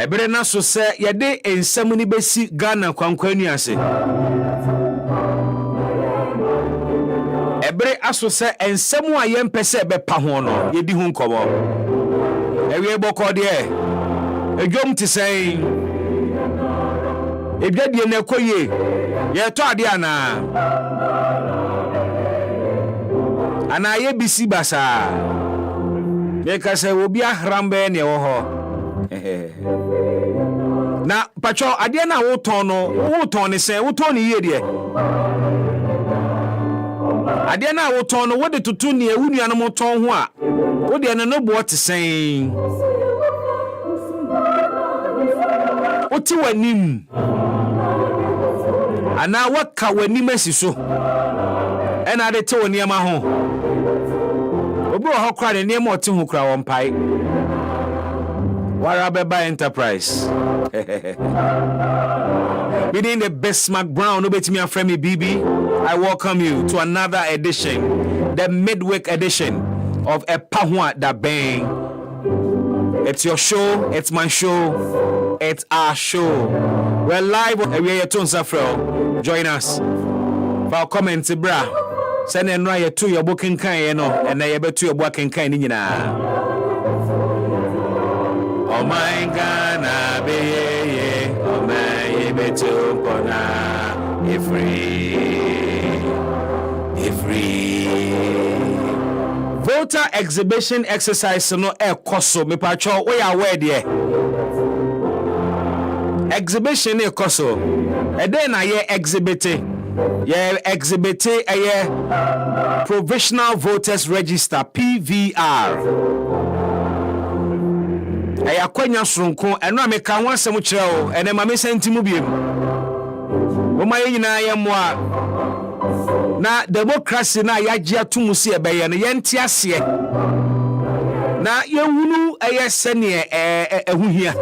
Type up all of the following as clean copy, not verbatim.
Ebere na so se yede ensam ni besi Ghana kwankwani ase. Ebere aso se ensam a yempese bepa ho no yedi hu nkobo. Ewie boko de edwom ti sei. Ebadie na ekoye ye to ade ana ye bisi basa. Meka se obi ahrambe ne wo ho. Na pacho ade na wo ton ne se wo ton ne ye de. Ade na wo ton no wo de tutu ne ewunu anu mo ton ho a wo de ne no bo te sen. Oti wanim ana waka wanim asiso ena de te woni ama ho obi ho kra ne niam oti ho kra won pai Warabeba Enterprise. Within the Bismark Brown, obetimi afremi BB, I welcome you to another edition, the midweek edition of EpaHoaDaben. It's your show, it's my show, it's our show. We're live on Area Tonsafro. Join us. For our comments, bra. Send en right to your booking kind, and I bet to your working kind in Oh my God, oh my betu pona, free. Voter exhibition exercise no koso me pacho we are where there. Exhibition koso. E den na ye exhibite. Ye exhibite ye Provisional Voters Register PVR. Aya kwanya sonko eno ameka ho asem kire o ene ma me sentimu biem o ma yina ye moa na democracy na yaji atumu se ebeye no ye ntia ase na ye wunu eye sene ehuhia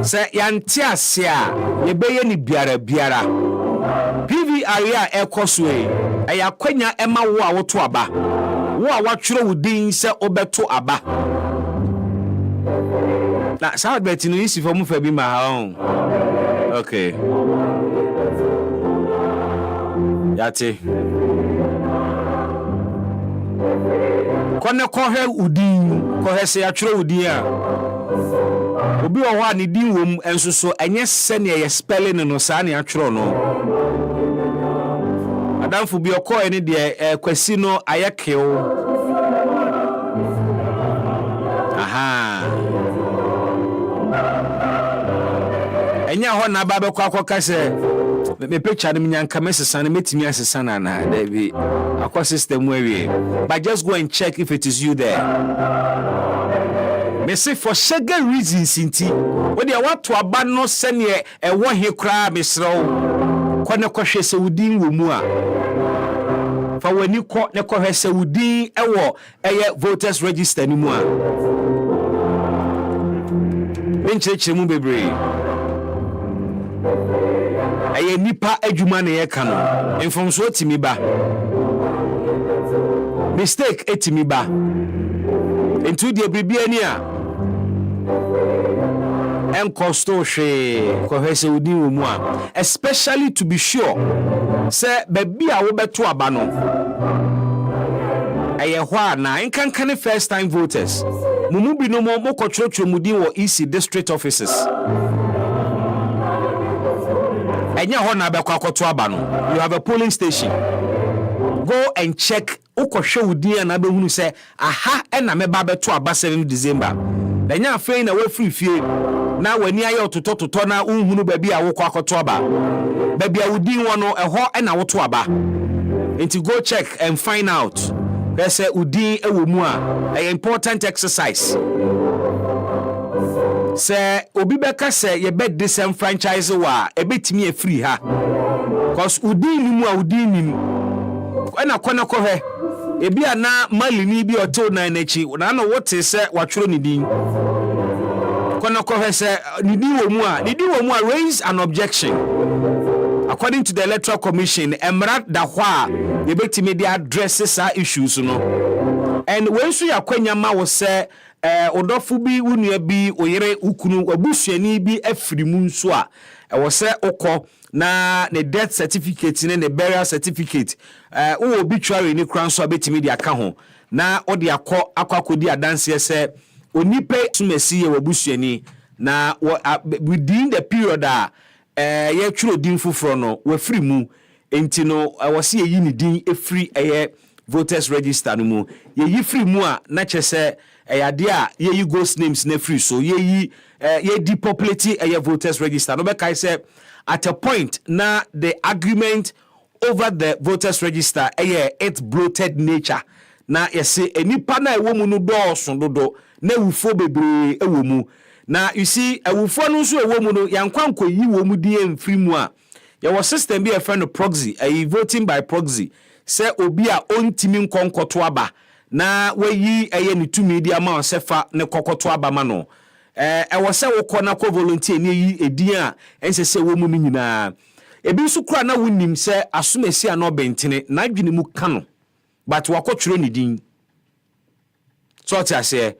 se ya ntia ase a ye beye ni biara PVR ya ekoso aya kwanya ema wo a woto aba wo a watwere wudin se obeto aba na sa bet no isi for mu fa bi ma ha okay yate kone kohe udin kohe se atwere wudin a obi o ho ani din wom enso so enye se ne ye spelling no sa ne atwere no adamfo bi okọ eni de kwasi no ayekeo aha enya ho na ba be kwa akoka se me picture ni nyanka mesesa na metimi asesa na na da bi akwa system we but just go and check if it is you there. Me say for sugar reasons inti we dey want to aba no se ne ewo he kra mesrew kone kohwe se wudin wo mu a fa wani ko ne kohwe se wudin ewo eye voters register ni mu a benchechire mu bebre eye nipa adwuma ne ye ka no infomso otimi ba mistake etimi ba into the bibia ni a enkosto hwe kohwese udin wo mu a especially to be sure say baby a wo beto aba no eye hwa na enkankane first time voters mumu bi no mo kotwotwo mudin wo EC district offices enya ho na be kwa koto aba no you have a polling station go and check ukohwe udin na be hunu say aha na me ba beto aba 7 December enya afei na we free fie na wani aye ototototo na unhunu baby a wo kwa koto aba baby a udin wo no eho na woto aba enti go check and find out say udin ewo mu a important exercise say obi beka say ye be disenfranchise wa ebetimi e free ha cause udin ni mu a udin ni na kwana kohwe ebi ana mali ni bi oto na nachi na no wote say watworo ni din kwana kohwe say ni din wo mu a raise an objection according to the Electoral Commission emrat da hwa ye betimi dey address sa issues no and when so yakwanya ma wo say odofo bi wunua bi oyere ukunu abusuani bi afiri mu nso a ɛwɔ sɛ okɔ na ne death certificate ne burial certificate wo obituary ni kran so abetimi de aka ho na ode akɔkɔdi adanse sɛ onipa sumasi ye wabusuani na within the period ye twuro din foforo no wafiri mu enti no wose ye yi ni din efiri voters register no mu ye yi free mu a na kyese ade a ye yi ghost names na free so ye depopulate voters register no be kai say at a point na the agreement over the voters register its bloated nature na yese enipa na ewo mu no dɔɔso dodo na ewufo bebre ewo mu na you see ewufo no so ewo mu no yankwanko yi wo mu die mfiri mu a ye wo system bi a friend proxy voting by proxy se obi a ontimi nkonkoto aba na wayi ne tumi di ama osefa ne kokoto aba ma no ewo se wo kɔ na kɔ volunteer ne yi edin a ense se wo mu no nyinaa ebi nso kura na wonim se asomasi a no bentene na adwene mu ka no but wakɔtwero ne din so tia se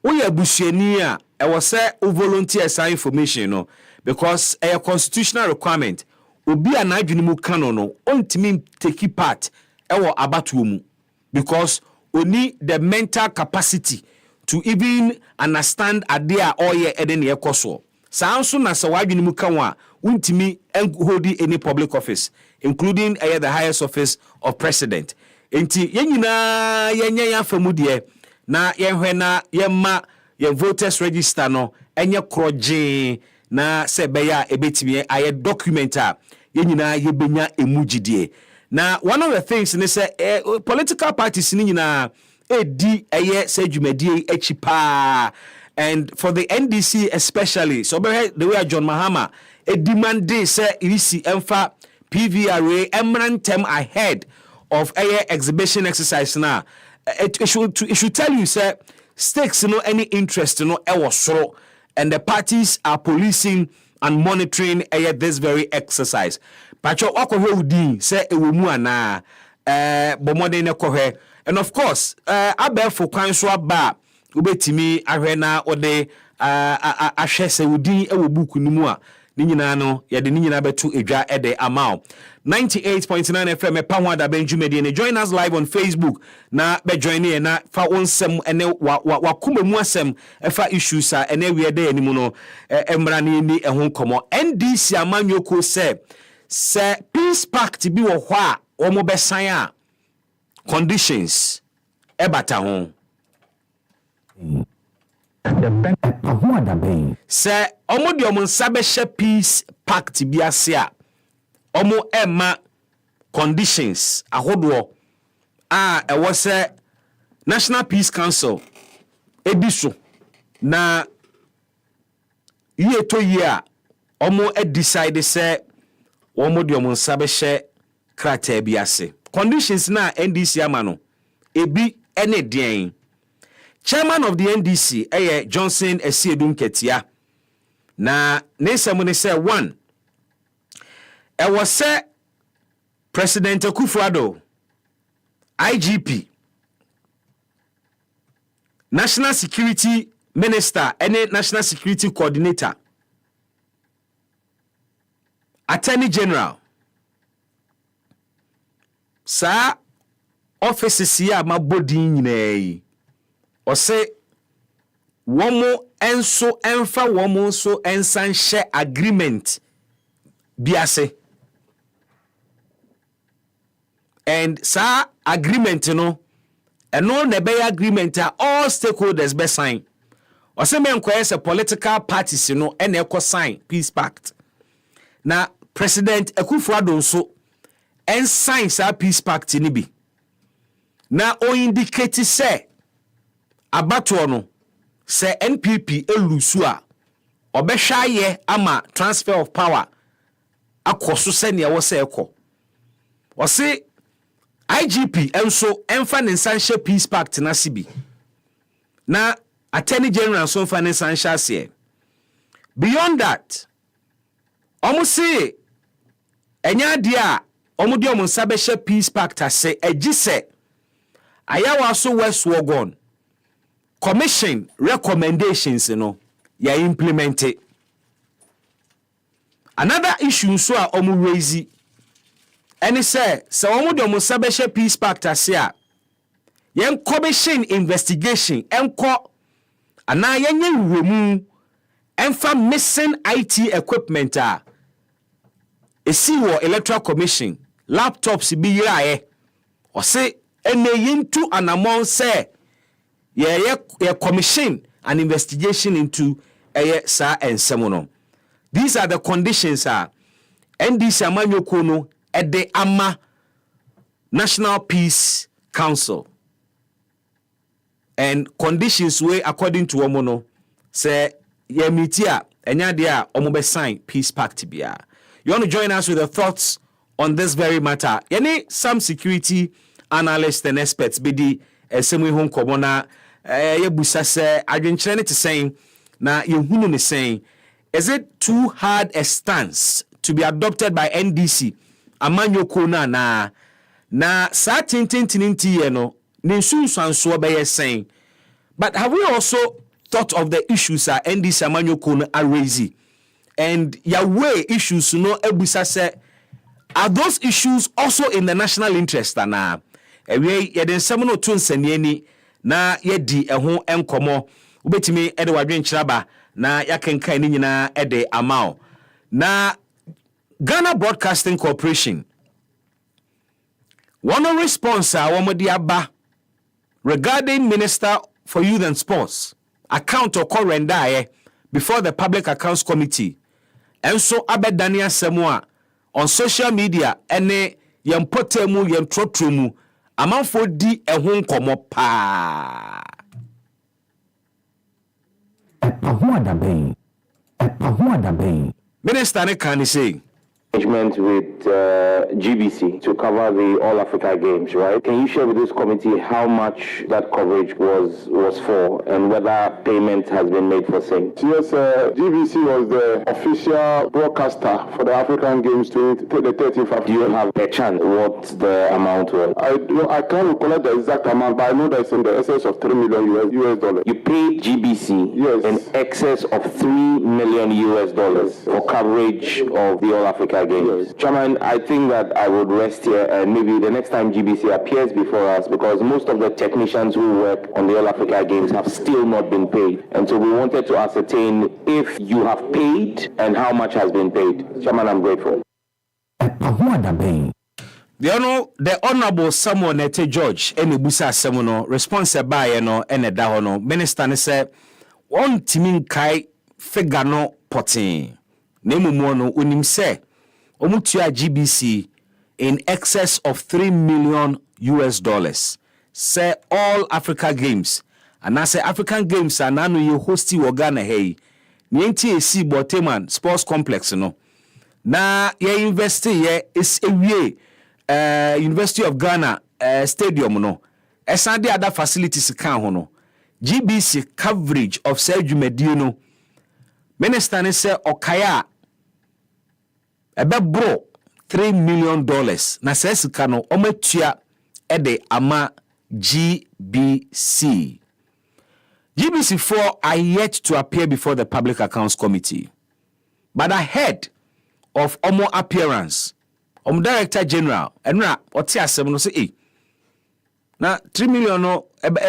wo ya busuani a ewo se wo volunteer sign information no because a constitutional requirement obi a na adwene mu ka no ontimi take part ewo abatuo mu because oni the mental capacity to even understand idea or ye eden ye koso saa nso na se wadwene mu ka wa untimi hold any public office including the highest office of president enti yenyina yenye yafamu de na yehwe na yema ye voters register no enye kroje na se beya ebetimi aye document a yenyina yebenya emugidie na one of the things ni say political parties ni nyina edi say dwumadie echipa and for the NDC especially so the way John Mahama demand say irisi emfa PVRA emrantem ahead of exhibition exercise now it should tell you say stakes no any interest no soro and the parties are policing and monitoring this very exercise pacho akohwe udin say ewemu ana bomode ne kohwe and of course abefo kwan so aba obetimi ahwe na ode ahwe se udin ewo book nimu a ni nyina no yede ni nyina betu edwa ede amao 98.9 FM EpaHoaDaben Jumedi and join us live on Facebook na be join here na fa onsem ene wakuma mu asem efa issues a ene we dey animu no emrane ni ehun komo NDC amanyoko se peace pact bi wo ho a omo besan a conditions ebata ho se omo de omo nsa be hye peace pact bi ase a omo ema conditions ahodo ewo se National Peace Council ediso na ye to ye omo decide se omo de omo nsa be hye krata bi ase conditions na NDC amano ebi ene den chairman of the NDC Johnson Esiedum Ketia na nesem ne say one was say President Akufo-Addo, IGP, National Security Minister, and National Security Coordinator, Attorney General, sa offices here ma body nyinaa o say womo enso emfa womo so ensan share agreement biase and sa agreement no eno na be agreement all stakeholders be sign o say men kwese political parties no ena ekọ sign peace pact na President Akufo-Addo nso en sign sa peace pact ni bi na o indicate say abato no say NPP elusu a obehwa ye ama transfer of power akoso se ne wo se ekọ o se IGP enso emfa ne nsanhye peace pact na sibi na Attorney General so emfa ne nsanhye ase beyond that omo se enya dia omo de omo nsa be hye peace pact ase agise ayawa so West Wogon commission recommendations, ya implement it. Another issue so a omu raise and it say so omu de omu sabeshe peace pact asia yen commission investigation enko ana yenye remu enfa missing IT equipment a esi wo electoral commission laptops bi yirae o se ene yintu anamon say ye commission an investigation into sa ensemo no. These are the conditions NDC amanyoko no ede ama National Peace Council. And conditions way according to Omono say ye mitia enya dia omobe sign peace pact bia. You want to join us with the thoughts on this very matter? Any some security analysts and experts bidi esemu hon komona ye busa se adwenkyere ne te saying na ye hunu ne saying. Is it too hard a stance to be adopted by NDC? Amanyoko na sa tintintinti ye no ninsun sanso be ye saying. But have we also thought of the issues NDC amanyoko are raising? And your way issues no ebusa say are those issues also in the national interest na? Ewe yeden semono to nsaniani na yedi eho enkomo ubetimi ede wadwenkyeraba na yakenkan ni nyina ede amao na Ghana Broadcasting Corporation one response womodi aba regarding Minister for Youth and Sports account okorenda before the Public Accounts Committee enso abedani asemu a on social media ene yempotemu yentrotromu amanfo di eho nkomo pa EpaHoaDaben. Minister ne kan say arrangement with GBC to cover the All Africa Games, right? Can you share with this committee how much that coverage was for and whether payment has been made for same? Yes, GBC was the official broadcaster for the African Games to the 35th. Do you have a chance what the amount was? I can't recollect the exact amount, but I know that it's in the excess of $3 million US dollars. You paid GBC in excess of $3 million US dollars for coverage of the All Africa Games. Chairman, I think that I would rest here and maybe the next time GBC appears before us, because most of the technicians who work on the All Africa Games have still not been paid. And so we wanted to ascertain if you have paid and how much has been paid. Chairman, I'm grateful. EpaHoaDaben. The Honorable Samuel Nete George, any busa semono, responsible by no, ene dahono, minister ne se, one timin kai figano potin. Nemu mono unim se, omutua GBC in excess of $3 million US dollars. Say All Africa Games. And I say African Games are nanu you hosti Ghana hey. Nienti esi Boteman Sports Complex no. Na ye university ye is a University of Ghana stadium no. Esande other facilities kan ho no. GBC coverage of Sergio Medino. Minister ne say okaya ebe bro $3 million na sesika no omatua ede ama GBC. GBC 4 are yet to appear before the Public Accounts Committee. But ahead of Omo appearance, Director General enra oti asem no say na 3 million no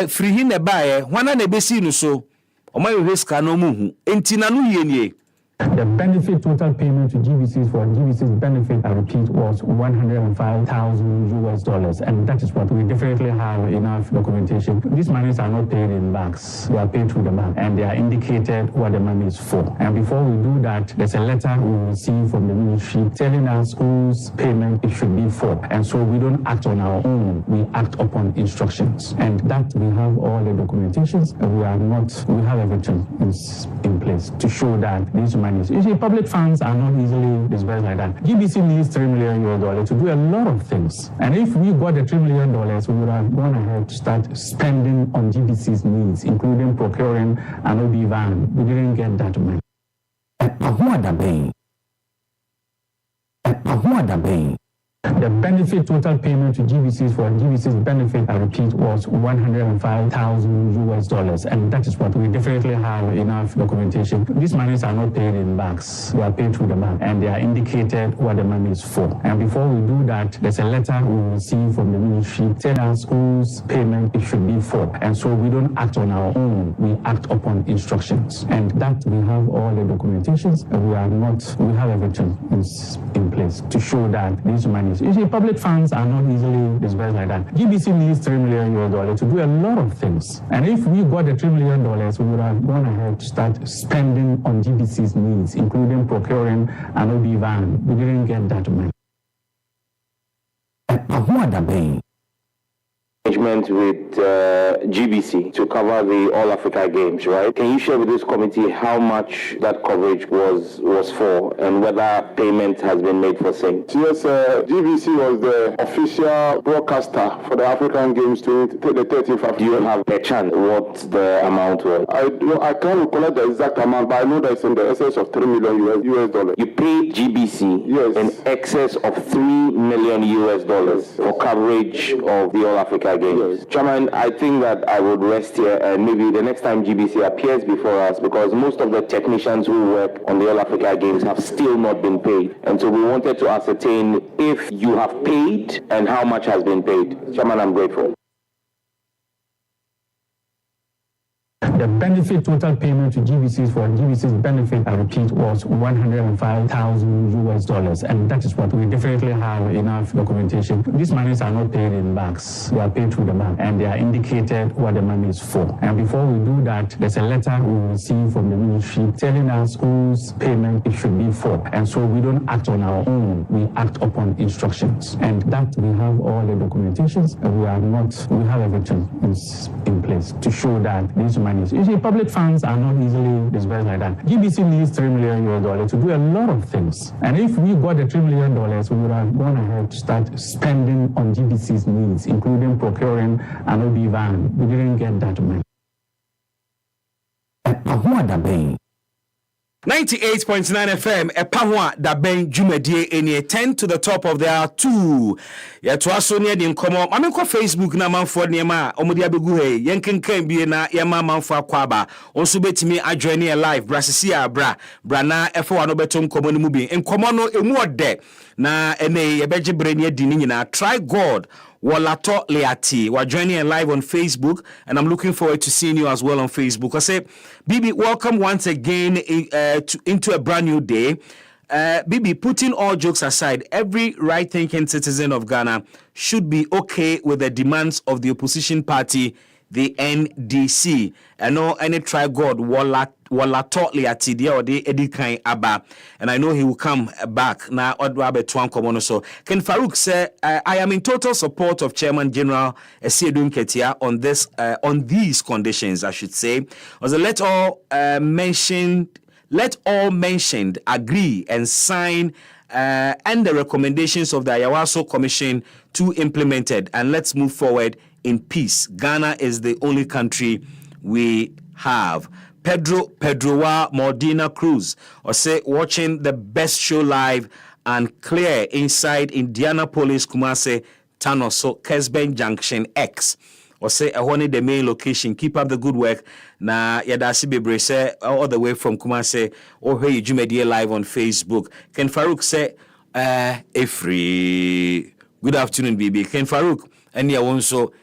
free hin e bae hwana na besi no so omo risk no mu hu enti na no yie. The benefit total payment to GBC's for GBC's benefit, I repeat, was $105,000 US dollars, and that is what we definitely have enough documentation. These monies are not paid in banks; they are paid through the bank, and they are indicated what the money is for. And before we do that, there's a letter we receive from the ministry telling us whose payment it should be for, and so we don't act on our own; we act upon instructions, and that we have all the documentations, and we have everything in place to show that these money. You see, public funds are not easily disbursed like that. GBC needs $3 million US to do a lot of things. And if we got the $3 million, we would have gone ahead to start spending on GBC's needs, including procuring an OB van. We didn't get that money. EpaHoaDaben. The benefit total payment to GBCs for GBC's benefit, I repeat, was $105,000, and that is what we definitely have enough documentation. These monies are not paid in banks; they are paid through the bank, and they are indicated what the money is for. And before we do that, there's a letter we receive from the ministry telling us whose payment it should be for, and so we don't act on our own; we act upon instructions, and that we have all the documentations, and we have everything in place to show that these monies. You see, public funds are not easily disbursed like that. GBC needs $3 million to do a lot of things. And if we got the $3 million, we would have gone ahead to start spending on GBC's needs, including procuring an OB van. We didn't get that money. EpaHoaDaben. Arrangement with GBC to cover the All Africa Games, right? Can you share with this committee how much that coverage was for and whether payment has been made for same? Yes, GBC was the official broadcaster for the African Games to the 13th. Do you have a chance what the amount was? I can't recollect the exact amount, but I know that it's in the excess of $3 million US. You paid GBC in excess of $3 million for coverage of the All Africa Games. Chairman, I think that I would rest here and maybe the next time GBC appears before us, because most of the technicians who work on the All Africa Games have still not been paid. And so we wanted to ascertain if you have paid and how much has been paid. Chairman, I'm grateful. The benefit total payment to GBCs for GBC's benefit, I repeat, was $105,000, and that is what we definitely have enough documentation. These monies are not paid in banks; they are paid through the bank, and they are indicated what the money is for. And before we do that, there's a letter we receive from the ministry telling us whose payment it should be for, and so we don't act on our own; we act upon instructions, and that we have all the documentations, and we have everything in place to show that these monies. You see, public funds are not easily disbursed like that. GBC needs $3 million to do a lot of things. And if we got the $3 million, we would have gone ahead to start spending on GBC's needs, including procuring an OB van. We didn't get that money. EpaHoaDaben. 98.9 FM, EpaHoaDaben Jumedie enie 10 to the top of the hour 2. Ya twaso ne de nkomo. Mame ko Facebook na manfo niema omodi abegu he. Yenkenkan bie na yema manfo akwaba. Onso betimi adjoine e live brasisi abra. Bra na efo wa no beto nkomo ni mu bi. Nkomo no emu ode na ene yebeje breni adi ni nyina. Try God. Walato Leati. We're joining live on Facebook, and I'm looking forward to seeing you as well on Facebook. I say, Bibi, welcome once again into a brand new day. Bibi, putting all jokes aside, every right-thinking citizen of Ghana should be okay with the demands of the opposition party, the NDC. I know any try God Walato Leati dia ode edikan aba, and I know he will come back na odwa betwan komono. So Ken Farouk say, I am in total support of Chairman General Esiedun Ketia on these conditions, I should say. Also, let all mentioned agree and sign and the recommendations of the Ayawaso Commission to implemented, and let's move forward in peace. Ghana is the only country we have. Pedrowa Mordina Cruz, or say watching the best show live and clear inside Indianapolis, Kumasi, Tanoso, Kesben Junction X. Or say a the main location. Keep up the good work. Na yadasi bebre say all the way from Kumasi. Or hey Jumedie live on Facebook. Ken Farouk say free. Good afternoon, BB. Ken Farouk and ya also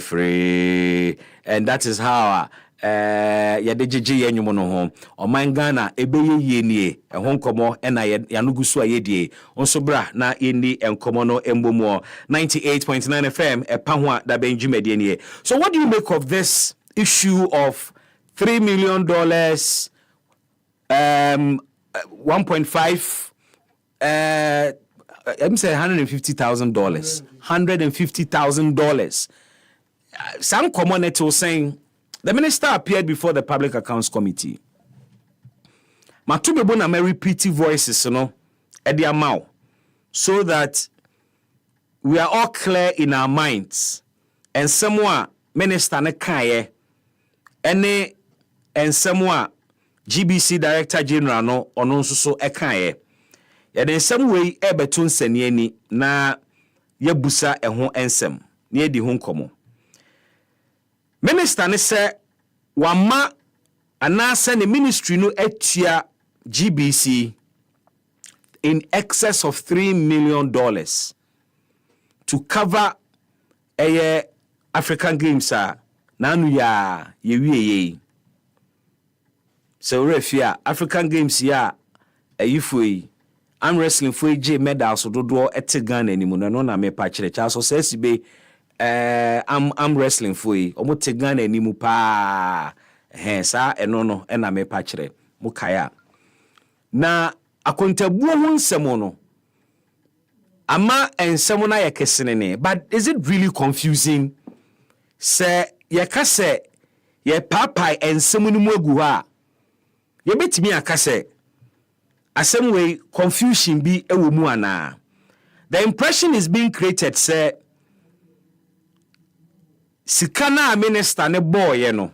free. And that is how yadejeje yenyumo no ho oman Ghana ebeye yenie ehon komo na yanugusu ayedie onso bra na yeni enkomo no embomo. 98.9 FM EpaHoaDaben Jumedie nie. So what do you make of this issue of $3 million 1.5 I'm saying $150,000 some community was saying the minister appeared before the Public Accounts Committee. Matubebo na me repeat voices, edi amount, so that we are all clear in our minds. And someone minister ne kaye, ene and someone GBC Director General no ono so ekaye. Ya den some way ebetun senieni na yebusa eho ensem na yedi ho nkomo. Minister ne se wama anase ne ministry no atua GBC in excess of $3 million to cover African Games nanu ya yewie. So refia African Games ya ayifoi I'm wrestling for J medal so dodo ete Ghana ni mu no na me pa kire cha so say be I'm wrestling for yi omo te Ghana ni mu pa sa eno no na me pa kire mu kaya na akontabuo hu nsemo no ama ensemo na yekesene ne. But is it really confusing say yekase ye papai ensemo ni mu agu ha ye betimi akase asem way confusion bi ewo mu ana? The impression is being created say sikana minister ne boy no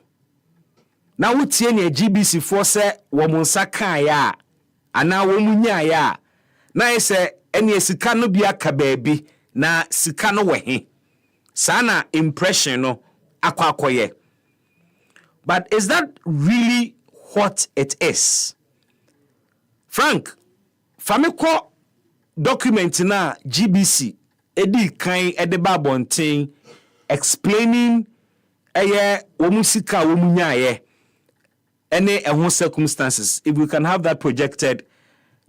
na wotie ne GBC for say wo monsa kan ya ana wo munya ya na say ene sika no bia ka baabi na sika no wehe sana impression no akwakoye. But is that really what it is? Frank, famiko document na GBC edi kan edeba bonten explaining womusika womunyaye any ehun circumstances. If we can have that projected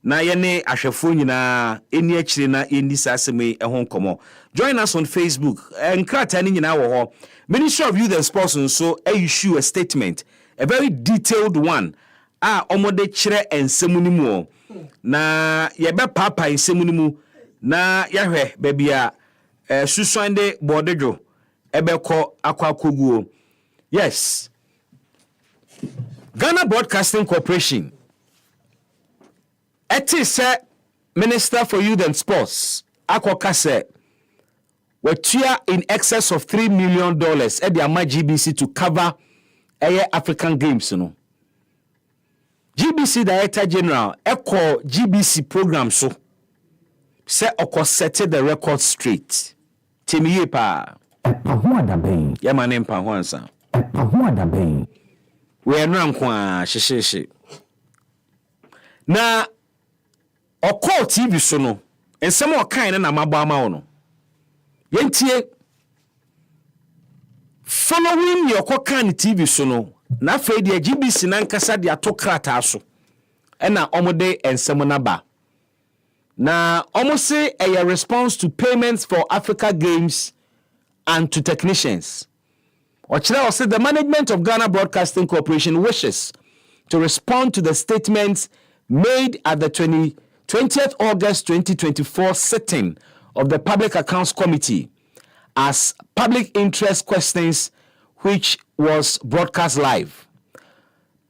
na yene ahwefo nyina eni akire na eni saseme ehun komo. Join us on Facebook. Enkrata ni nyina wo ho. Ministry of Youth and Sports so issue a statement, a very detailed one. Omode kire ensemu ni mu na yebe papa ensemu ni mu na yahwe bebia suswande bodejo ebeko akwakoguo. Yes, Ghana Broadcasting Corporation etise Minister for Youth and Sports akokase wetua in excess of $3 million at the ama GBC to cover African Games no. GBC Director General echo GBC program so say oko set the record straight. Timiye pa EpaHoaDaben. Ya mane EpaHoansa. EpaHoaDaben. We enra nkwa sheshe. Na oko TV so no ensem okan na mabo ama wo no. Yentie following your kokan TV so no na afei de GBC na nkasa de atokrata so ena omode ensem na ba na omose a response to payments for Africa Games and to technicians. Ochira said the management of Ghana Broadcasting Corporation wishes to respond to the statements made at the 20th August 2024 sitting of the Public Accounts Committee as public interest questions which was broadcast live.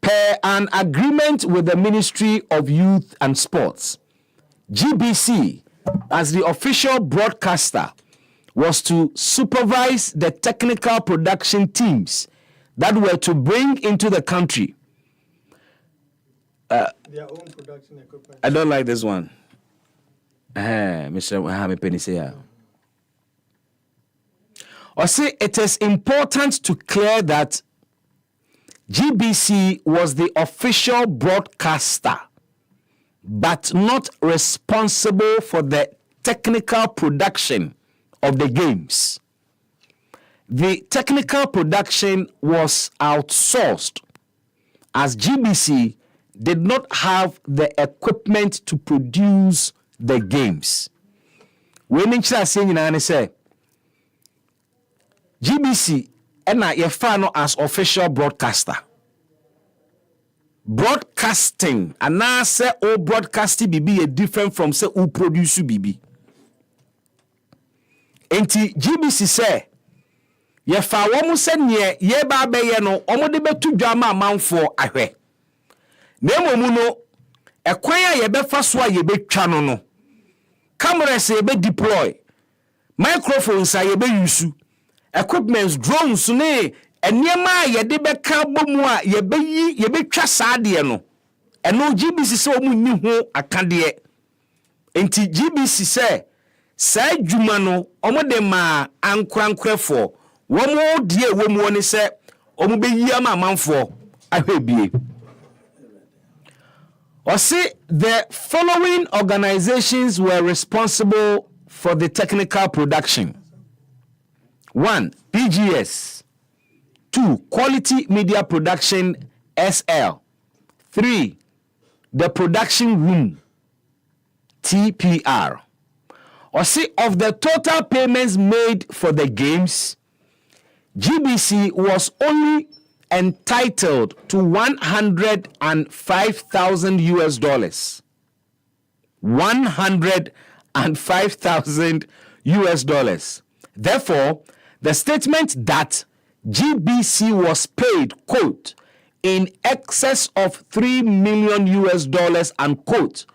Per an agreement with the Ministry of Youth and Sports, GBC, as the official broadcaster, was to supervise the technical production teams that were to bring into the country their own production equipment. I don't like this one. Mr. Mohammed Penisea. Or say it is important to clear that GBC was the official broadcaster, but not responsible for the technical production of the games. The technical production was outsourced as GBC did not have the equipment to produce the games. When you say GBC ena yefano as official broadcaster. Broadcasting ana se o broadcasting bibi e different from say o produce bibi. Enti GBC say yefa wo mu se ne ye ba beye no omo de betu dwama amanfo ahwe. Na emomu no ekwan a ye befa so a ye betwa no no. Cameras ye be deploy. Microphones a ye be use. Equipments, drones ne enema ye de beka bomu a ye betwa saade no. Eno GBC se omu ni ho akade. Enti GBC say Say Jumano, Omodema, and Crankrefo, one more dear woman say, Omobe Yama Manfo, I will be. Or say the following organizations were responsible for the technical production. 1. PGS. 2. Quality Media Production SL. 3. The Production Room TPR. Or say of the total payments made for the games, GBC was only entitled to $105,000. $105,000. Therefore, the statement that GBC was paid, quote, in excess of $3 million, unquote,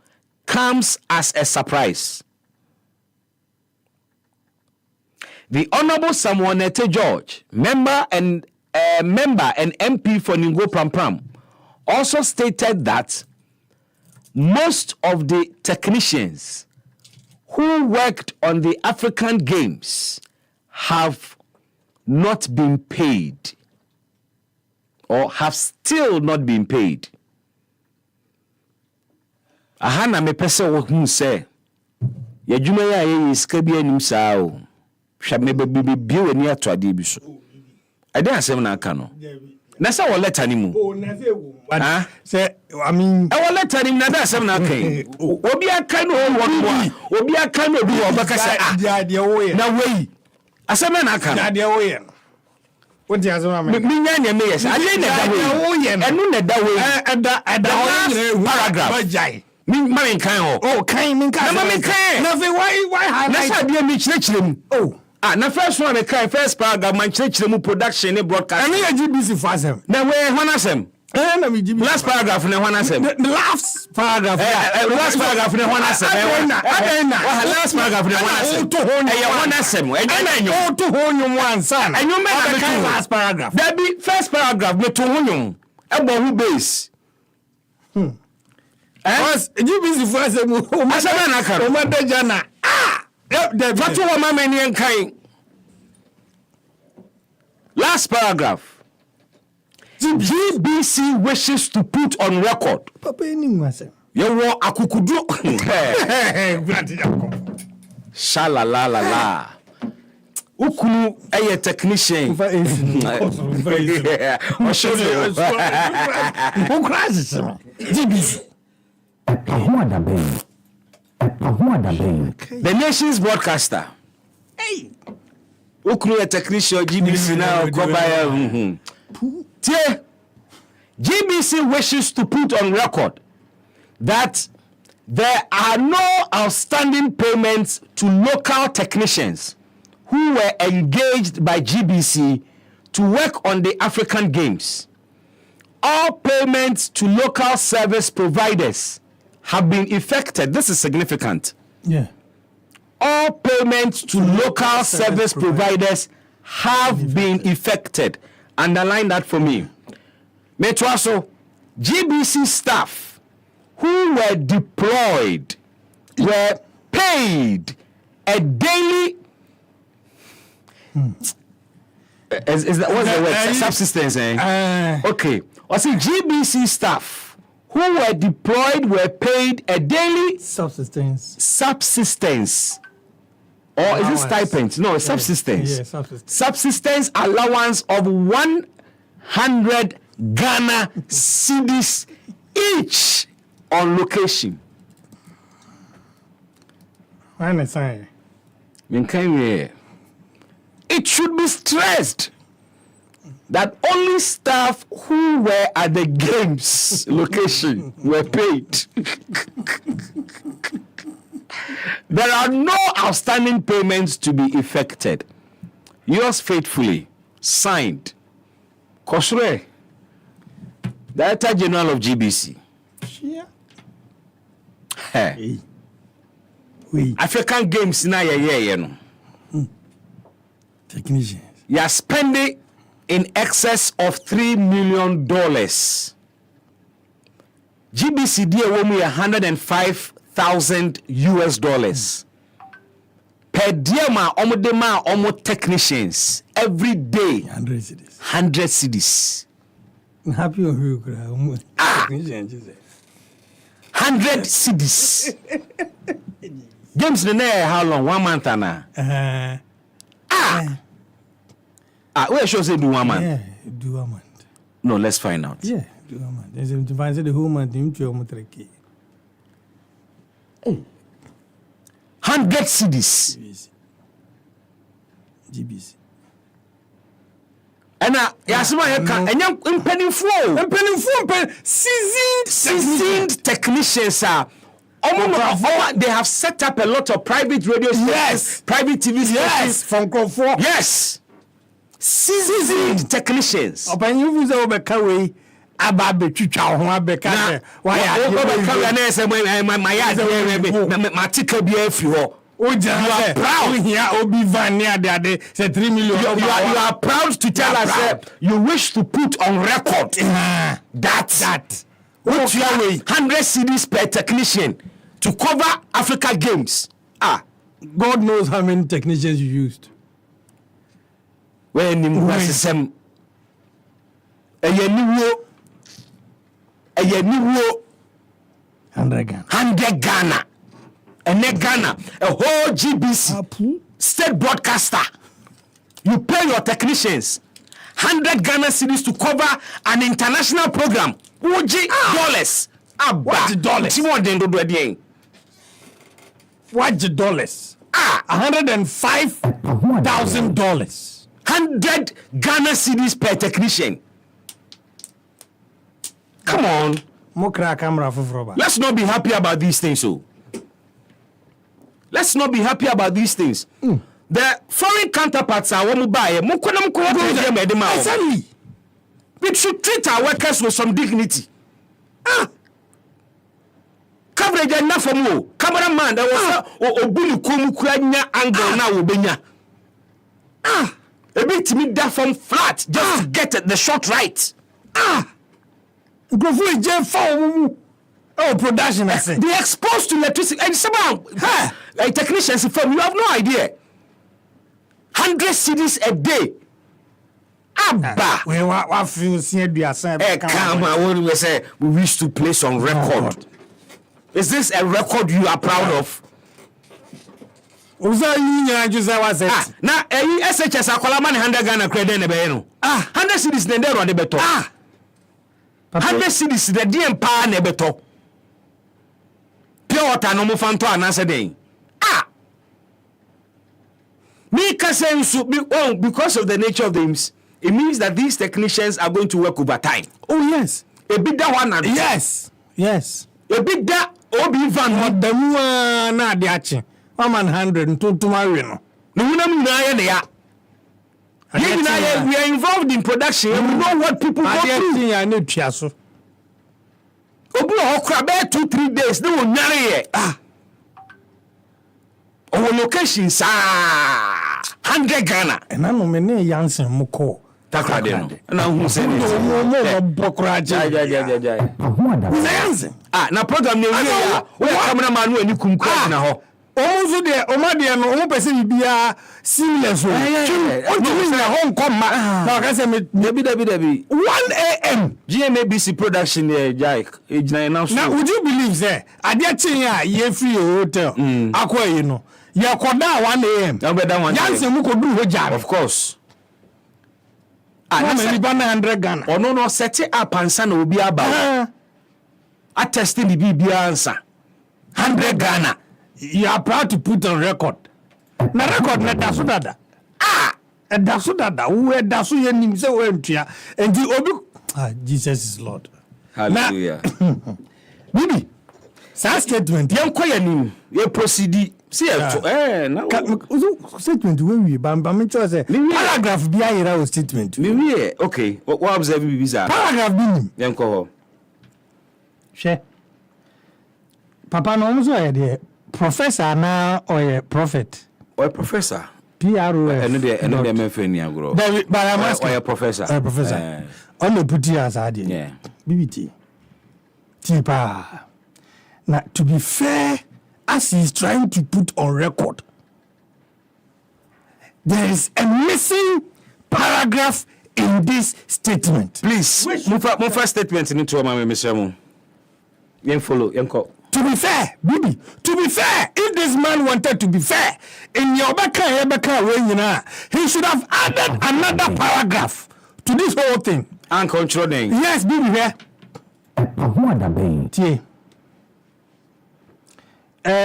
comes as a surprise. The Honorable Samuel Nete George, member and MP for Ningo Prampram, also stated that most of the technicians who worked on the African Games have not been paid or have still not been paid. Ahana me pese wo hu se ya dwuma ya ye iska bi anim saa o hwa me bi wani atwade bi so ade asem na aka no na say wo letter ni mu o na say wo say I mean e wo letter ni na da asem na aka obi aka no wo obi aka no bi wo baka say de wo ye na wei asem na aka no de wo ye what you asem me nya nya me yes ade na da wo ye enu na da wo eda paragraph bajai Mami kan ho. Oh, kan min kan. Na mami kan. Na fe why highlight? Na sabe mi chire mu. Oh. Na first one me kan first paragraph man chire mu production ne broadcast. Ani GBC fasem. Na we hwanasem. Na mi GBC. Last paragraph ne hwanasem. The last paragraph. Last paragraph ne hwanasem. Last paragraph ne hwanasem. To ho no. Hwanasem. Enyo to ho no one san. Enyo me na last paragraph. That be first paragraph me to ho no. Ebo who base. Because GBC for us, last paragraph. GBC wishes to put on record. You akukudu. Shalalala. Ukunu a technician. GBC. The nation's broadcaster. Hey, Ukunu a technician GBC now GBC wishes to put on record that there are no outstanding payments to local technicians who were engaged by GBC to work on the African Games. All payments to local service providers have been effected. This is significant. Yeah. All payments to local service providers have been effected. Underline that for me. Metwaso, GBC staff who were deployed were paid a daily. Is that what's the word? Subsistence, eh? Okay. I see GBC staff who were deployed were paid a daily subsistence. Or allowance. Is it stipend? No, subsistence. Yeah, subsistence allowance of 100 Ghana cedis each on location. It should be stressed that only staff who were at the games location were paid. There are no outstanding payments to be effected. Yours faithfully, signed, Kosre, Director General of GBC. Yeah. Hey. Oui. African Games na you know. Technicians. You are spending in excess of $3 million. GBC deal won me $105,000. per diem almost technicians every day 100 cities. 100 cedis. Happy on you, technicians. 100 cedis. Games the near how long? 1 month na. Where should say do 1 month? Yeah, do 1 month. No, let's find out. Yeah, do 1 month. There's to find the whole month in 100 cedis. GBC. And yasima yeka enya mpanimfo seasoned technicians are they have set up a lot of private radio stations, yes, private TV stations, yes, from Crawford. Yes, seasoned technicians. Open you say obeka we aba betwitwa ho abeka why obeka na say my yard my ticket be afri ho. You are proud here, Obi Van near the say 3 million. You are proud to tell us that you wish to put on record that what you are 100 cedis per technician to cover Africa Games. God knows how many technicians you used. When you system a 100 Ghana. And then Ghana, a whole GBC state broadcaster. You pay your technicians 100 Ghana cedis to cover an international program. $dollars. What's dollars? What's dollars? $105,000. 100 Ghana cedis per technician. Come on. Let's not be happy about these things, so. Let's not be happy about these things. The foreign counterparts are one buy. We should treat our workers with some dignity. Coverage enough for more. Cameraman, there was a bully kumukanya angle now ubenya. A bit me that from flat just to get the shot right. Go for a for production, I say. They exposed to electricity and somehow, like technicians from you have no idea. 100 cedis a day. We what feel see the come on, we say we wish to place on record. Is this a record you are proud of? Now, SHS akwala man 100 Ghana credit na be no. 100 cedis na dey run the beto. 100 cedis the DM pa na beto. Pure water no mo fanto anase den. Me can say because of the nature of the games, it means that these technicians are going to work overtime. Oh yes. A bit that one. Yes. Yes. A bit that Obi Van the na de ache. 100 to marry no. No na we are involved in production and we know what people go through. Obi okra be 2-3 days no nyare our locations 100 Ghana. And I know many Jansen Moko. Takrade no. Na hu se no na program ne wi ya. We cameraman no ani kumkura na ho. Omo de omade no omo pese bibia seamless o. Omo na home come na ka se me Dabi 1 a.m. GMABC production jai ejina na so. Now would you believe say ade chin a ye free hotel akwa yi no ye koda 1 a.m. Jansen mu ko du ho jare. Of course. Na me ba 100 Ghana. Ono no set up ansa na obi aba. A testing the bibia ansa. 100 Ghana. You are proud to put on record. Na record na daso dada. Daso dada. We daso ye nim se we ntua. Enti obi Jesus is Lord. Hallelujah. Bibi. Sa statement. Yen koya nim. Ye proceed. See na statement we bamba me cho say paragraph bi ayira o statement. Me okay. What observe bibi za? Paragraph bi. Yen ko ho. She. Papa no mo so ye professor na or prophet? Or professor? PROF. Eno de me fe ni agro. But I'm asking. Or professor? Professor. On the put as ade. Yeah. BBT. Tipa. Now, to be fair, as he's trying to put on record, there is a missing paragraph in this statement. Please, move first statement into Mr. Moon. Follow. To be fair, Bibi, to be fair, if this man wanted to be fair, in your he should have added another paragraph to this whole thing. And controlling. Yes, Bibi, here. EpaHoaDaben.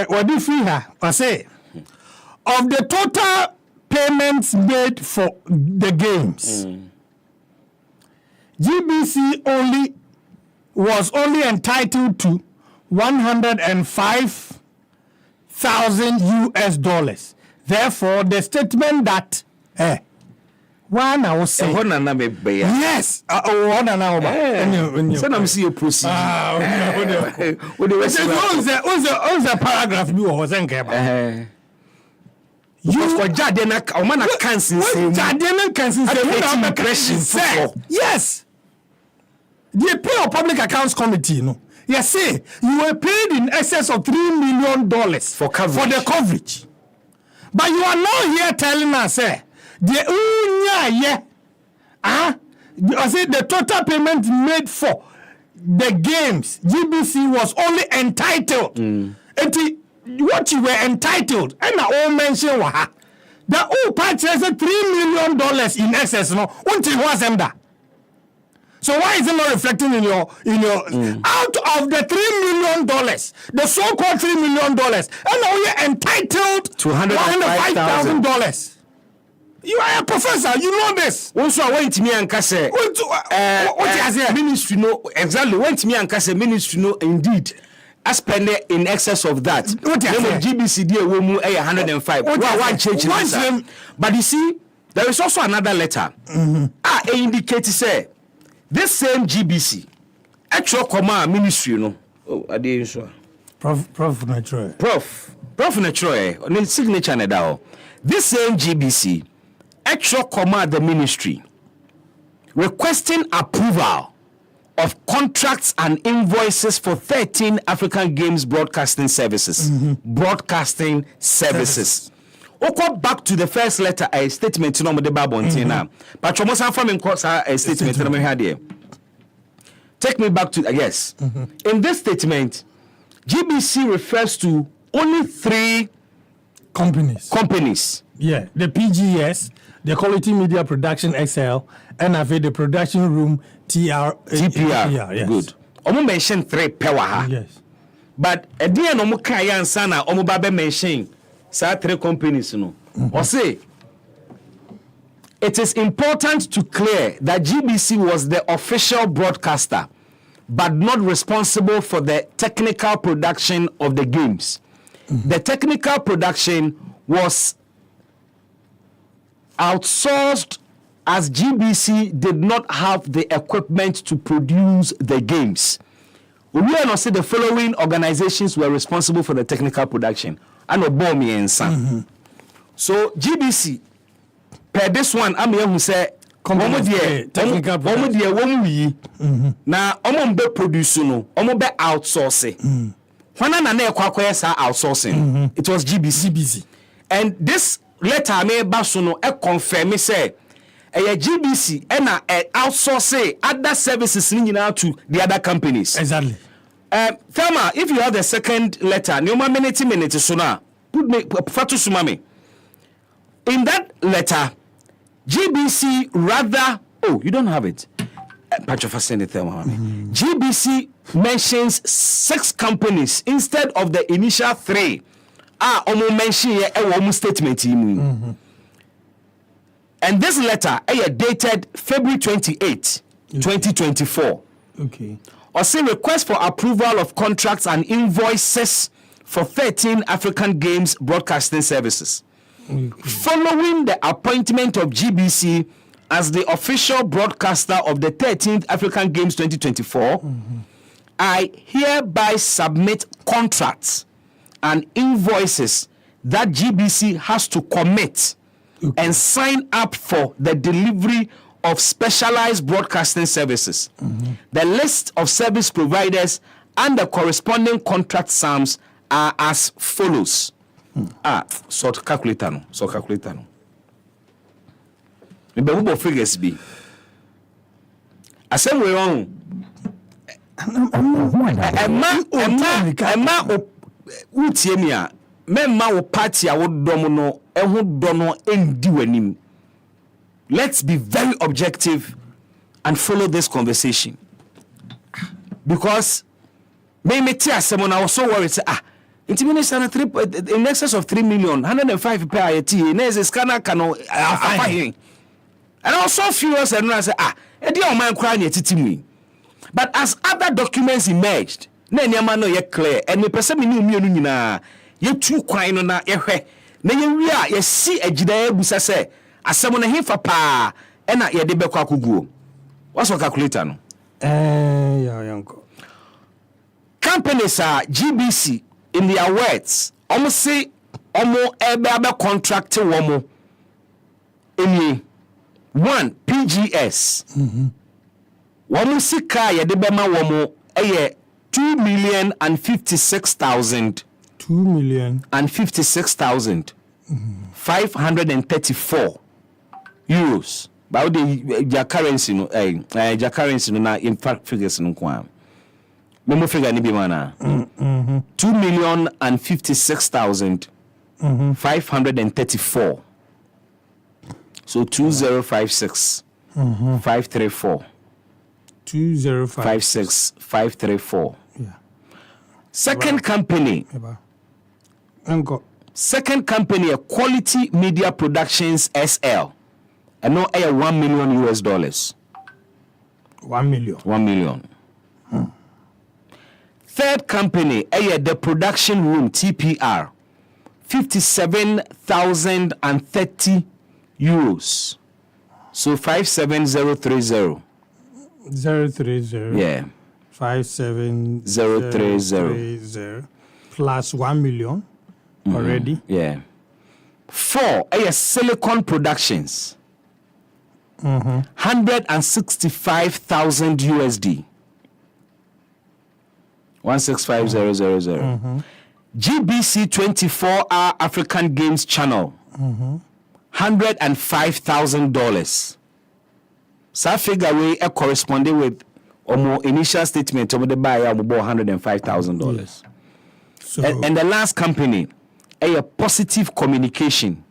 What do you feel here? I say, of the total payments made for the games, GBC was only entitled to $105,000. Therefore, the statement that one I was saying, yes, one and now, so I'm see you proceed. What's the paragraph you was saying? You for Jadena, Omana Kansin, yes. The pay of public accounts committee, yes, say you were paid in excess of $3 million for coverage. For the coverage. But you are now here telling us, I say the total payment made for the games, GBC was only entitled. What you were entitled, and I all mention the whole purchase $3 million in excess. No, until was that. So why is it not reflecting in your out of the $3 million, the so-called $3 million, and now you're entitled to $105,000? You are a professor, you know this. Also, wait me and Kase. What ministry know exactly? Wait me and Kase ministry know indeed. I spend it in excess of that. GBCD will move 105. One change. But you see, there is also another letter. It indicates say this same GBC actual command ministry, I didn't sure. Prof Natroy. Prof Natroy on his signature now. This same GBC actual command the ministry requesting approval of contracts and invoices for 13 African Games broadcasting services. Broadcasting services. Oko back to the first letter, a statement no de babontina. But you must have from a statement no had here. Take me back to yes. In this statement, GBC refers to only 3 companies. Yeah, the PGS, the Quality Media Production XL, and the production room TPR. Yes. Good. Omo mention 3 power. Yes. But a dear no mo kaya sana omo babe mention sa 3 companies no. Or say it is important to clear that GBC was the official broadcaster but not responsible for the technical production of the games. The technical production was outsourced as GBC did not have the equipment to produce the games. We will not say the following organizations were responsible for the technical production. And Bawumia and Son. So GBC, per this one, I'm here who say, technical production. Now, be producing, be outsourcing. When I outsourcing, it was GBC. And this letter may basuno confirm say GBC and outsource other services to the other companies. Exactly. Thelma, if you have the second letter, minute sooner, put me fatu sumami. In that letter, GBC rather you don't have it. GBC mentions 6 companies instead of the initial 3. Mention here a statement. And this letter dated February 28, 2024. Okay. Or say request for approval of contracts and invoices for 13 African Games broadcasting services. Following the appointment of GBC as the official broadcaster of the 13th African Games 2024, I hereby submit contracts and invoices that GBC has to commit and sign up for the delivery of specialized broadcasting services. The list of service providers and the corresponding contract sums are as follows. So calculator no. Maybe who figures be. Asem we wrong. Emma utie mi a memma wo party a wo dom no eho dono endi wanim. Let's be very objective and follow this conversation. Because me tia asem na was so worried say Inti minister na in excess of 3 million 105 per ayeti na is scanner kano afahin. And I was so furious and I said e dey on man cry na titi mi. But as other documents emerged, na nyama no ye clear and me person me ni umienu nyina ye tu kwan no na ye hwe na ye wi a ye si agida ebusa se asem no hefa pa e na ye de bekwa koguo. What's your calculator no? Yeah, yanko. Companies are GBC in their words. Almost say ebe contract womo eni one PGS. Womo sika ye de bema womo eye 2,056,000 534 euros. But the currency no the currency no na in fact figures no kwa. Memo figure ni bi mana. 2,056,000 534. So 2056 534. 2056 534. Yeah. Second company. Second company, Quality Media Productions SL. And no $1 million US. 1 million. 1 million. Third company, the Production Room TPR. 57,030 euros. So 57030. 030. Yeah. 57030 plus 1 million already. Yeah. 4, Silicon Productions. 165,000 USD. 165000. GBC 24-hour African Games Channel. $105,000. So figure we corresponding with initial statement of the buyer about $105,000. So And the last company, a Positive Communication,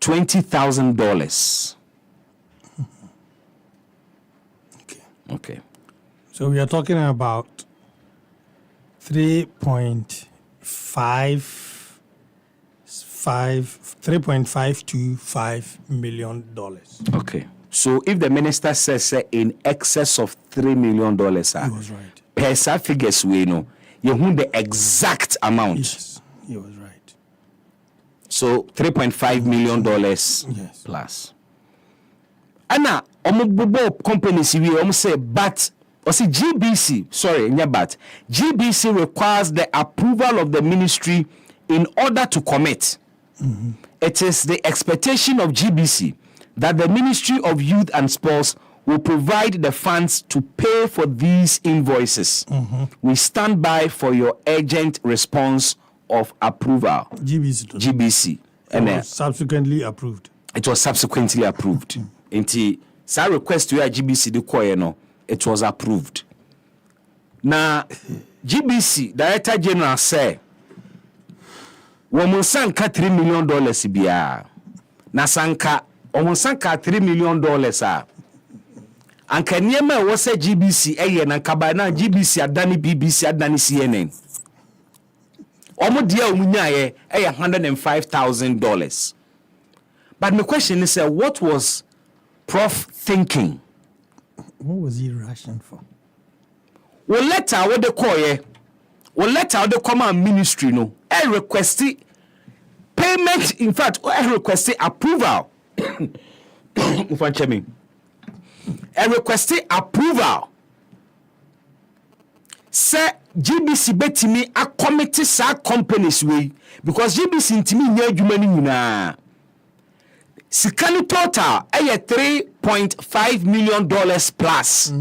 $20,000. Okay. So we are talking about $3.525 million. Okay. So if the minister says in excess of $3 million, He was right. per figures we know, you want the exact amount. Yes, he was right. So $3.5 million Yes. plus. And now, companies we say, but GBC requires the approval of the ministry in order to commit. It is the expectation of GBC that the Ministry of Youth and Sports will provide the funds to pay for these invoices. We stand by for your urgent response of approval. GBC. And subsequently approved. It was subsequently approved. Inti sa request to GBC the choir no, it was approved. Now GBC Director General say womun sanka $3 million biya. Na sanka womun sanka $3 million a. Anka niema wo say GBC eye na kaba na GBC adani BBC adani CNN. Omo dia omunya ye $105,000. But my question is what was Prof thinking? What was he rushing for? Well, letter what they call ye. Well, letter the command ministry no. I request payment. In fact, I request approval. I request approval. Say GBC betimi a committee sa companies way because GBC intimi nya adwuma ni nyina. Sikani total $3.5 million plus.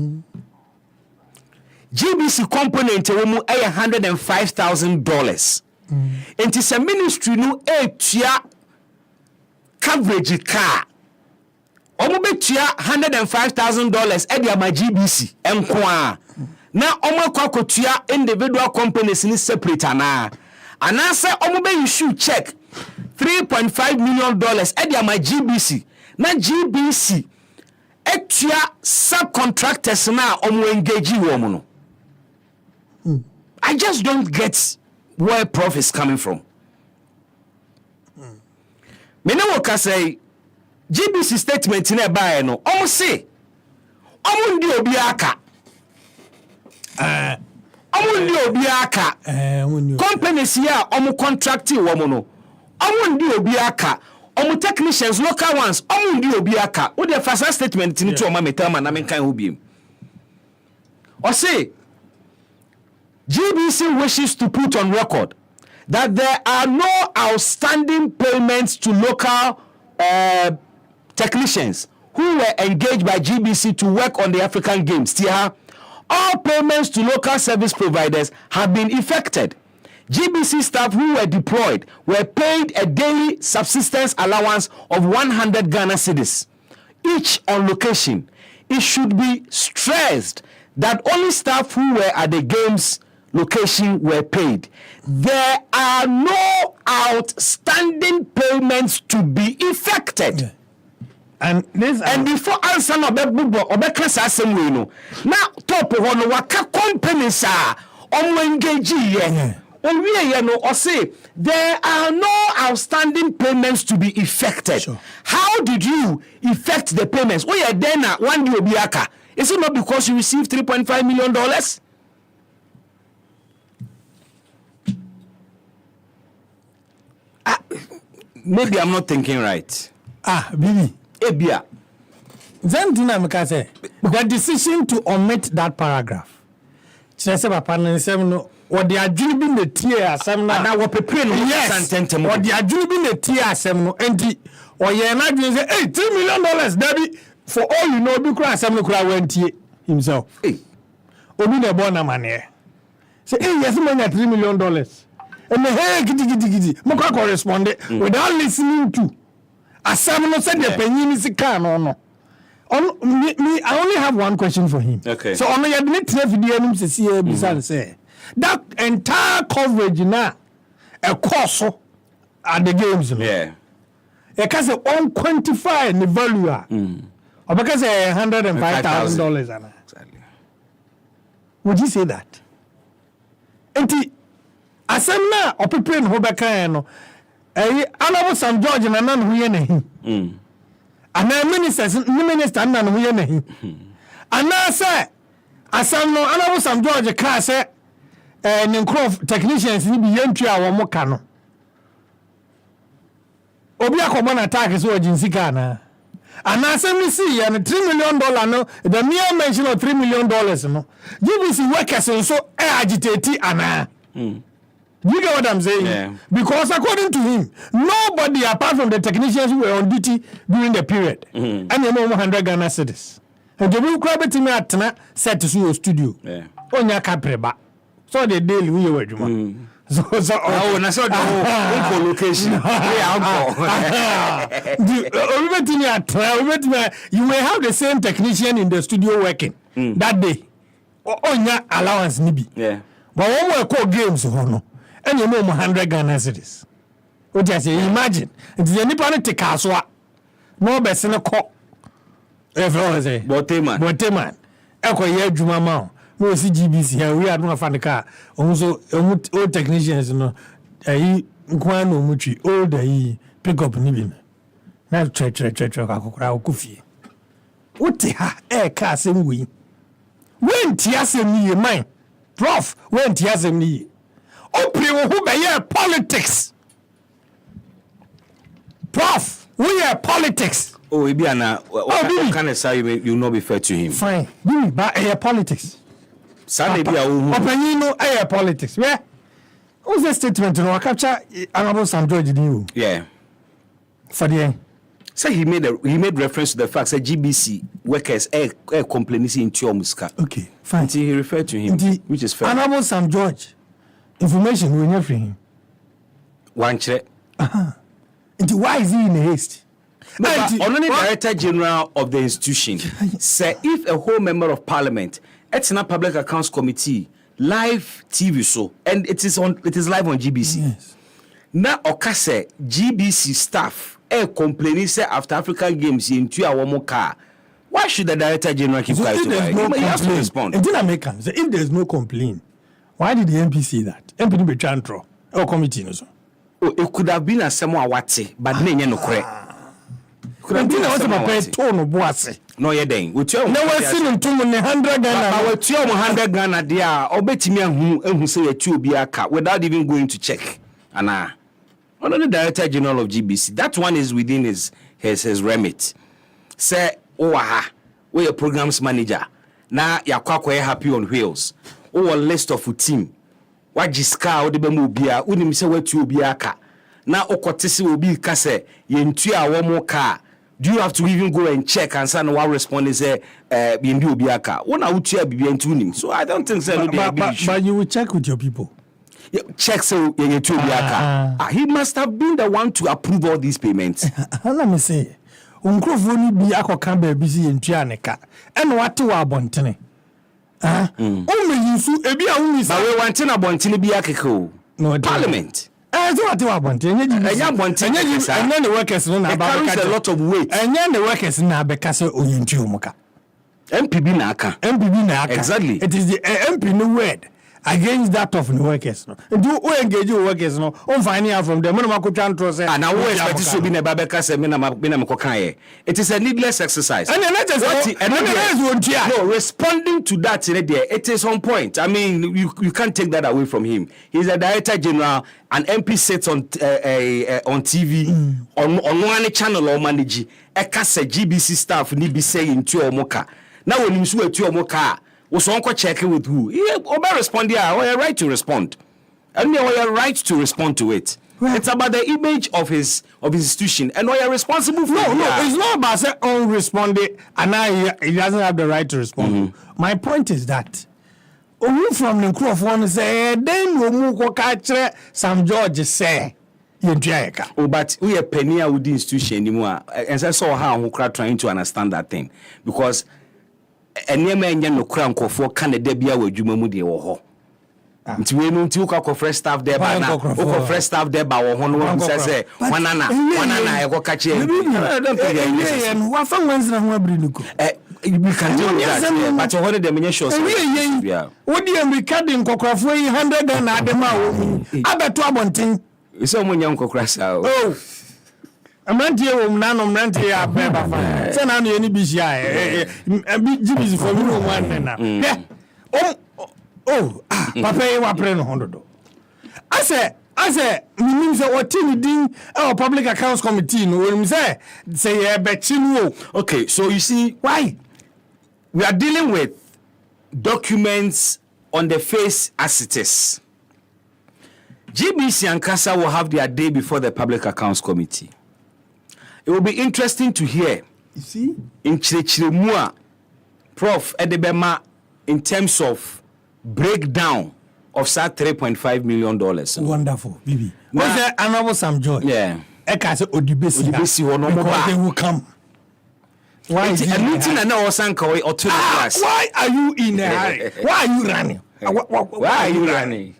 GBC component womu $105,000. It is a ministry no tia coverage car omo betua $105,000 edi ama GBC enko a na omo kwakotua individual companies ni separate ana say omo be issue check $3.5 million edi ama GBC na GBC etua subcontractors na omo engage wo mo no. I just don't get where prof is coming from. Me no work say GBC statement in a buy no. Omo say omo ndi obi aka. Omo ndi obi aka. Companies here omo contracting wo no. Omo ndi obi aka. Omo technicians local ones omo ndi obi aka. Wo the first statement ni to omo metal na men kan ho biem. O say GBC wishes to put on record that there are no outstanding payments to local technicians who were engaged by GBC to work on the African Games. All payments to local service providers have been effected. GBC staff who were deployed were paid a daily subsistence allowance of 100 Ghana cedis each on location. It should be stressed that only staff who were at the Games location were paid. There are no outstanding payments to be effected. Yeah. And before answer no be bubo obeka sa asem we no na top ho no waka companies a omo engage ye owie ye no o say there are no outstanding payments to be effected. Sure. How did you effect the payments? We are then one day obi aka. Is it not because you received $3.5 million? Maybe I'm not thinking right. Bibi. Ebia. Then Dinamika say the decision to omit that paragraph. Chese papa na nsem no or the adwene bi na tie asem na na wo prepare no santentem or the adwene bi na tie asem no enti or ye na adwene say $3 million dabi for all you know bi kura asem no kura wantie himself. Obi na born na mane. Say yes man $3 million. And hey gidi moko correspond without listening to asem no say the penyin sika no. Me, I only have one question for him. Okay. So on your video say that entire coverage now a course at the games. Yeah. Because on quantify the value. Or because $105,000. Exactly. Would you say that? And asemna or prepare no beka no. Honorable Sam George na nan hu ye nahi. Ana minister na no ye nahi. Ana say asam no Honorable Sam George ka say ninkrof technicians ni bi yentua wo mo ka no. Obi akomo na attack so ojinsika na. Ana asem ni see ya $3 million no the mere mention of $3 million no. GBC workers so agitate ana. You get what I'm saying? Yeah. Because according to him, nobody apart from the technicians who were on duty during the period, and you know 100 Ghana cedis. And the will grab it to me at set to your studio. Yeah. On your capreba. So the daily we were doing. So Oh, na so the location. You may have the same technician in the studio working that day. On your allowance nibi. Yeah. But when we call games no. And you know 100 Ghana cedis. What you say? Imagine. It's the Nippon Tikaswa. No best in a call. Everyone say. Boteman. Eko ye Juma Mao. No see GBC here. We are not fan the car. Also, old technicians, no. Nkwano muchi. Old pick up nibin. Now try. Kakukura okufi. Uti ha car same way. When tiasem ni mine. Prof. When tiasem ni. Opri who be politics. Prof, we are politics. Oh, Ibiana, what kind of say you not be fair to him? Fine. But politics. Sunday be a opinion no politics. Yeah. What's the statement no capture Honorable Sam George you? Yeah. For the end. So he made reference to the fact that GBC workers complaining into your muska. Okay, fine. Until he referred to him, which is fair. Honorable Sam George. Information we never him. One check. Why is he in haste? Only Director General of the institution say if a whole member of parliament, it's in a public accounts committee, live TV show, and it is live on GBC. Yes. Now okase GBC staff complaining say after African Games into our more car. Why should the Director General keep quiet? He has to respond. If there's no complaint, why did the MP say that? MP be chantro or committee no so. Oh, it could have been a semo awate, but nenye no kre. Could have been a semo tone boase. No ye den. We tell no we seen him 200 Ghana. We tell 100 Ghana dia obetimi ahu say ye tu obi aka without even going to check. Ana. One of the Director General of GBC. That one is within his remit. Say Owaha, we a programs manager. Na yakwa happy on wheels. O list of a team. What jiska o de be mu bia, unim se wetu obi aka. Na okotese obi ka se yentu a wo mo car. Do you have to even go and check and say no one respond is yendu obi aka. Wona utu a bibia ntu nim. So I don't think so but you will check with your people. Check so yentu obi aka. He must have been the one to approve all these payments. Let me say Unkrofo ni bi akoka ba bisi yentua ne ka ene wate wa abontene o me yisu ebi a wumi sa we wante na abontene bi akeke no parliament so wate wa abontene enya abontene enya ne workers no na ba carries a lot of weight enya ne workers na be ka se oyentua muka MPB na aka exactly it is the MP no word against that of the workers no do o engage the workers no on find out from them no makotwa ntro say na we expect so bi na ba be ka say me na mekokan ye it is a needless exercise and no responding to that there it is on point. I mean you can't take that away from him. He's a Director General, an MP sits on TV on one channel or manage e ka say GBC staff ni be saying to omoka now when you sue to omoka we so onko check with who he obe respond there or your right to respond and your right to respond to it. Well, it's about the image of his institution and you're responsible for it. No, it's not about say unresponded and now he doesn't have the right to respond. My point is that from the microphone say then we go catch Sam George say but we are penny with the institution anymore and so how who trying to understand that thing because enema enya no kra nkofo Canada bia wadwuma mu de wo ho nti we no nti ukọ fresh staff there ba na ukọ fresh staff there ba wo ho no say wanana e go catch I don't think you wa fa wanzira ho abiri nuko we can do that but what the menye show yeah what the American nkokrafo 100 Ghana adema wo abeto abonten so mo nya nkokra sa oh amantie wo mnano mnante ya beba fa se na no yeni bisia GBC for me no one na papa e wa pre no 100 ase minim se otini din public accounts committee no we say ye bechimu. Okay, so you see why we are dealing with documents on the face as it is. GBC and CASA will have their day before the public accounts committee. It will be interesting to hear. You see? In Chirechiremua, Prof. Edebema, in terms of breakdown of that $3.5 million. Wonderful, Bibi. Was there another Sam Joy? Yeah. Ekase Odibesi because they will come. Why is it? Why are you in a hurry? Why are you running? Why are you running?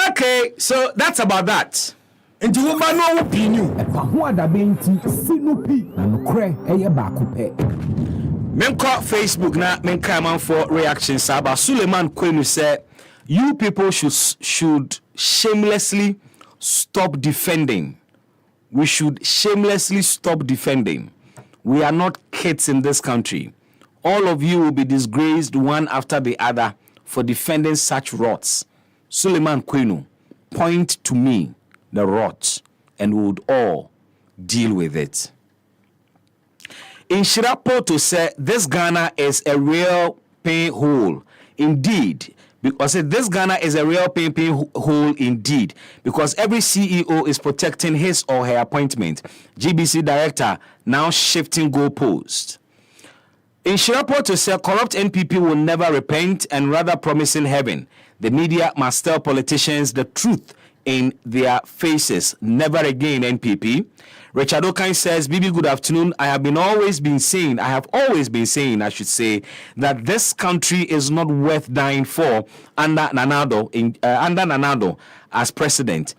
Okay, so that's about that. And you want no opinion. EpaHoaDaben sinupi na nokre eye baako pe. Menko Facebook na menka man for reactions about Suleiman Kwenu said you people should shamelessly stop defending. We should shamelessly stop defending. We are not kids in this country. All of you will be disgraced one after the other for defending such rots. Suleiman Kwenu, point to me the rot and we would all deal with it. In Shirapoto said this Ghana is a real pain hole indeed. Because this Ghana is a real pain hole indeed. Because every CEO is protecting his or her appointment. GBC director now shifting goalposts. In Shirapoto said corrupt NPP will never repent and rather promising heaven. The media must tell politicians the truth in their faces. Never again, NPP. Richard Okan says, Bibi, good afternoon. I have always been saying, I should say, that this country is not worth dying for under Nanado as president.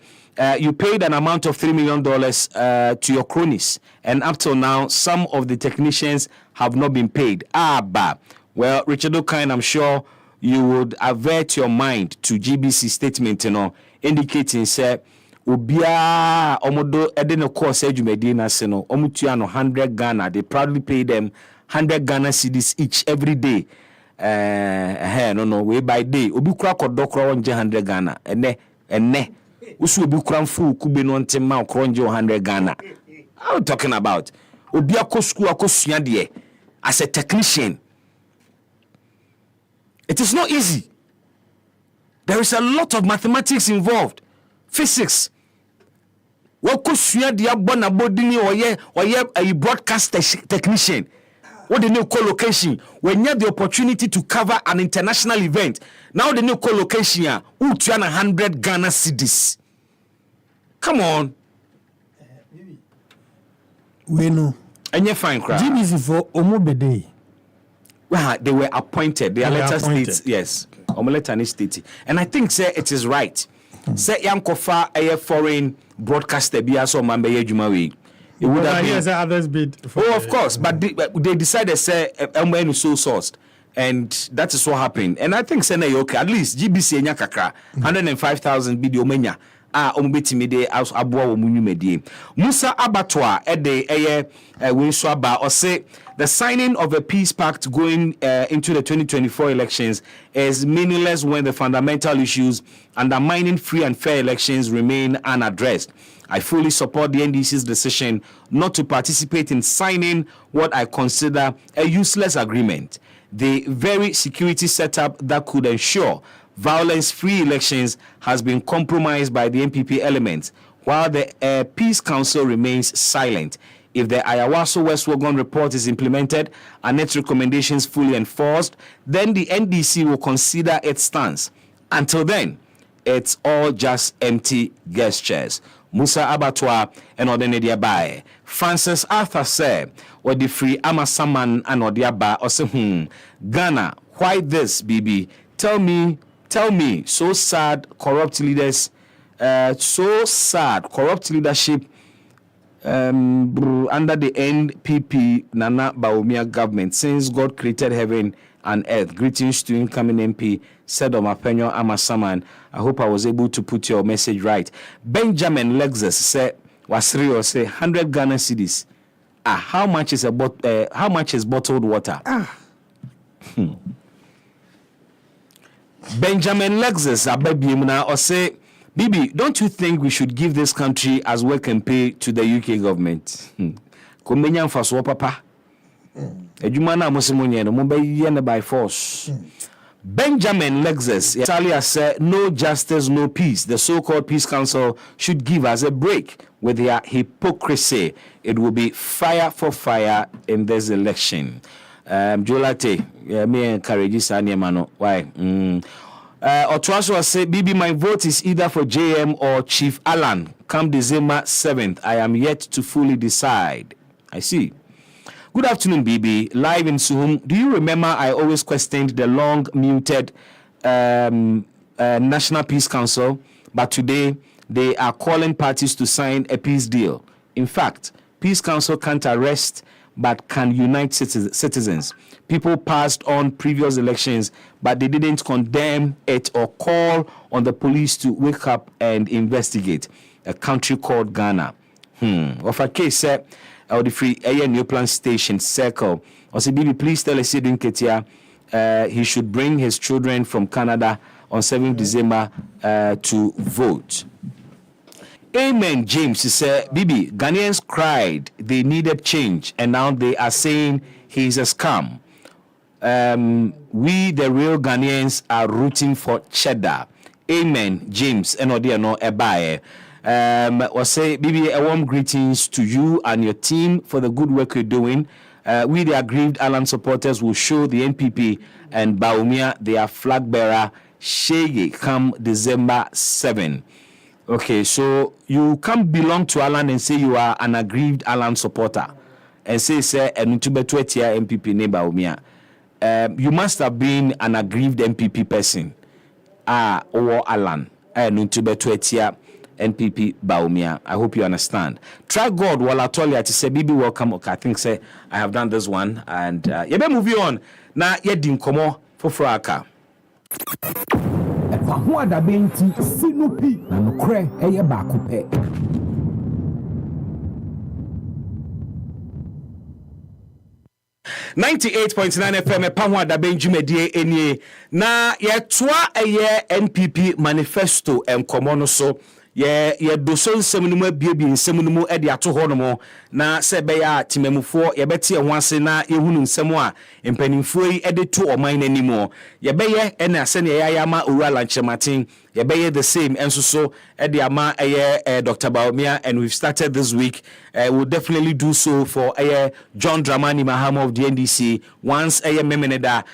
You paid an amount of $3 million to your cronies, and up till now, some of the technicians have not been paid. Well, Richard Okan, I'm sure you would avert your mind to GBC statement, indicating, say, Ubia Omodo Edeno course Edumedina Seno, Omutiano 100 Ghana. They proudly pay them 100 Ghana cedis each every day. Way by day. Ubukra Kodokra 100 Ghana. Ene. Usu Ubukram Fu Kubino Tema Kronjo 100 Ghana. What are you talking about? Ubia Kosku Akosuyadie as a technician. It is not easy. There is a lot of mathematics involved. Physics. Wakosua dia bona bodini oye a broadcast technician. What the new co-location? When you have the opportunity to cover an international event, now the new co-location here, 100 Ghana cedis. Come on. We know. And you're fine, crap. GBC for Omobede. Well, they were appointed. They are letter states. Yes. Omoletani state. And I think, sir, it is right. Say Yankofa a foreign broadcaster be also member Jumawi. It would have been others bid. Of course, but they decided say MN is so sourced, and that is what happened. And I think say okay, at least GBC Nyakakra 105,000 bid omenya ombetimide as aboa omunyumedie. Musa Abattoir ede winswaba or say the signing of a peace pact going into the 2024 elections is meaningless when the fundamental issues undermining free and fair elections remain unaddressed. I fully support the NDC's decision not to participate in signing what I consider a useless agreement. The very security setup that could ensure violence-free elections has been compromised by the NPP elements, while the Peace Council remains silent. If the Ayawaso West Wogon report is implemented and its recommendations fully enforced, then the NDC will consider its stance. Until then, it's all just empty gestures. Musa Abattoir and Odenediabae. Francis Arthur said, or the free Amasaman and Odiaba or say, Ghana, why this, BB? Tell me, so sad, corrupt leaders, under the NPP Nana Bawumia government since God created heaven and earth. Greetings to incoming MP, said Omapenyo Amasaman. I hope I was able to put your message right. Benjamin Lexus said, Wasrio say 100 Ghana cedis. How much is bottled water? Benjamin Lexus Abebimuna or say, Bibi, don't you think we should give this country as work and pay to the UK government? Komenya mfaso papa. Ejuma na mosimonye no mbe yene by force. Benjamin Lexus Italia said, no justice, no peace. The so-called Peace Council should give us a break with their hypocrisy. It will be fire for fire in this election. Jolate, me encourage Sanya Mano. Why? Otuaso say, Bibi, my vote is either for JM or Chief Alan. Come December 7th. I am yet to fully decide. I see. Good afternoon, Bibi. Live in Suhum. Do you remember I always questioned the long muted National Peace Council, but today they are calling parties to sign a peace deal. In fact, Peace Council can't arrest but can unite citizens. People passed on previous elections, but they didn't condemn it or call on the police to wake up and investigate. A country called Ghana. Of a case, sir, the free New Plan Station Circle. Or say, Bibi, please tell us Ketia he should bring his children from Canada on 7th December to vote. Amen, James. He said, Bibi, Ghanaians cried they needed change, and now they are saying he's a scam. We, the real Ghanaians, are rooting for cheddar. Amen, James. And Odiano Ebae. Or say, Bibi, a warm greetings to you and your team for the good work you're doing. We, the aggrieved Alan supporters, will show the NPP and Bawumia their flag bearer, Shege, come December 7. Okay, so you can't belong to Alan and say you are an aggrieved Alan supporter and say Ntubetuetia NPP ne Bawumia. You must have been an aggrieved NPP person. Or Alan Ntubetuetia NPP Bawumia. I hope you understand. Try God while I told you to say Bibi welcome. Okay, I think say I have done this one and be moving on. Now yedim komo for fraka. EpaHoaDaben ti sinupi na nokre eye baako pe. .9 FM EpaHoaDaben jumedie enie na yetoa eye NPP manifesto enkomo no so ye doso nsem no mu abiebi nsem no mu e de ato ho no mo na se be ya timamufo ye bete ho ase na yehunu nsem a empanimfo yi e de to oman nanimo ye be ye e na se ne ya ma owura lanchematin ye be ye the same enso so e de ama Dr. Bawumia, and we've started this week. We'll definitely do so for John Dramani Mahama of the NDC once memeneda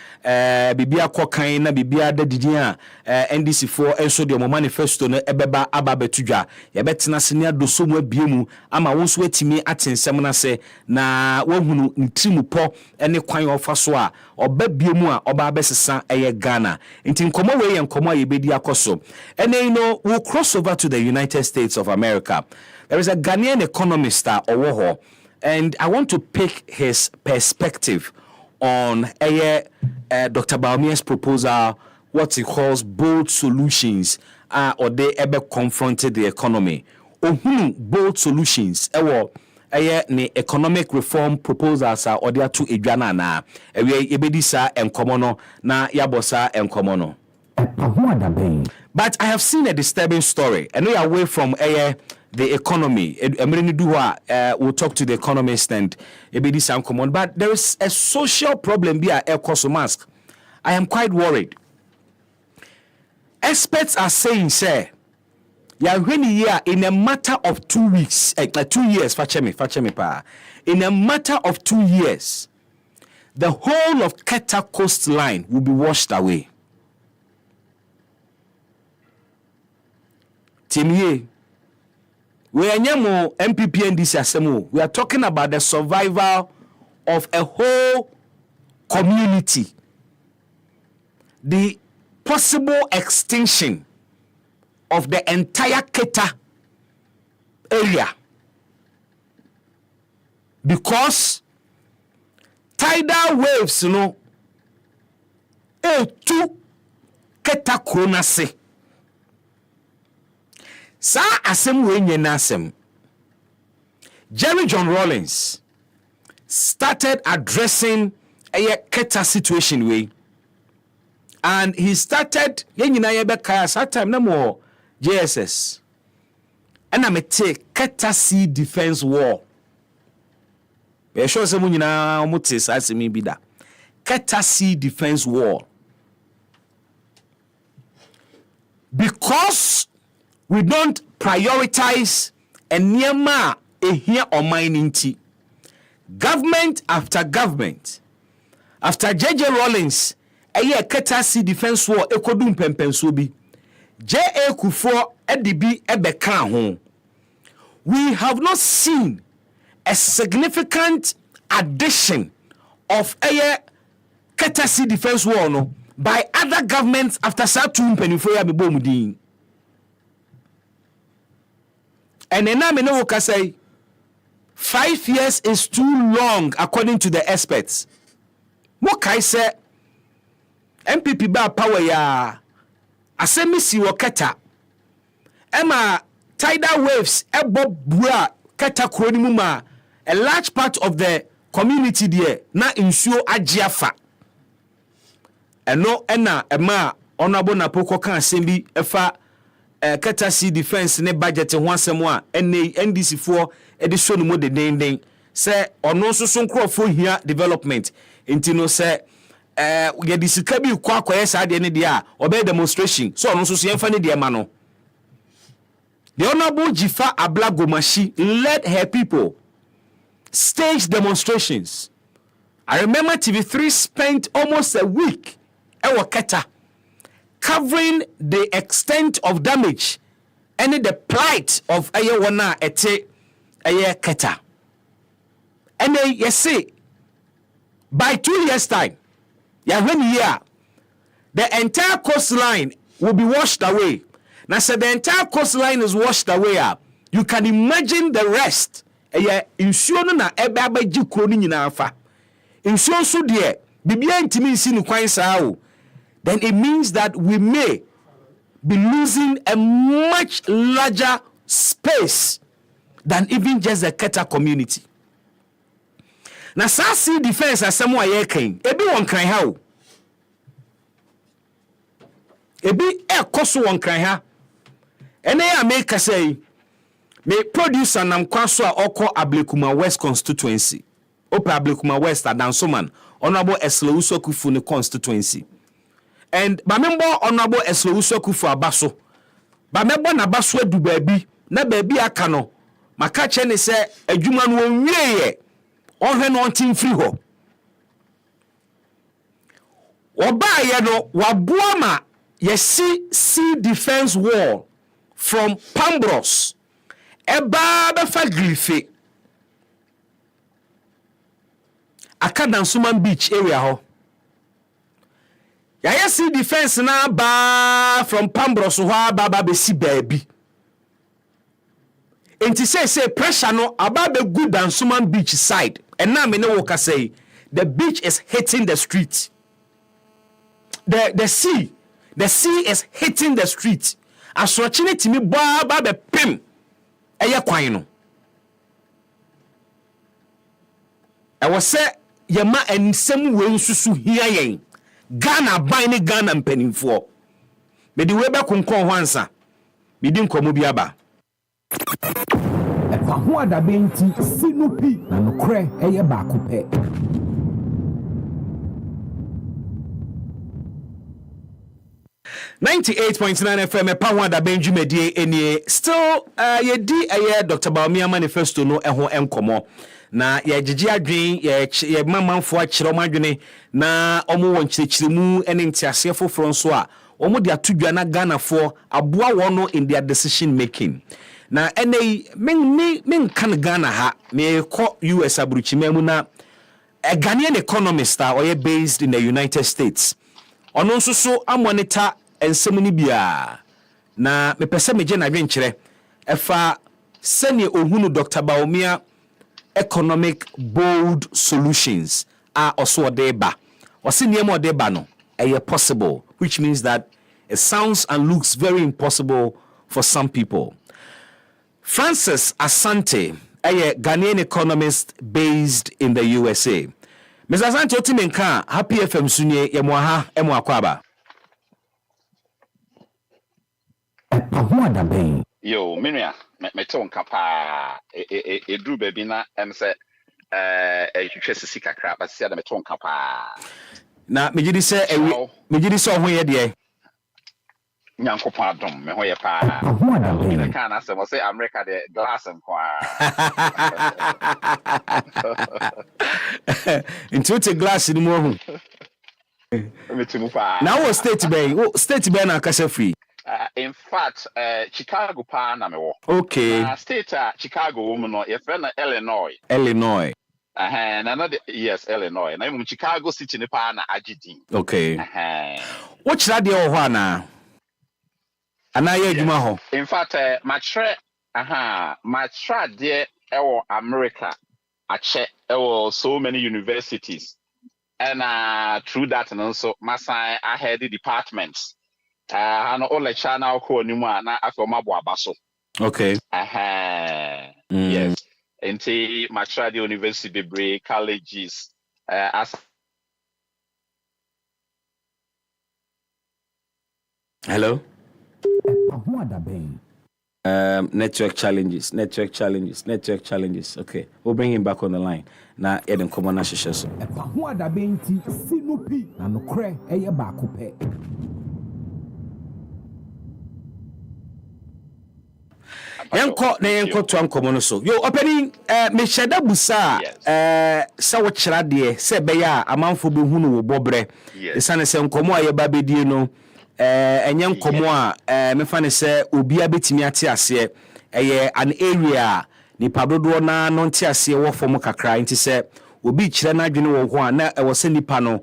bibia kokan na bibia dadidia NDC for enso de manifesto no ebeba ababetudwa ye betena senia doso mu abiemu ama wonso atimi atensem na se na wahunu ntimu po ene kwan ofa so a oba biemu a oba abesesa Ghana nti nkomo we ye nkomo ye bedi akoso ene we'll cross over to the United States of America. There is a Ghanaian economist Owoho, and I want to pick his perspective on Dr. Bawumia's proposal, what he calls bold solutions, or they ever confronted the economy. Bold solutions, ne economic reform proposals or they are to Edwana na ebedisa enkomono na yabosa enkomono. But I have seen a disturbing story, and we are away from the economy. We'll talk to the economist and ebedisa enkomono. But there is a social problem here. Mask. I am quite worried. Experts are saying, say, in a matter of 2 weeks, 2 years, in a matter of 2 years, the whole of Keta coastline will be washed away. Timye, we are NPP and NDC. We are talking about the survival of a whole community, the possible extinction of the entire Keta area, because tidal waves, two Keta Kronase. Sa asem we nyena asem. Jerry John Rawlings started addressing a Keta situation way, and he started yenyina yebeka sa time na mo JSS and I take Keta Sea defense war. Be sure say mo nyina mo te sa asem bi da. Keta Sea defense war, because we don't prioritize and niema here on mining tea. Government after government, after JJ Rawlings, Keta Sea defense war ekodum pempenso bi. J.A. Kufuor edibi ebeka ho. We have not seen a significant addition of Keta Sea defense war no by other governments after Saturn Penifo ya mebomudin. And then I say 5 years is too long according to the experts. What I say MPP ba power ya asemisi wo Keta. Emma tidal waves ebo bua Keta kroni mu ma a large part of the community there na insuo agiafa. Eno ena ema honorable Napoko kan asembi efa Keta Sea defense ne budget ho asem a NDC for edition mo de den say ono so nkrofo hia development intino say ye disika bi kwa sa de ne de a obey demonstration so ono so yemfa ne de ma no. The Honorable Jifa Ablagomashi led her people stage demonstrations. I remember TV3 spent almost a week at Keta covering the extent of damage any the plight of aye wana ete aye keta. And then you see, by 2 years' time, the entire coastline will be washed away. Now, so the entire coastline is washed away. You can imagine the rest. Insuo na ebe abaji kuro ni nyina afa. Insuo so de bibia ntimi nsi no kwan saa. Then it means that we may be losing a much larger space than even just the Keta community. Now, Sasi defense as some way came. Ebi won cry how. Ebi koso won cry ha. And I make say, me producer nam kwaso a oko Ablekuma West constituency. Opa Ablekuma West Adansoman, Honorable Eslewuso Kufu ne constituency. And bamembo Honorable Eslewuso Kufu abaso. Bamembo na baso du baby, na baby aka no. Maka che ne se adwuma no onwieye. Onhwe no ntin free ho. Oba ye no waboa ma yesi sea defense wall from Pambros eba befa grife Akadansuman Beach area ho. Ya sea defense na ba from Pambros ho aba be si baby. Enti say pressure no aba be good than Dansuman Beach side. And now me no worker say the beach is hitting the street. The sea is hitting the street. Asrochine me ba be pim. Eye kwan no. I was say yema ensem we nsusu hia yen. Ghana ban ne Ghana mpanimfo. Me di we be konkon ho ansa. Me di nkomo bi aba. EpaHoaDaben ti sinupi na nokre eye baako pe. .9 FM EpaHoaDaben dwumadie enie still yedi Dr. Bawumia manifesto no eho enkomo na ye gigi adwen ye mamanfo akire omadwene na omo won kyerkyeremu ene ntiase foforo nso a omo de atodwa na Ghana for aboa wono in their decision making. Na ene men kan Ghana ha me ko US abruchimemu na a Ghanaian economist or based in the United States. Ono nso so amonita ensemuni bia na me pese meje na dwenkyere efa sene ohunu Dr. Bawumia economic bold solutions are also deba. Or senior deba no possible, which means that it sounds and looks very impossible for some people. Francis Asante, a Ghanaian economist based in the USA. Mr. Asante otimenka happy FM sunye yemwaha emwakwaba. EpaHoaDaben. Yo, Minia, me ton kapa edru baby na em se hwehwe sisi kakra ba sia da me ton kapa. Na megidi se ho ye de. Nyankopon adom me ho ye pa. EpaHoaDaben. Kan na se mo say America the glass nkwa. Into the glass ni mo hu. Me timu pa. Now what state bay na kasa free. In fact, Chicago pa na me wo. Okay. State Chicago woman no ye friend na Illinois. Yes, Illinois. Na mu Chicago city ne pa na agidin. Okay. What chira de o ho na? Ana ye adwuma ho. In fact, my de ewo America ache ewo so many universities. And through that and also I had the departments. And all the channel ko ni mu na afi omabo abaso. Okay. Yes. Enti Matra the university bebre colleges as Hello. EpaHoaDaben. Network challenges. Okay, we'll bring him back on the line. Na Eden Komona Shishaso. EpaHoaDaben ti sinupi na nokre eye baako pe. Yanko to ankomo so. Yo opening me sheda busa sa wo kira de se be ya amanfo be hunu wo bobre. Esane se nkomo aye ba bedie no enye nkomo a me fa ne se obi abetimi ate ase an area ni padodo na no nte ase wo fom kakra nti se obi kire na adwene wo ho a na e wo se nipa no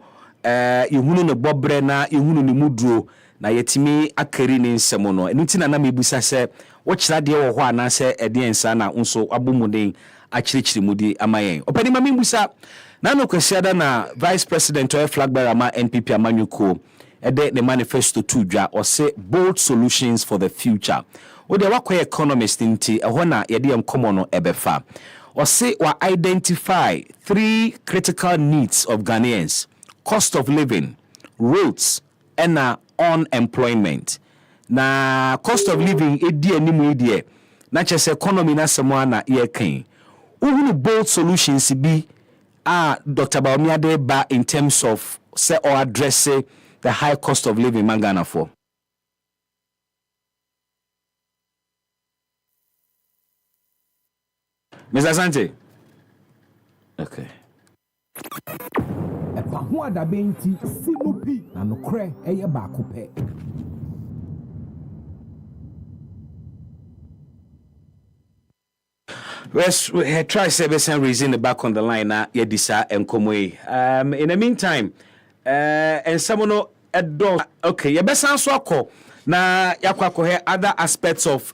yehunu ne bobre na yehunu ne muduo na yetimi akari ne nsemo no enti na mebusa se wo kira de wo ho ana se ede ensa na nso abomuden akirikiri mudi amayen opani ma mebusa na no kwasiada na vice president of flag bearer ma NPP amanyuko ede the manifesto tudwa or say bold solutions for the future o de wakwa economist nti ehona na yede enkomo no ebefa or say wa identify 3 critical needs of Ghanaians: cost of living, roads, and unemployment. Na cost of living edi animu edi na chese economy na semo na ye kan uhunu bold solutions bi Dr. Bawumia de ba in terms of say or address the high cost of living in Ghana for. Mr. Asante. Okay. EpaHoaDaben ti sinupi na nokre eye baako pe. We try service reason the back on the line na yedisa enkomwe. In the meantime, and someone okay, you best answer akọ na yakwa he other aspects of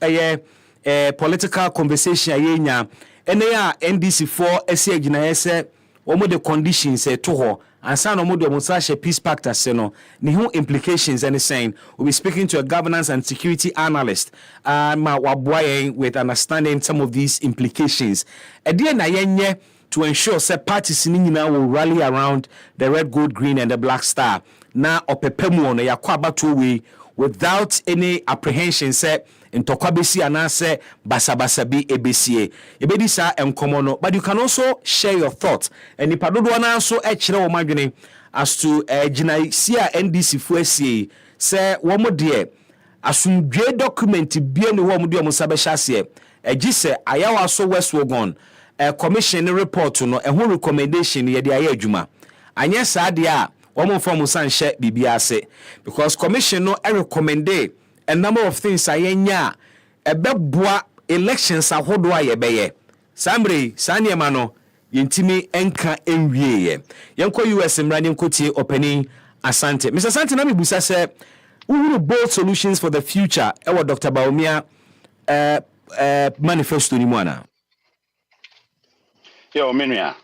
political conversation ayenya ene ya NDC4 ese agina ese omo the conditions to ho ansa no mo de mo peace pact ase no ni ho implications and saying we'll be speaking to a governance and security analyst ma waboayen with understanding some of these implications ede na yenye to ensure that parties in Nina will rally around the red, gold, green, and the black star. Na opepemu ono yakwaba to we without any apprehension. Say in Tokwabesi anase basabasabi ebesiye. Ebedi sa enkomono. But you can also share your thoughts. And ipadodo ananso echire womadwene as to jina sia NDC fuesi say womo de asumdwe document bia ne womo de omusabe hyase ejise ayawa so West Wogon. Commission report no a recommendation ye de aye adwuma anye saa de a womo form sanhye bibia ase because commission no recommend a number of things ayenya ebeboa elections ahodo aye beye samre saniema no yentimi enka enwie yenko US mrani nkotie opening Asante Mr. Asante na mebusa se we bold solutions for the future ewo Dr. Bawumia manifesto ni mwana. Yo menua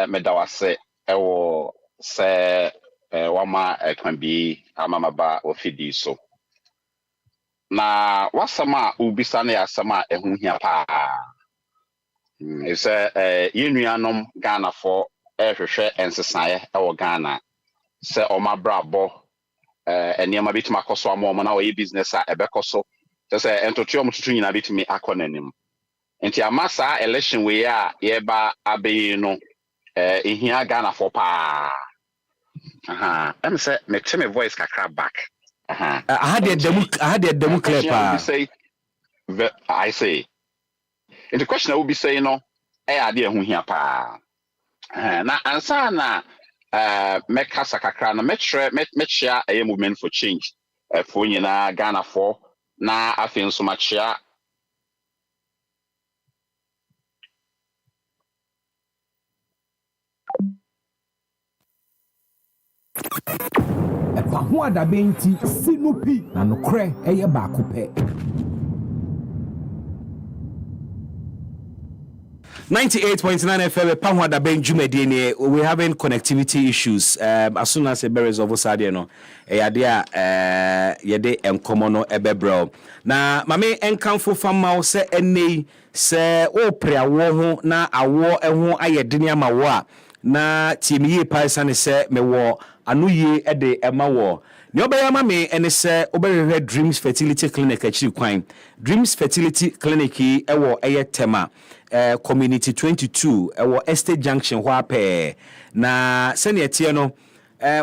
medawase ewo se wama kwambi amamaba ofidi so na wasama ubisa na yasama ehu hia pa ise yenuanom Ghana for ehwehwe ensesaye ewo Ghana se omabrabo eniema bituma akoso amomo na oyi business a ebekoso se entotio mtutu nyina bitumi akonanim nti amasa election we a yeba abeyi no ehia Ghana for pa em say me tell me voice kakra back I had a demo clear pa I say and the question I will be saying no ade ehu hia pa na ansa na meka sakakra na mechia a movement for change for nyina Ghana for na afin so machia EpaHoaDaben ti sinupi na nokre eye baako pe. 98.9 FM EpaHoaDaben jumedie we having connectivity issues as soon as a berries of Osade no yade yede enkomo no ebebro na mame enkanfo fama se ene se o preawo ho na awo eho ayedene amawo a na timiye paisa ne se mewo anuye ede emawo ne obaya mame ene se oberehwe Dreams Fertility Clinic akiri kwan Dreams Fertility Clinic ewo tema community 22 ewo Estate Junction ho ape na sene etie no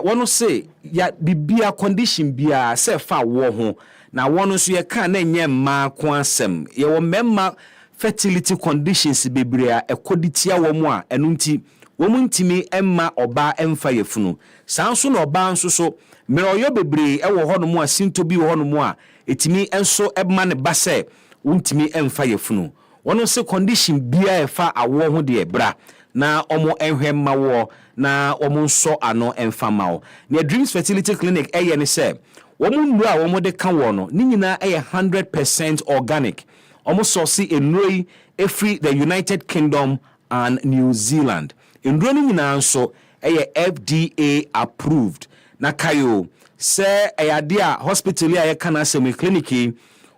wono se ya bibia condition bia se fa wo ho na wono so ye kan na nye ma ko asem ye wo memma fertility conditions bebrea ekoditia wo mu a eno nti womuntimi emma oba emfa yefunu sanso na oba nso so meroyo bebre ewo hono mu asinto bi wo hono mu a etimi enso emma ne base wontimi emfa yefunu wono se condition bia efa awo ho de ebra na omo enhwemma wo na omo nso ano emfa mawo na Dreams Fertility Clinic eye ne se womo nura womo de ka wo no ni nyina eye 100% organic omo source enroi every the United Kingdom and New Zealand enroi ni nyina nso eye FDA approved na kayo se eyade a hospital ya kana semi clinic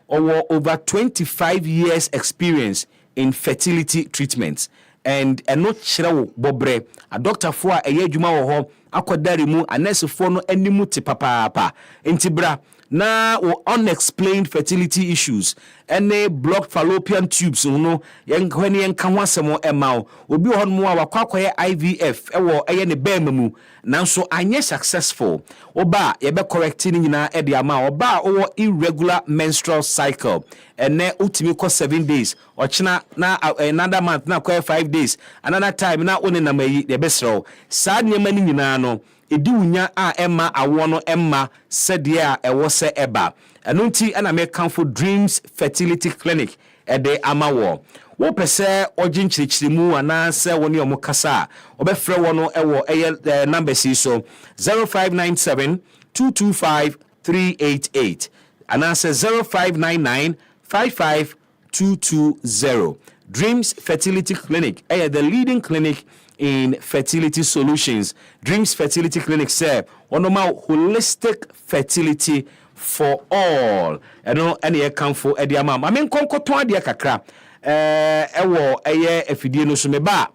over 25 years experience in fertility treatments and no chirawo bobre a doctor for a adwuma wo ho akodare mu a nurse for no animu te papa entibra na unexplained fertility issues any blocked fallopian tubes no when yen kan wasemo emao obi hon mu a wakwakoye IVF ewo eye ne bemamu nanso anye successful oba ye be correcting nyina e de ama oba owo irregular menstrual cycle ene utimi ko 7 days ochina na another month na ko 5 days another time na one na mayi de besro saa nyema ni nyina no edi wunya a emma awo no emma sede a ewo se eba eno nti ana me kanfo Dreams Fertility Clinic ede amawo wo pese oginchirichirimu ana se woni omukasa obefre wono ewo eye number si so 0597 225 388 ana se 0599 55220. Dreams Fertility Clinic the leading clinic in fertility solutions. Dreams Fertility Clinic say onoma holistic fertility for all. Any come for edi amam. I mean konkoto ade kakra. Ewo eye afidie no so meba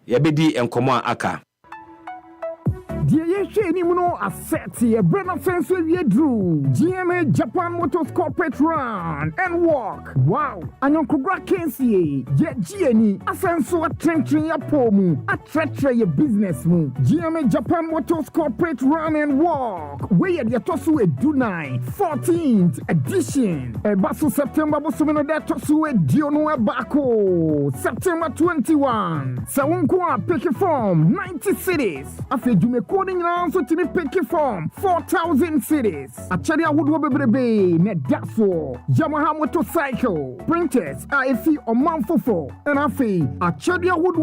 ye bedi enkomo aka. Dear Yesheni Muno Aseti, a brand sense with Drew, GMA Japan Motors Corporate Run and Walk. Wow, and Uncle Kensie, yet Gianni, Asenso, a trenching your pomu, a treacher your business moon. GMA Japan Motors Corporate Run and Walk. Where at Yatosu a Dunai, 14th edition. A Basu September Bosumino that Tosu a Diono Bako, September 21. Sawunkwa pick form 90 cities. After Coding also to be picky form 4,000 cities. Acharia would be Nedaso, Yamaha motorcycle, printers, IFE or Manfofo, and Afi, Acharia would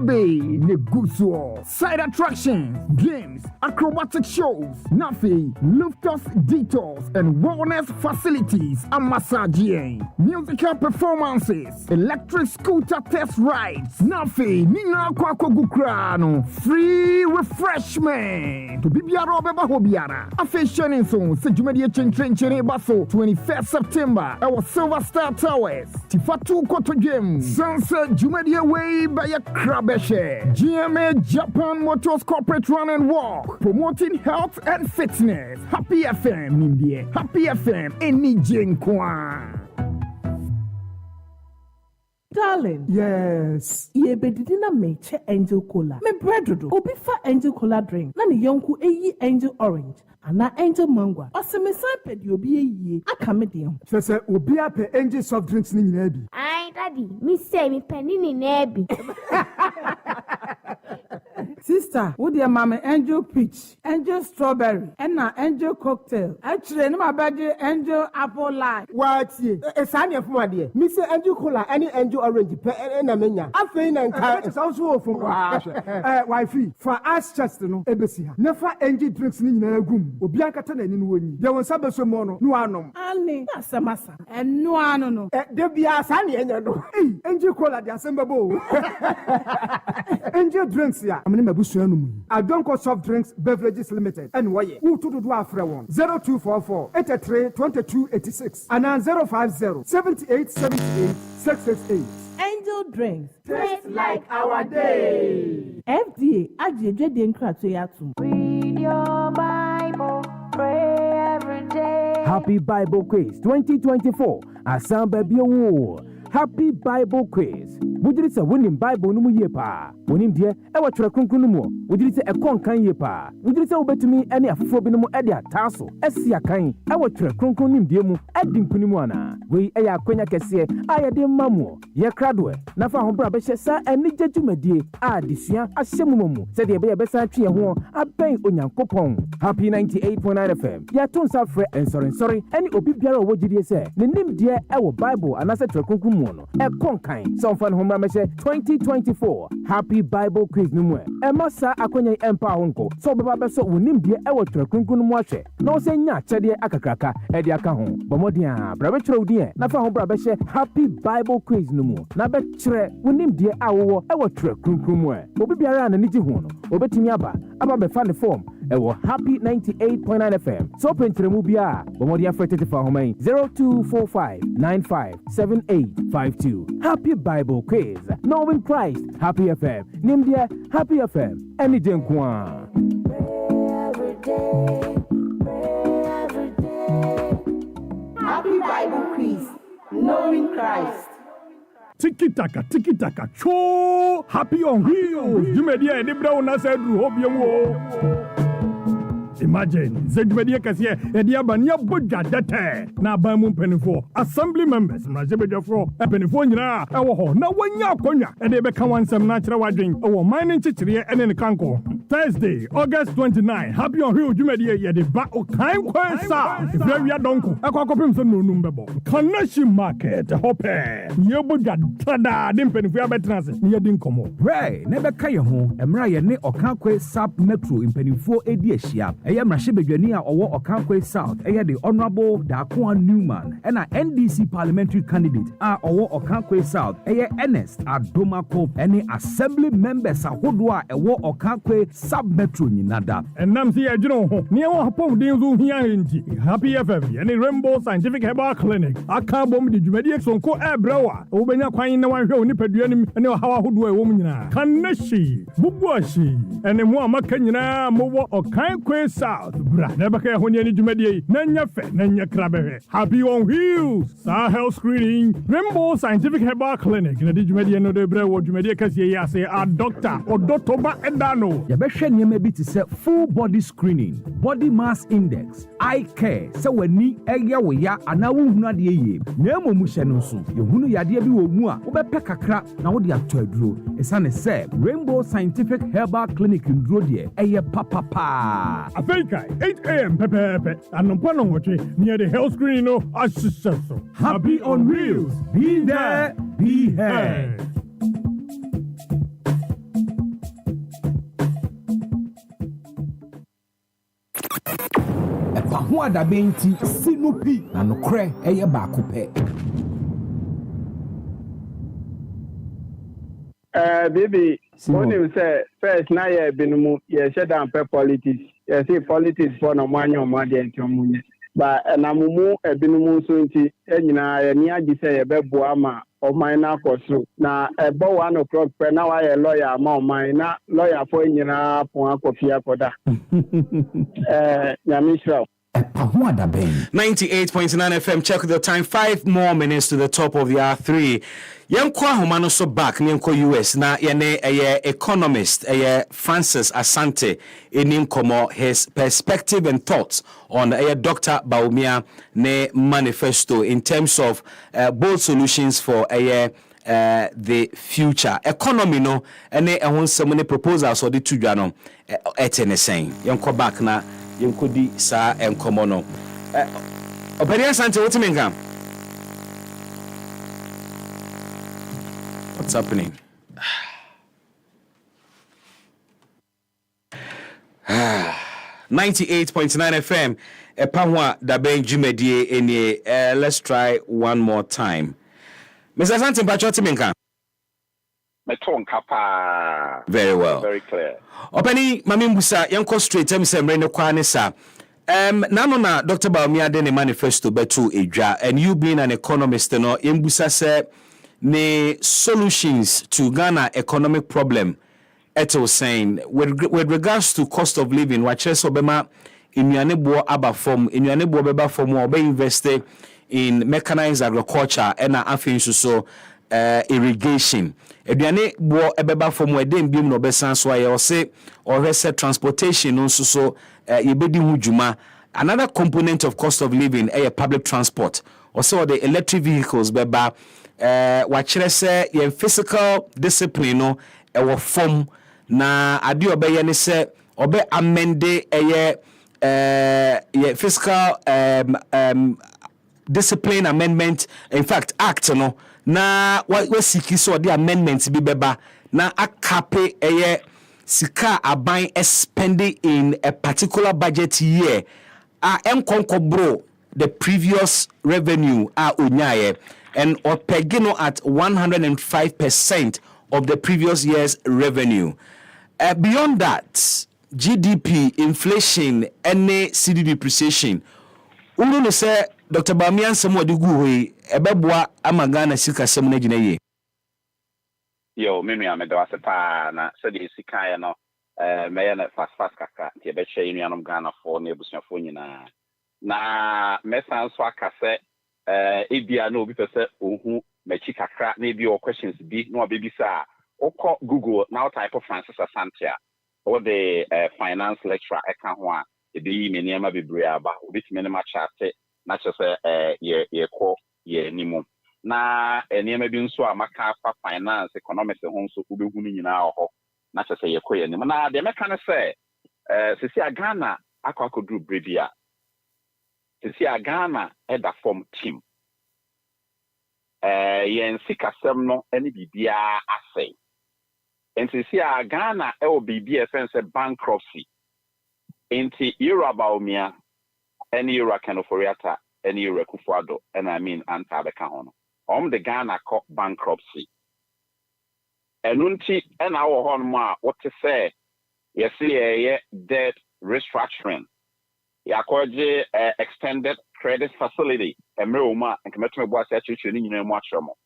be Neguso, side attractions, games, acrobatic shows, Nafi, Luftos detours, and wellness facilities, and massaging, musical performances, electric scooter test rides, Nafi, Nina Kwako Gukrano, free refreshment. To be Beba Hobiara. A fashion in song, Sejumedia Chenchen Basso, 21st September. Our Silver Star Towers. Tifatu Koto Gym. Sunset Jumedia Way by a Krabeshe. GMA Japan Motors Corporate Run and Walk. Promoting health and fitness. Happy FM, Nimbie. Happy FM, Eni Jenkwa. Darling. Yes. Ye bedidina meche Angel Cola. Me bread obi fa Angel Cola drink. Na ni yonku eyi Angel Orange. Ana Angel Mango. Ose me san pedi obi eyi. Aka me dem. Sese obi ape Angel soft drinks ni nyina bi. Ai daddy, me say me penny ni na bi. Sister, wo de mama Angel Peach, Angel Strawberry, and na Angel Cocktail. Actually, no mabaje Angel Apple Lime. What ye? Esa na fun ade. Me say Angel Cola any Angel Orange pe na menya. Afei na nka it's also from wifi for us chest no ebesi ha. Nefa Angel drinks ni nyina agum. Obi ankata na ni no woni. De won sabeso mo no no anom. Ani, na samasa. Enu anu no. De bia sa na enya no. Angel Cola de asembabo. Angel drinks ya. I don't call soft drinks beverages limited. And why? Who to do after one 0244 83 22 86 and 050 78 78 668. Angel drinks Taste like our day. FDA ajeje de nkrato yatum. Read your Bible, pray every day. Happy Bible Quiz 2024. Asamba Bio. Happy Bible Quiz. Budrisa winning Bible numu yepa. wonim de ewa twere kronkron no mu wodiri se ekon kan ye pa wodiri se wobetumi ene afofo bi no mu ede ataso esi akan ewa twere kronkron nim de mu edi nkunimu ana wei eya akwanya kese ayede mamu ye kradwe na fa ho bra be hye sa eni djadwumadie a desua ahyemumumu se de be ye besa twe ho aben onyankopon happy 98.9 FM ya ton sa frɛ ensori eni obi biara wogidie se ne nim de ewo bible anase twere kronkron mu no ekon kan so fa ho bra me hye 2024 happy bible quiz no mu emasa akwanya empa honko so beba be so wonim de ewo twere kronkron mu ahwe na wo se nya kyede akakraka edi aka ho bomodia bra be twere odie na fa ho bra be hye happy bible quiz no mu na be kyere wonim de awo ewo twere kronkron mu obi biara na niji ho no obetimi aba be fa ne form ewo happy 98.9 FM so pentre mu bia bomodia frete fa ho man 0245957852 happy bible quiz knowing Christ happy FM nimdia happy FM any denkwa Happy Bible quiz, knowing Christ. Tiki taka, cho happy on wheels. You made the brown as I drew hobby. Imagine, Zedmedia Cassia, Edia Bania Budja Dete, na Bamun Penifo, assembly members, Majebeja Fro, a Penifonia, our no 1 year conya, and they become some natural drink, our mining chicheria and in the Kanko. Thursday, August 29, happy on Hill, Jumedia, the back of Kind Quesa, if you are donko, a cockopim so no number. Connection market, hope, Yobuja, Tada, Dimpen, if you are better, near Dinkomo. Ray, never kaya home, and Ryan ne or Kankwe Sub Metro in Penifo Edia. Eya mrashibedwani a owo Okankwe South eya the honorable Daquan Newman and a NDC parliamentary candidate a owo Okankwe South eya Ernest Adomako any assembly members ahodo a ewo Okankwe Sub Metro nyinada enam si adwuno ho ne wo hapom den zo hia enti Happy FM any Rainbow Scientific Herbal Clinic aka bom de dwumadi eksonko ebrewa obenya kwan na wanhwe onipadua nim ne hawa ahodo a ewo nyina kaneshi bubuashi ene mo amaka nyina mo wo Okankwe South, bra, never care when you need to mediate, Nanya Fe, Nanya Krabe, Happy on Wheels, Sahel Screening, Rainbow Scientific Herbal Clinic, and the Jumedia no de Bre, what Jumedia Cassia say, a doctor or Dotoba and Dano. Yabeshen maybe to say full body screening, body mass index, eye care, so when ni Eya Waya, and now not ye, Nemo Mushanosu, Yohunu Yadia Mua, Obepa Kakra, now the actual drew, a son is said, Rainbow Scientific Herbal Clinic in Drodie, Eya Papa. Africa, 8 a.m. Pepe, and no one near the health screen. No, Happy on Wheels. Be there, be here. EpaHoaDaben ti sinupi na nokre eye baako pe. Baby, when you say first na ye binumu ye shut down politics. Yes, politics for no money or money and your but na mumu ebinumu so nti enyina ye ni agi say ye beboa ma o man na koso na ebo 1 o'clock pe na wa ye lawyer ma o man na lawyer for enyina pon akofia koda nyamishra EpaHoaDaben 98.9 FM. Check the time. 5 more minutes to the top of the hour 3. Yankwa Homano so back Nyanko US na yene economist Francis Asante in Komo his perspective and thoughts on Dr. Bawumia ne manifesto in terms of bold solutions for the future economy no ene ehon so many proposals or the tudwa no etene sen Yanko back na Yankodi sa enkomo no Operia Asante what mean What's happening? 98.9 FM. EpaHoaDaben Jumedie enie. Let's try one more time. Mr. Santin Bachoti Minka. Very well. Very clear. Openi Mamimbusa yanko straight emsemre no kwane sa. Nano na Dr. Bawumia de ne manifesto betu edwa and you being an economist no yembusa se ne solutions to Ghana economic problem eto saying with regards to cost of living watches obema inuanebo aba form inuanebo beba form obe invest in mechanized agriculture and afin so irrigation. Aduane bo ebeba from weden biom no besan so aye o se transportation no so yebedi hu dwuma. Another component of cost of living public transport. Also the electric vehicles beba wachire se ye physical discipline no ewo form na ade obeye ne se obe amende ye fiscal discipline amendment, in fact act no na we siki so the amendments bi beba na akape sika aban spending in a particular budget year enkonko bro the previous revenue onyaye and or pegino at 105% of the previous year's revenue. Beyond that, GDP, inflation, any CD depreciation. Unu no say Dr. Bawumia nsemo de gu hoyi ebeboa amagana sika sem na gina ye. Yo, mimi amedo asepa na se de sika ye no me na fast kaka ti be hwe inu anom Ghana for na ebusuafo nyina. Na mesan so akase ebia na obi pese ohu mechi kakra na ebi o questions bi na obebisa okọ Google now type of Francis Asante or the finance lecturer eka ho a ebi me niam bebre aba obitime ne ma chate na chese ye ko ye nimu na niam bi nso amaka fa finance economics ho nso obehu ni nyina ho na chese ye ko ye nimu na de meka ne se sisi Ghana akwakodru brebia sisi Ghana eda form team yen sikasem no ene bibia asay enti si Ghana will be BFN's bankruptcy. Enti Euro Bawumia, any Euro Kenoforiata, any Euro Kufuado, and I mean Antabekahono. The Ghana caught bankruptcy. And unti and our honma, what to say? You see debt restructuring. Yakoje extended credit facility, a Meroma and commitment was actually in much more.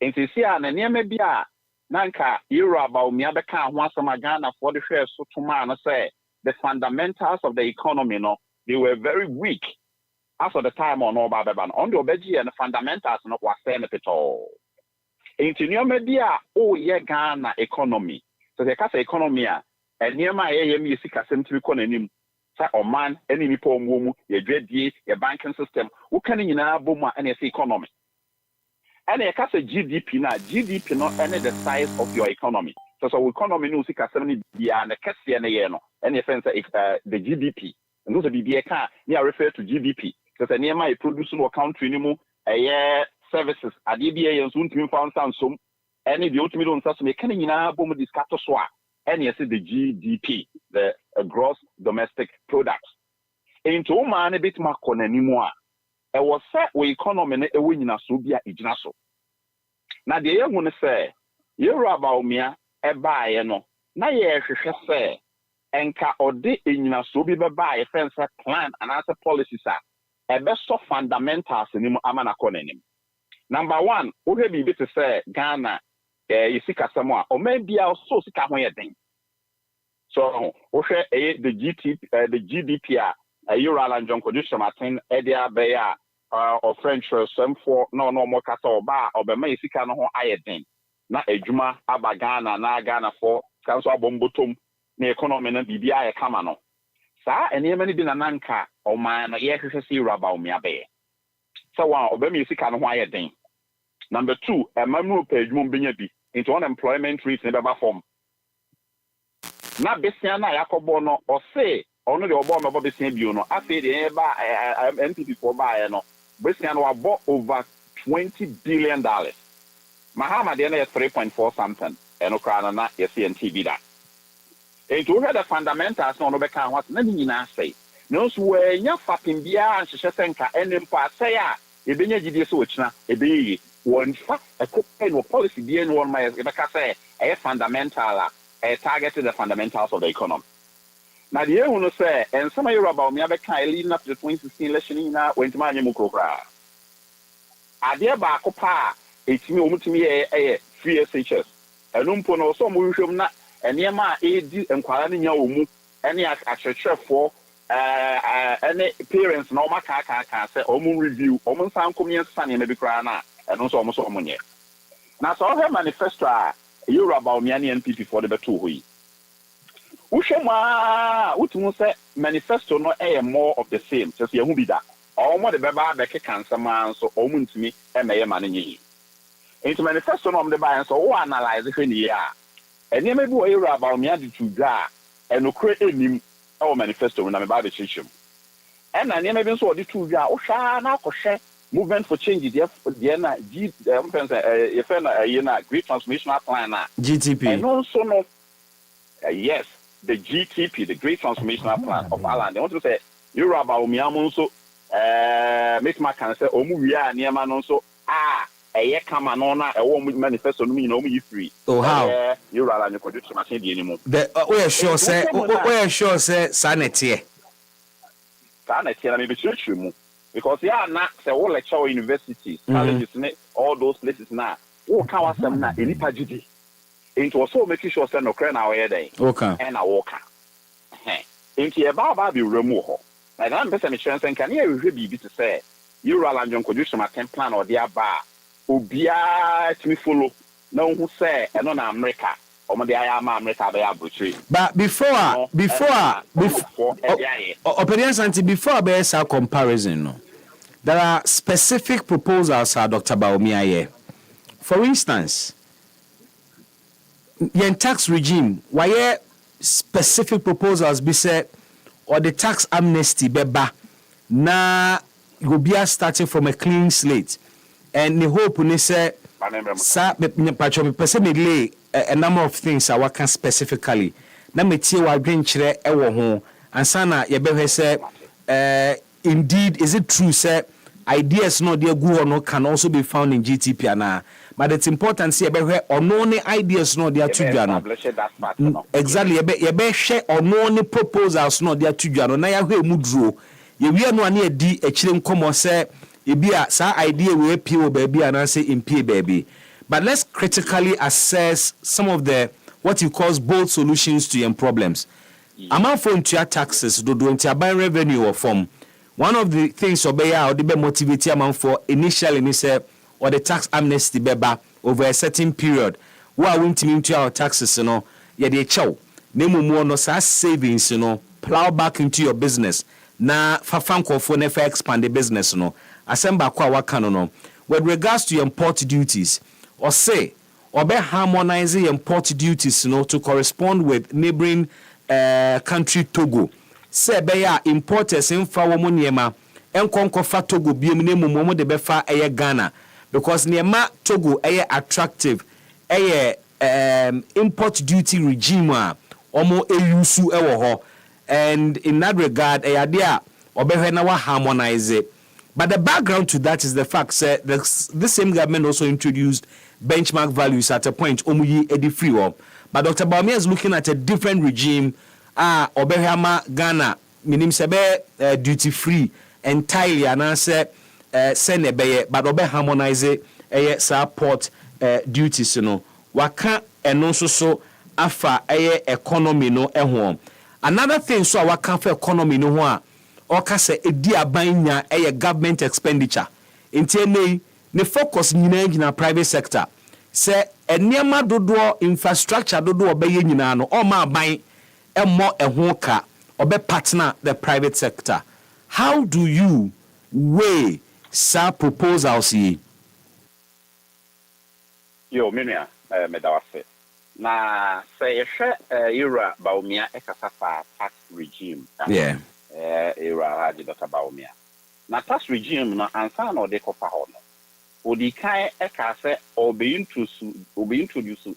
Enti si an bia. Nanka Euro Bawumia beka ho asama Ghana for the share so to man say the fundamentals of the economy no they were very weak as of the time on Oba Beban on the obeji and the fundamentals no was saying it all into new media Ghana economy so the kasa economy and near my AME sika sentimi konanim say oman enemy po mu ye dwadie ye banking system wo kan nyina boma and the economy. And a GDP now, GDP not any the size of your economy. So economy no sika 70 and the kesi and the and the GDP. And those BBA can near refer to GDP. So the near my producing or country anymore a year services at DBA and soon to found some any the ultimate on such making in a boom discuss swa. And yes, the GDP, the gross domestic product. Into man a bit more anymore. E was set we economy na ewe nyina so bia ejina so na de ye hu ne se Euro Bawumia baaye no na ye hwehwe se enka ode enyina so bi baaye fence plan and as policies a be so fundamentals ni mu amana konanim. Number 1 wo hwe bi te se Ghana yisika samo a o ma bia so sika ho ye den so wo hwe the GDP a Euro and John Kodusha Martin Edia Beya or French some for no more kata oba or be may sika no ho ayedin na ejuma aba Ghana na Ghana for kanso abombotom na economy na bibia e kama no saa enema ni bi na nanka o man na ye hwehwe si Euro Bawumia be so one oba me sika no ho ayedin. Number 2 emamru pa ejuma benya bi into unemployment rate na beba form na besia na yakobo no o say ono de obo mebo besia bio no afi de ba NPP for buy no besia no abo over $20 billion. Mahama de na 3.4 something eno kra na yes NTB that into where the fundamentals no be kan what na nyina say no so we nya fapim bia anhyehyɛ senka enempa say a ebenya gidie so ochina ebeyi won fa no policy bi no one my e be ka say e fundamental a targeted the fundamentals of the economy. Now the year say and some Euro Bawumia beka leading up to the 2016 election na went ma nyemu kokra ade ba akopa etimi omutimi free SHS enumpo no so mo hwehwem na enema edi enkwara ne nya omu ene akyerɛkyerɛfo ene parents na omaka aka say omu review omu san komien san ne bi kra na eno so omu so omunye Now, so her manifesto, you're about me and NPP for the better way. Ushema, what say manifesto no more of the same, just you be that. Or more the baba the cancer man, so omen to me, and may man in ye. Into manifesto on the buy, so analyze it in the year. And you may be aware about me to draw and no create him our manifesto when I'm about the church. And I never been so the two draw, now movement for change, the Great Transformational Plan, GTP. and also no, yes, the GTP, the Great Transformational Plan of Ireland. They want to say, you're about Bawumia, so, make my cancer, or movie, near man also, a year come on, a woman manifesto, me, no, me free. Oh, how? You're around your production machine anymore. We're sure, say, sanity. Sanity, I may be church you. Because not say all lecture universities, colleges, all those places now. All can was them na any pagidi. It was so making sure send no crane our day. Okay. And a walker. Into a baba be remove. Like I'm person chance and can you be to say you run and could use my plan or their bar. Ubia to me follow. No who say and on America. But before opinions anti before there's a comparison, no, there are specific proposals, Dr. Bawumia. For instance, the tax regime, why specific proposals be said, or the tax amnesty beba na go be starting from a clean slate, and the hope we say. Sa me person me lay a number of things I work specifically. Na me tie wa dwenkyere e wo ho ansa na ye behwe say indeed is it true say ideas no dey go no can also be found in GTP ana, but it's important say ye behwe ono ne ideas no dey atudwa no exactly ye behwe ono ne proposals no dey atudwa no na ya hwe mu duro ye wi no ane adi akire nkomo say Ibia sa idea we appeal baby and I say impede baby. But let's critically assess some of the what you call bold solutions to your problems. Amount for into taxes do into buy revenue or form. One of the things obey or the motivate amount for initially me say or the tax amnesty beba over a certain period. Why won't into our taxes, you know, yeah they chow. Nemu more no savings, you know, plow back into your business. Na fafanko for never expand the business, you know. Asemba kwa wakano no. With regards to import duties, or say, or be harmonizing import duties, you know, to correspond with neighboring country Togo. Say be ya importers in fa womo niema, enkonko fa Togo bi mu nemu momo de be fa eye Ghana, because niema Togo eye attractive, eye import duty regime a omo eyusu ewo ho, and in that regard eye dia obehwe na wa harmonize it. But the background to that is the fact that this same government also introduced benchmark values at a point, Omuyi Edi Free. But Dr. Bawumia is looking at a different regime. Obehama Ghana, minim sebe duty free entirely, and answer send but obe harmonize support duties, you know. Waka and also so afa economy no ehom. Another thing so waka for economy no ho. Oka se edi abanya government expenditure enti ne focus nyina private sector se eniema dodo infrastructure dodo obeye nyina no o ma aban emmo eho ka obe partner the private sector. How do you weigh sa proposals yi? Yo menua medawase na se yehwe era Bawumia ekasa tax regime. Yeah. Era Dr. Bawumia. Na tax regime no ansa na de kofa ho no. Odi kan eka se obe introduce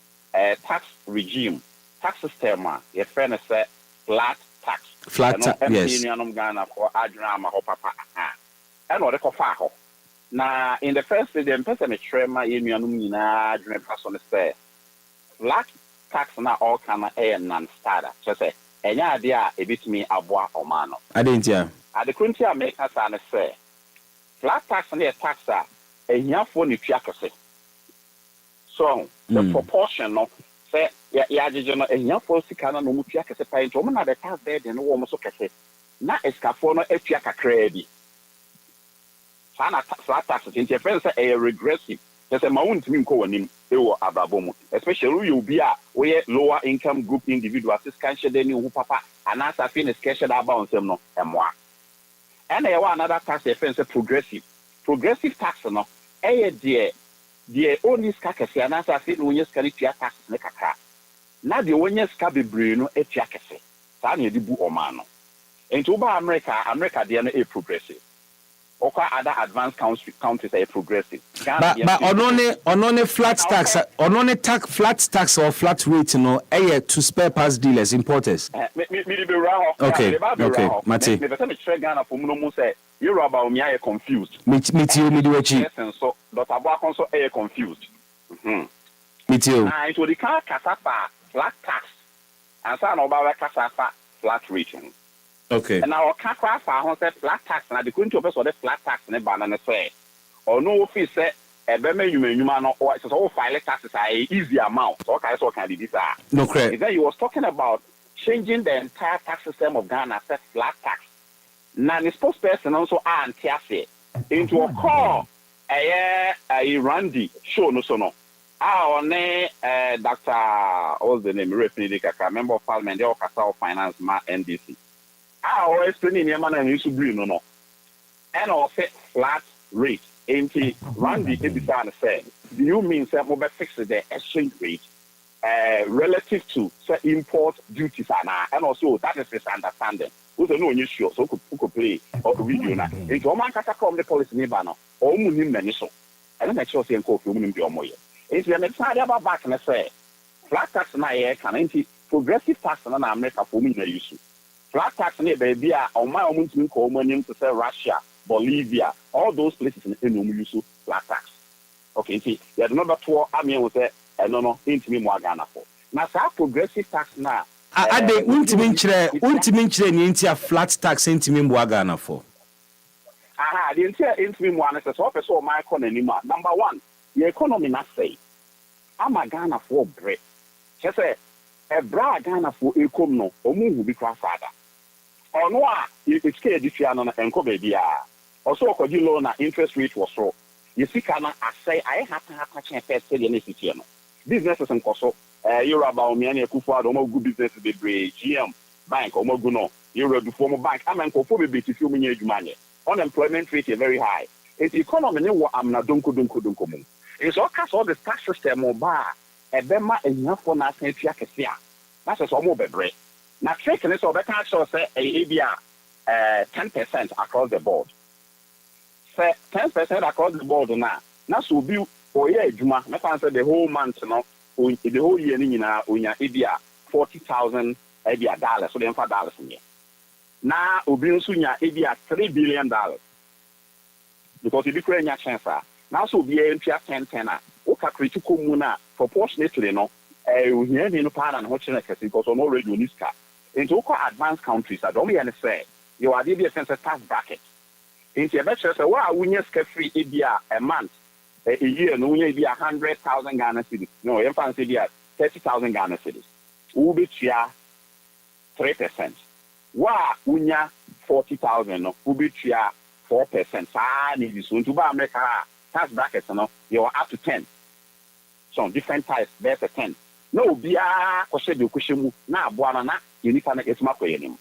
tax regime, tax system ye friend say flat tax. Flat tax, yes. Ghana for adrama ho papa. E no de kofa ho. Na in the first place the person me trema ye nuanum nyina adwene person say flat tax na all kana non-starter. So say enya ade a ebitumi aboa omano. Adentia. Ade kunti a make us an say. Flat tax na tax a ehiafo ne tuakose. So the proportion no say ya jeje no ehiafo sika na no mu tuakose pa nto mo na the tax there no wo mo so kese. Na eskafo no atuaka kra bi. Sana flat tax interference say a regressive. Just a mount to ko nim e wo abrabomu, especially you be we lower income group individuals this can share any who papa and as I finish cash that bounce them no emwa. And there another tax defense progressive tax no dear only skakese and as I feel when you can tax ne kaka. Na the when you ska bebre no etiakese. Sa na edibu omano. Into America they are a progressive. Oka other advanced countries are progressive. But onone flat tax, flat tax or flat rate, to spare parts dealers, importers. Okay. Mate. You're about me are confused. Me too. So Dr. Boakonso are confused. Me too. Now it will the car casafa flat tax and some about casafa flat rating. Okay. And now Kakra found said flat tax and the country of us the flat tax and banana say. Or no office said a beme you man or it's all file taxes are easy amount. So I saw can be this. No credit. Then he was talking about changing the entire tax system of Ghana as flat tax. Now the spokesperson also anti into a call a Randy show no so no. Dr. What's the name? Member of Parliament, the Okasa Finance NDC. Our explaining your man and you should bring no. And also flat rate. Ain't Randy Ebisan said, do you mean that we fix the exchange rate relative to import duties and also that is misunderstanding. Who's no new show so could play or video now. Into a man from the policy nibano or munim maniso. And then I chose and call you be more. It's the next side about back and say flat tax na can progressive tax na America for me na use. Flat tax na baby on my own to call money to say Russia, Bolivia, all those places in use flat tax. Okay, see, there's another tour I mean say no into me more Ghana for. Now sa progressive tax na ade untimi nkyere ni ntia flat tax intimi mbo Ghana for. Aha, the entire intimi mo an say so person my economy number 1, the economy na say I'm a Ghana for bread. Just say a bra Ghana for ekom no omu hu bi kwa father. Ono a it's care this year no na enko baby a. Also okoji loan na interest rate was so. You see kana asay I have to first say the next year no. Businesses nkoso you're about me and Kufa do good businesses be GM bank omogu no you do former bank I mean ko be to few money money. Unemployment rate is very high. It's economy no what am na donko mu. It's all cast all the tax system oba ebema enya for na sentia kesia. That's so mo bebre. Na trick ni so be can show say e bia 10% across the board. Say 10% across the board na so bi oye adwuma me can say the whole month no the whole year ni nyina onya e bia $40,000 e bia dollars so dem fa dollars ni. Na obi nso nya e bia $3 billion. Because if you create a chance, now so be a 10 o calculate ko na proportionately no we hear no part and watching because on already on this car into advanced countries I don't really say you are the sense tax bracket into a better say wow we need free a month a year no we be 100,000 Ghana cedis no you fancy be 30,000 Ghana cedis we be 3% wow unya 40,000 no we be 4%. So to buy America tax brackets, you're up to 10. So different types, there's a 10. No, be a question na buana you need to get my him.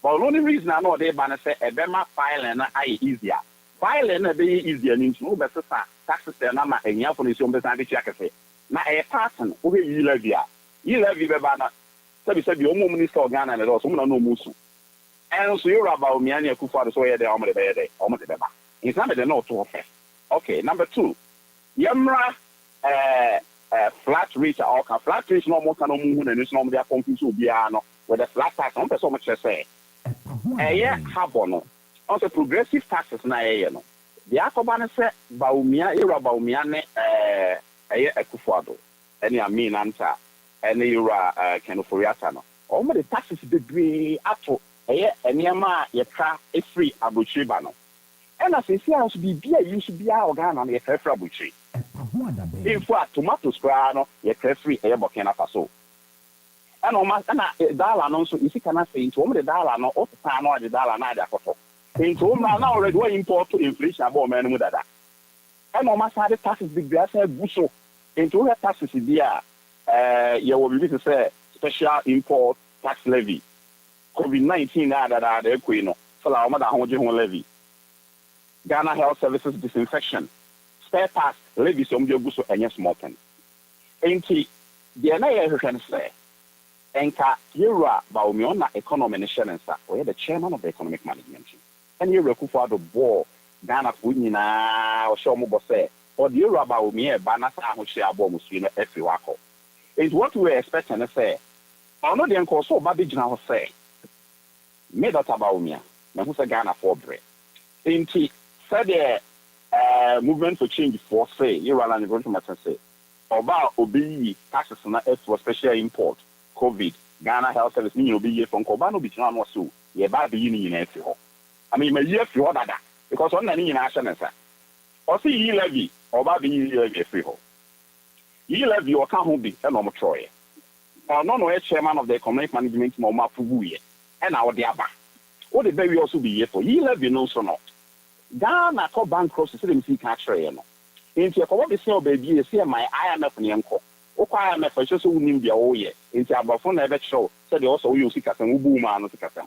But the only reason I know they ban say a bema filing easier. Filing be easier into no better taxes there number and ya for the same time check say. Na a pattern over you levy bebana. Sabi omo minister Ghana and also no musu. And so you're about me and your Kufa so the almost the beba. It's not the no to offer. Okay, number 2. Yamra flat rate or flat rate no more can move and it's no more confused with the flat tax on so much say. Habono. Also progressive taxes na no. The Akobana say Bawumia era Bawumia ne Kufuado. Any I mean answer any era Kenoforiata no. All the taxes degree up to Eniama yeka free abuchiba no. And as you see, I should be you should be our Ghana and yeka free abuchi. In fact, tomatoes no yeka free Burkina Faso. And on dollar no so if you cannot say into the dollar no all the time no the dollar na da koto. Into now already we import to inflation about man mu dada. ɛna ɔma saa de taxes bebree asa gu so nti wohɛ taxes bi a yɛwɔ biribi te sɛ special import tax levy COVID-19 na dadaada ekoi no so la ɔma da ho gye ho levy Ghana Health Services disinfection spare parts levy so ɔmo de gu so ɛnyɛ small thing nti deɛ na yɛhwehwɛ no sɛ enka yewura Bawumia na economy ne hyɛ ne nsa ɔyɛ the chairman of the economic management ɛne yewura Kufuor bɔɔ Ghana fo nyinaa ɔhyɛ ɔmo bɔ sɛ ɔde yewura Bawumia ɛba na saa ahohyɛ abɔ ɔmo sui no ɛfiri wakɔ nti what we were expecting is sɛ ɔno deɛ nkɔ so ɔba bɛgyina hɔ sɛ me Dr. Bawumia mahu sɛ Ghana fo brɛ nti sɛdeɛ movement for change for say yewura na ne government say ɔba obi taxes na ɛfo special import COVID, Ghana Health Service, me will be here from Kobano Beach, no so, ye bad the union in F. I mean, my year for that because on any national answer. Or see ye levy, or bad the levy free hole. Ye levy or can't be a normal Troy. Or no chairman of the economic management, Moma Pubuye, and our Diaba. What the baby also be here for ye levy no so not. Ghana call bankruptcy, see them see catch rail. In your what is your baby, see my IMF and Yanko. Okwa me fa so unim bia wo ye nti abafo na ebe show said also we use kasam ubu ma no kasam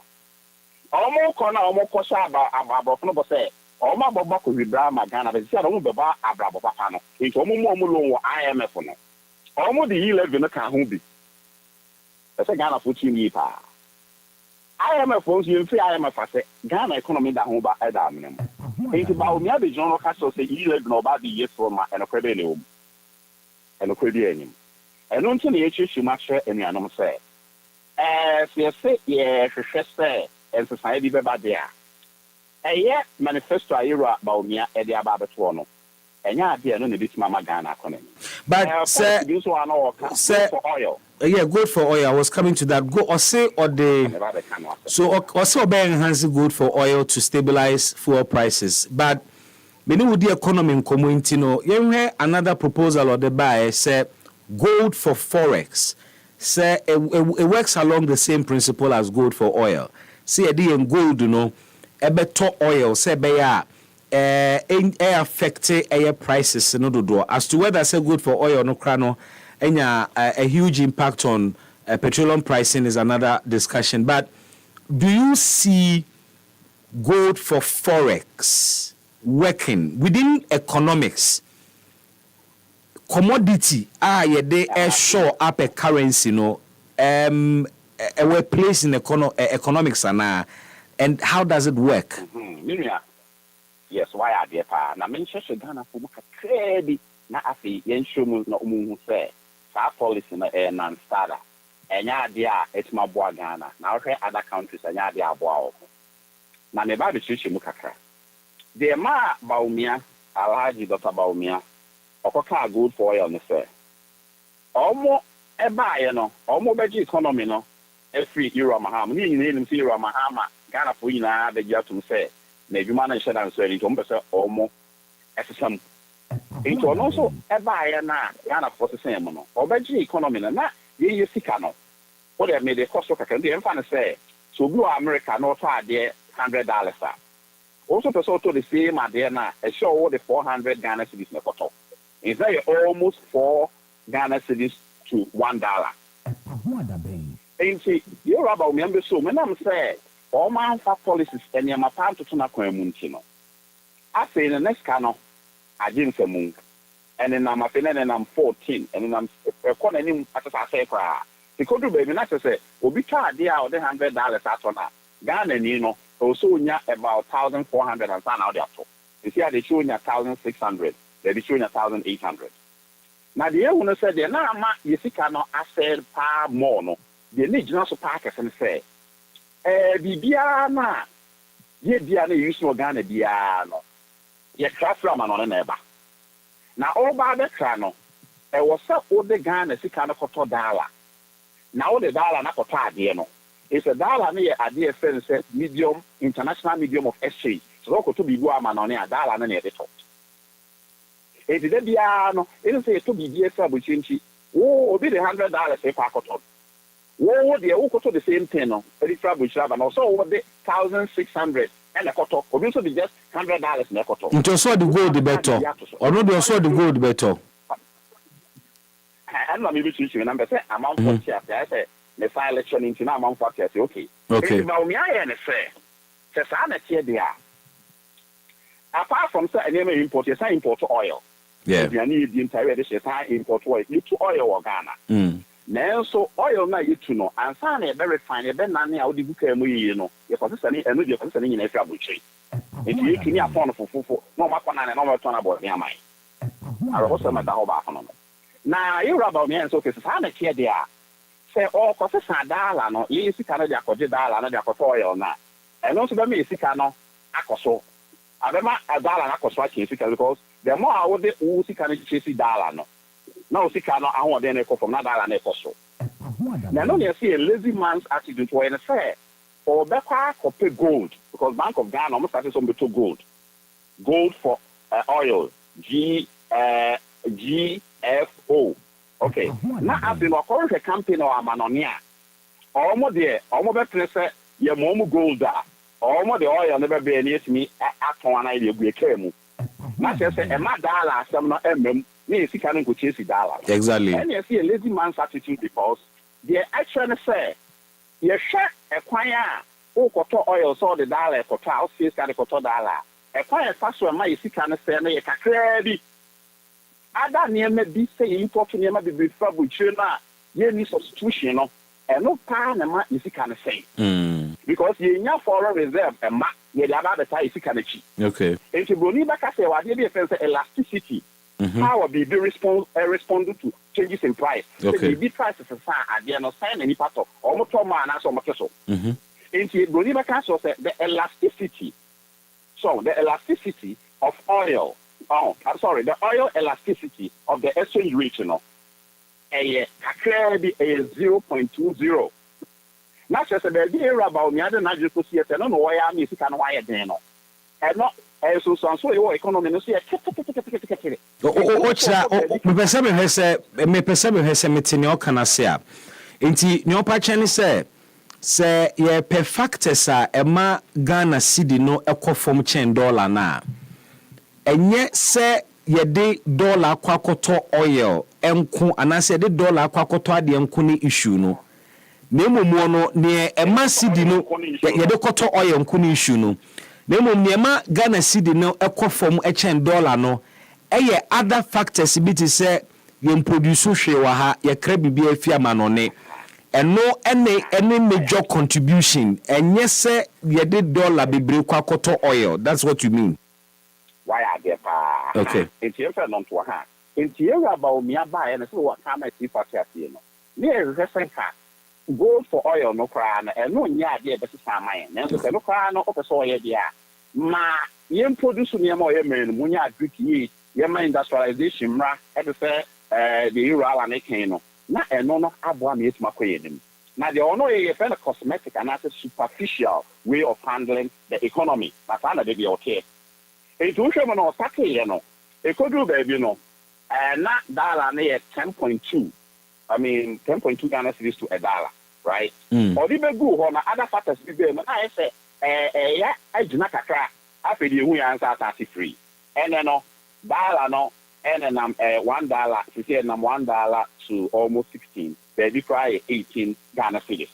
omo ko na omo ko sha abafo no bo say omo ababa ko wibra ma Ghana be say omo beba abrabo papa no nti omo lo wo IMF no omo de 11 no ka ho bi e say Ghana fo team yi pa IMF fo so yemfi IMF say Ghana economy da ho ba e da amene mo nti Bawumia be jono ka so say 11 no ba be ye from ma and kwebe le wo and kwebe enim and until the issue much in the animal say, as you say, yes, say, and society be bad there. A yet manifesto era Bawumia at the Ababatuano, and ya dear no this Mama Ghana economy. But sir, for oil. Yeah, good for oil. I was coming to that. Go or say or the so also be enhancing good for oil to stabilize fuel prices. But many would the economy in community no. You hear another proposal or the buy say. Gold for forex, say it works along the same principle as gold for oil. See a day in gold, you know, a better oil, say be affect air prices no do. As to whether say good for oil no crano, a huge impact on petroleum pricing is another discussion. But do you see gold for forex working within economics? Commodity ye show up a currency no a place in economics and how does it work? Yes, why are there pa na mention Ghana for credit na afi yen show mu na umu say sa policy na non starter enya dia etima boa Ghana na hwe other countries enya dia boa na me ba be chichi mu kakra de ma Bawumia Alhaji Dr. Bawumia okoka good for oil ne say omo ebaye no omo beji economy no every euro mahama ni nyina nim euro mahama Ghana for nyina beji atum say na edwuma na nhye dan so ani to mpese omo esesam into no so ebaye na Ghana for sesam no obeji economy na ye sika no what they made the cost of kakra dey emfa ne say so bi wa America no to ade $100 also to so to the same ade na e show the 400 Ghana cedis na koto. Is that almost 4 Ghana cedis to $1? And see, you're about me, so when I'm saying all my policies and your mapam to Tunaco. I say in the next cano, I didn't say moon, and then I'm a fin and I'm 14, and then I'm calling as I say, the country baby, not to say, will be charged the $100 at on that. Ghana, you know, also about 1,400 and son out there. You see, they show you 1,600. They be showing 1,800. Now the year when I said, "Na ma yesika no asel pa more no." The need just to park and say, bibia na ye bia na use no Ghana bia no. Ye transfer man on neighbor. Now all by the crano, was up all the Ghana sika no koto dollar. Now the dollar na koto ade no. It's a dollar na ade sense medium international medium of exchange. So koto bi go man on a dollar na e dey top. It is no, it is to be DSA Buchinchi. Oh, be the $100 if I got on. Oh, the Oko to the same thing, no, very trouble, and also over the 1,600 and a koto. Obviously, be just $100 in a koto. Into so the gold better. Or not the so the gold better. I'm not maybe teaching number say amount for chef. I say the file election into now amount for chef. Okay. Okay. Bawumia and say I'm here there. Apart from say any import, yes, I import oil. Yeah. You need the entire dish, yes, I import oil. You to oil or Ghana. Now so oil na you to know and say very fine. E be na na o di buka emu yi no. You for say any enu dey for say any na afia buchi. If you kini afon fufufu, no makwa na no turn about near mine. I was say meta ho ba afon no. Na you about me and so okay, say na here there. Say oh ko say dollar no, you sika na dey akode dollar na dey akoto oil na. E no so be me sika no akoso. Abema dollar na akoso achi sika because the more I would do sika na chase dollar no. Now sika no ahon dey na ko from na dollar na koso. Now no you see a lazy man's attitude to when say or bekwa copy gold because Bank of Ghana almost started some to gold for oil GFO. Okay. Now as in our current campaign or amanonia almost there almost better say your mom gold da almost the oil never be any me at one idea we came. Not just say a dollar some no me sika no go chase dollar. Exactly. And you see a lazy man's attitude because they actually say you share a choir o koto oil so the dollar koto o face ka the koto dollar e choir fa so ma yisika no say na ye kakra bi ada niema bi say import niema bi fa buchire na ye ni substitution no e no pa na ma yisika no say because ye nya foreign reserve e ma ye da ba beta yisika na chi. Okay. Enti broni ba ka say wa de bi e say elasticity. How be respond to changes in price. Okay. The prices are there no sign any part of almost man as on market. Into Broniba Castle said the elasticity. So the elasticity of oil. Oh, I'm sorry, the oil elasticity of the exchange rate, you know, a 0.20. Not just a baby about me, I don't know if you see it, I don't know why I'm missing and why I don't know. And not so your economy no see me perceive he say metini o kana se a enti ne opa chene se ye per factors a ema Ghana cedi no ekofom chen dollar na enye se ye de dollar kwakoto oil enku anase de dollar kwakoto ade enku ne issue no na emumu no ne ema cedi no ye de koto oil enku ne issue no Nemo niema Ghana cedi no ekofom echen dollar no eye other factors bi ti se ye produce hwe wa ha ye kra bibia afia manone eno ene major contribution enye se ye de dollar bebre kwakoto oil. That's what you mean. Why are there pa? Okay. Enti efe no to ha. Enti e Bawumia ba e so what come ati party ati no. Ne e resenka gold for oil no kra na eno nya ade e be sesa man na so no kra no opeso oil dia ma yem produce niam oil men mu nya agriki yem industrialization mra e be say the euro ala na ken no na eno no aboa me etima koyenim na the ono ye fe na cosmetic and as a superficial way of handling the economy but na dey okay e to hwe mo no sake ye no e kodu ba bi no na dollar na ye 10.2 I mean 10.2 Ghana cedis to a dollar, right? Or the begu ho na other factors be there. I say yeah, I do not kakra. After the who answer 33. And then no dollar no and then $1, you say $1 to almost 16. Baby cry 18 Ghana cedis.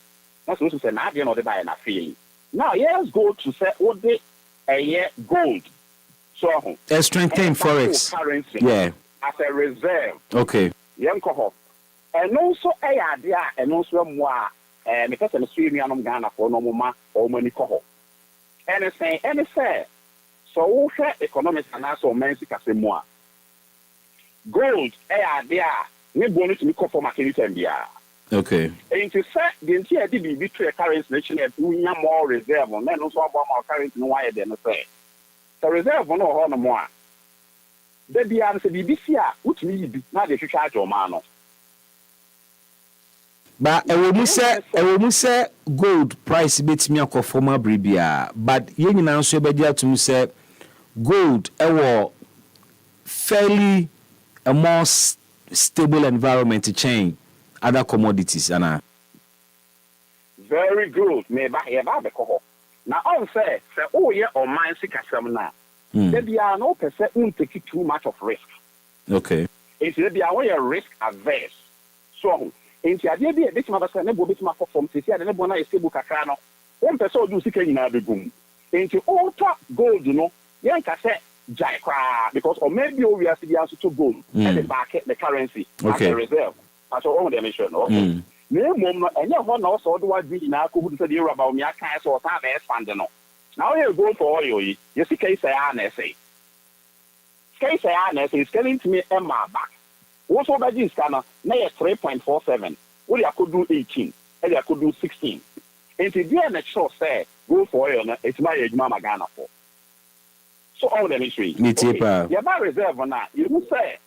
That's what you say now you know the buy na feeling. Now let's go to say what the gold. So strengthen forex. Currency, yeah. As a reserve. Okay. Yanko. And also a idea and also more because I'm Australian Ghana for no more or money coho. And it's saying and it's fair. So economics and also men's more. Gold a idea we bonus to me for market and okay. And to say the entire DB between currency nation and we have more reserve on then also about more currency no why then say. The reserve no ho no more. The BR say BBC which me na dey charge o man no. But ewo mu se gold price betimi akofoma bribia but ye nyina nso be dia tum se gold ewo fairly a more stable environment to change other commodities ana. Very good. Me ba be ko. Now, all say, oh, yeah, or mine sick as some now. There are no percent won't take too much of risk. Okay. It's the away risk averse. So, in the idea, this mother said, never bit my perform, see, and never is stable cacano. 1 person do sick in the boom. Into all top gold, you know, young cassette, jackra, because or maybe we are also to gold and the market, the currency, as a reserve. As all the mission, okay. No moment, and you want also do what we now could say about me, I can't sort of expand. Now you go for oil, you see, case I say. Case I say is telling to me, Emma back. What's over this scanner? Now 3.47. What I could do 18, and I could do 16. And the DNX say, go for oil, it's my age, Mama Ghana for. So all the mystery. You're about reserve on that. You will say,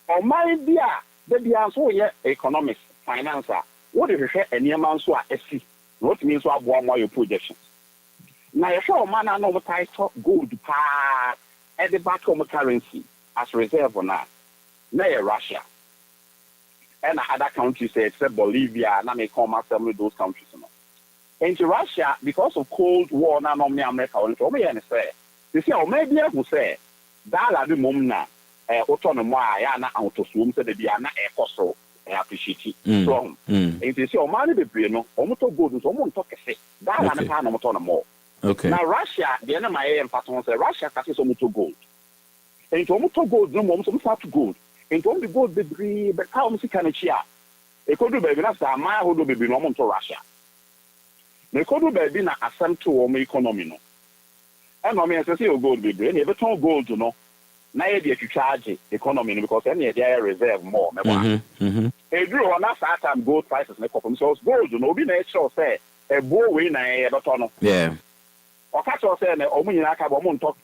oh, my dear, the answer, yeah, economics, financer. What if you share any amount so I see? What means what one more your projections? Now, you show man, I know what I thought gold at the back of the currency as reserve on that. Now, Russia and other countries, except Bolivia, and I may call myself with those countries. Into Russia, because of Cold War, now only America, and say, you see, or maybe I will say, that the moment autonomous, I na autosum, said the Diana Ecoso. I appreciate it. Strong. If you see, money be no, almost good, someone talk a say. That and a pan of more. Okay. Now, Russia, the end of my air pattern say Russia catches almost gold. And to almost gold, no more, some fat gold. And to only gold debris, but how much can it share? A could do baby, that's a mile who do be normal to Russia. They could do baby na assent to our economy. No. And I mean, I say, gold be brain, every ton gold, you know. Now you charge economy because any idea reserve more. A drew on that time gold prices make up themselves gold, you know, be natural say a bull win a bottom. Yeah. Or catch us saying, oh, when you like talk,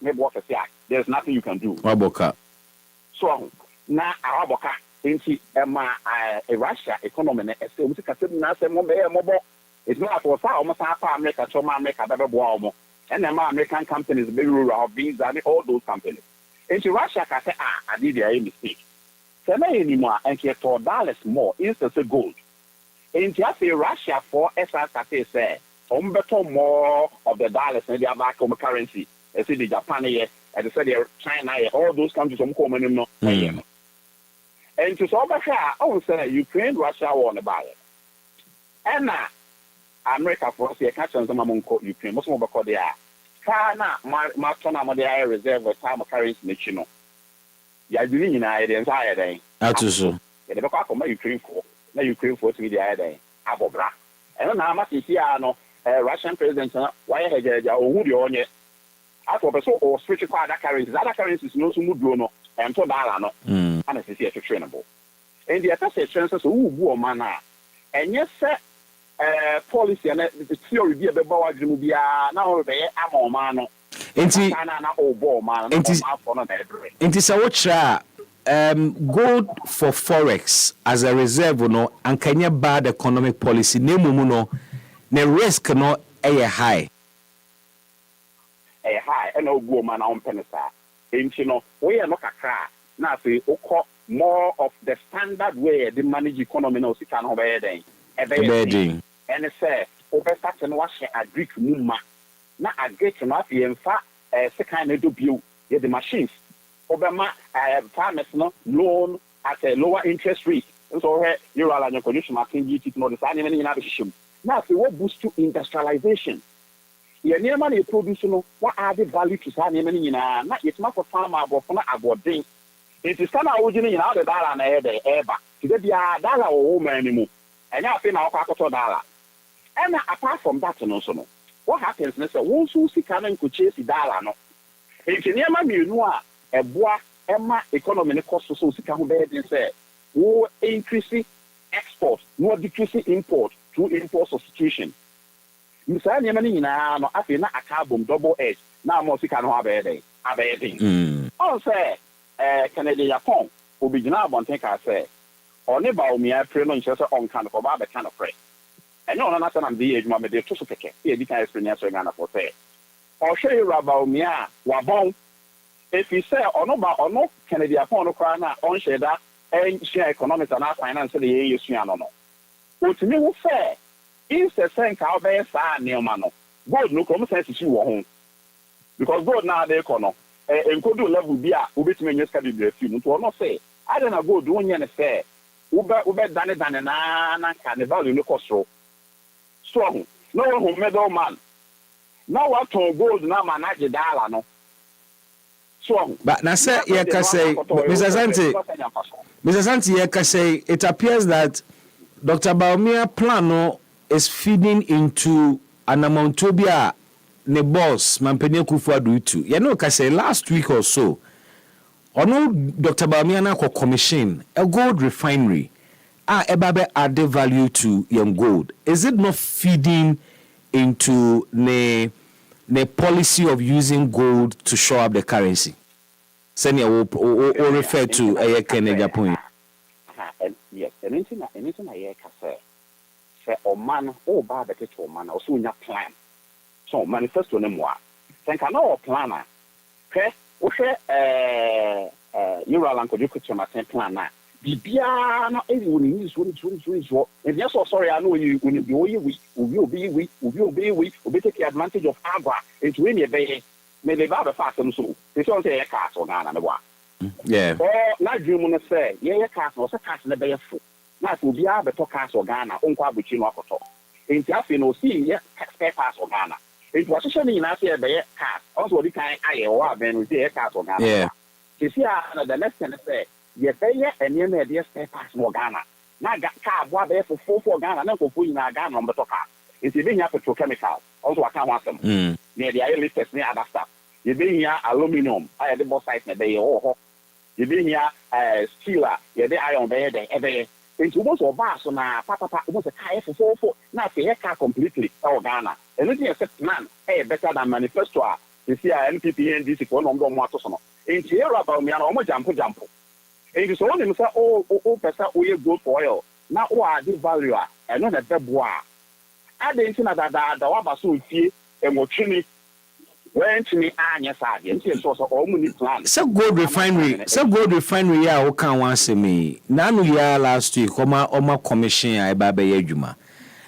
there's nothing you can do. So now Araboka into Russia economy, it's not for almost half America, so America, and American companies, very rural, beans, and all those companies. Into Russia, I say, I did a mistake. Say, no anymore, and get $4 more, instead of gold. And just say Russia for SRC say, better more of the dollars and the back of currency. I see the Japan here, and say China here, all those countries some common no. And to solve here, I will say Ukraine, Russia want to buy it. And now America for us, catch on some among Ukraine, most of them they are. Kana my air reserve with time of currency national. Ya doing in the entire day. That's so. The back of my Ukraine for to be the other day. Abobra. And now much is here no Russian president why had you on it. I thought so or switch to other currencies no so no and to dollar no. And it's here to trainable. And the attached chances who man and yes sir. Policy and the theory be about now man. Inti sa wotra gold for forex as a reserve no and kanya bad economic policy nemu no ne risk no high and no go man on penisa inti no we no kakra na say more of the standard way the manage economy no sika no be den Ebeding. And say, over such and wash a Greek mumma. Not a great enough, in fact, second to view the machines. Obama, farmers no loan at a lower interest rate. So, you're all on your condition, I think you know the sign in addition. Now, if you want boost to industrialization, your near money production, what are the value to sign in not yet much for farmer or for about drink. It is kind of originally out the dollar and air back. To be a dollar or woman anymore. And I think our $1. And apart from that, no, what happens is that once you see can chase the dollar, no. If you near me, you know, a boy, Emma economy cost so can be say, will increase export, no decrease import through import substitution. Mr. Yemani now, I feel not a carbon double edge. Now, more can have a day. Also, Canadian Japan will be now one thing I say. Only Bawumia pray no interest on kind of about the kind of pray. And no, not an the age, mamma, they took a cake. Here, the kind of experience we're going to say. Or show you Bawumia, Wabon. If you say, or no, Kennedy upon the crana, on share that, and share economics and our finance, the AU, no. What to me will say, is the same cow bear, near Mano. gold no come sense issue wo ho because gold na dey kono enkodu level bi a obetime nyes ka bi afi mu to no say I don't know gold won ye ne say ube dane na ka ne value no kosro so no one middle man now what to gold na manage dollar no so but na say ye ka say Mr. Santi ye ka say it appears that Dr. Bawumia plan no is feeding into an amountobia ne boss Mampene Kufuor too. You know, ka say last week or so, ono Dr. Bawumia na ko commission a gold refinery. Ebabe add value to young gold. Is it not feeding into the policy of using gold to show up the currency? Senya will refer to a Kenya point. Yes, anything I can say Oman or Barbecue to Oman or soon your plan. So manifesto no more. Think I know a planner. Okay, you are uncle you could my plan now. Bibia no everyone is what and yes sorry I know you when you will be take advantage of Agua it's when you be may they have a fast and so they don't say a cast or Ghana yeah na dream on say yeah cast or cast na be full na so bia be to cast or Ghana on kwa buchi no akoto enti afi no see yeah spare pass or Ghana it was actually na say be cast also the kind aye or aben we say cast or Ghana yeah you see the next thing say ye beye ene na de spare parts no Ghana na car boa be for Ghana na kofu ina Ghana on beto car it be nya petrochemical also aka wasem ne de aye listers ne other stuff ye be nya aluminum aye de both sides na be ho ye be nya steel ye de iron be de ebe into most of us na papa almost a car for na fe car completely or Ghana anything except man better than manifesto you see NPP and DC for no mo ato so no into here about me na o mo jump and so when you say person we go for oil now what the value and no na beboa adentin na da wa ba so fie enwotwini wentini anya sade nti so o mu ni plan say gold refinery ya o kan wan semi na no ya last week oma commission ya ba be adwuma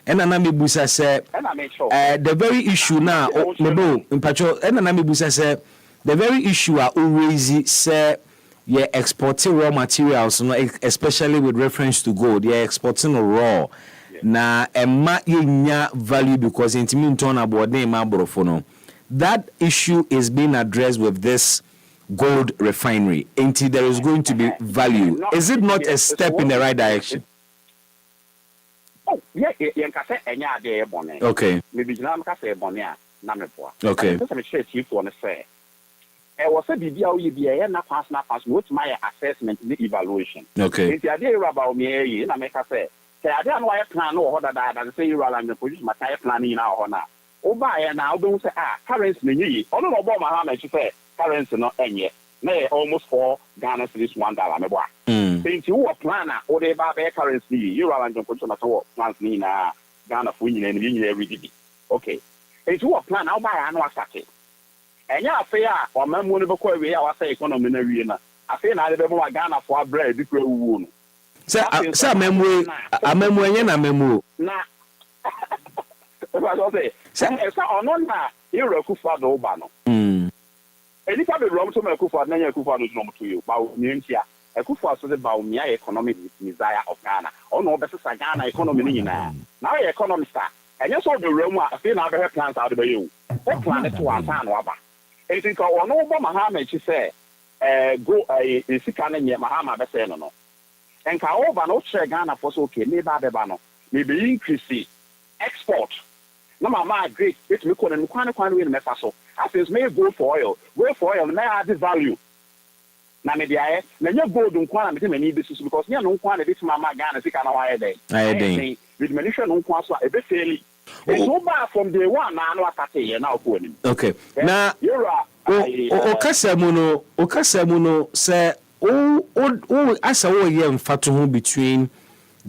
ena na mebusa say the very issue na mebo mpacho ena na mebusa say the very issue are always say you're exporting raw materials, especially with reference to gold. You're exporting raw. Na emma yenya value because intimin turn about name abrofono. That issue is being addressed with this gold refinery. Until there is going to be value. Is it not a step in the right direction? Oh, yeah, kase enya de ebone. Okay. Maybe jina kase ebone a na meboa. Okay. Just me share chief one say. Was a BBA UBA na pass with my assessment the evaluation. Okay. If you are about me, I make a say I don't know why plan or that and say you are and produce my planning now or now. Oh, by and now don't say currency ni. Oh no, Obama how much say currency not any. Nay, almost $4 Ghana cedis $1 me boy. Think you a planner or they buy currency, you are and produce my plans ni na Ghana for you and you every day. Okay. If you a plan, I'll buy annual started. Enya afia o mamu ne beko awie a wasa economy na wie na afia na de bebo Ghana for bread dikwa wuwu no say amamu enye na mamu na say ono na ira kufa do ba no eni ka be rom to ma kufa na nya kufa no no to you ba ni ntia kufa so de Bawumia economic desire of Ghana ono obesesa Ghana economy ni na na economy star enya so be rom a afia na be plans out be you plan to asa no aba I think one over Mahama say go a sikana nye Mahama be say no. And ka over no share Ghana for so okay, maybe increase export. No mama great, it me ko na kwan we me fa so. As is may go for oil na add value. Na me dia na nya gold nkwan na me need this because nya no nkwan na bit mama Ghana sikana wa dey. Aye with manufacture no nkwan so e be fairly. So far from day one na no atake here na ko ni. Okay. Na okasamuno say asa wo ye mfato ho between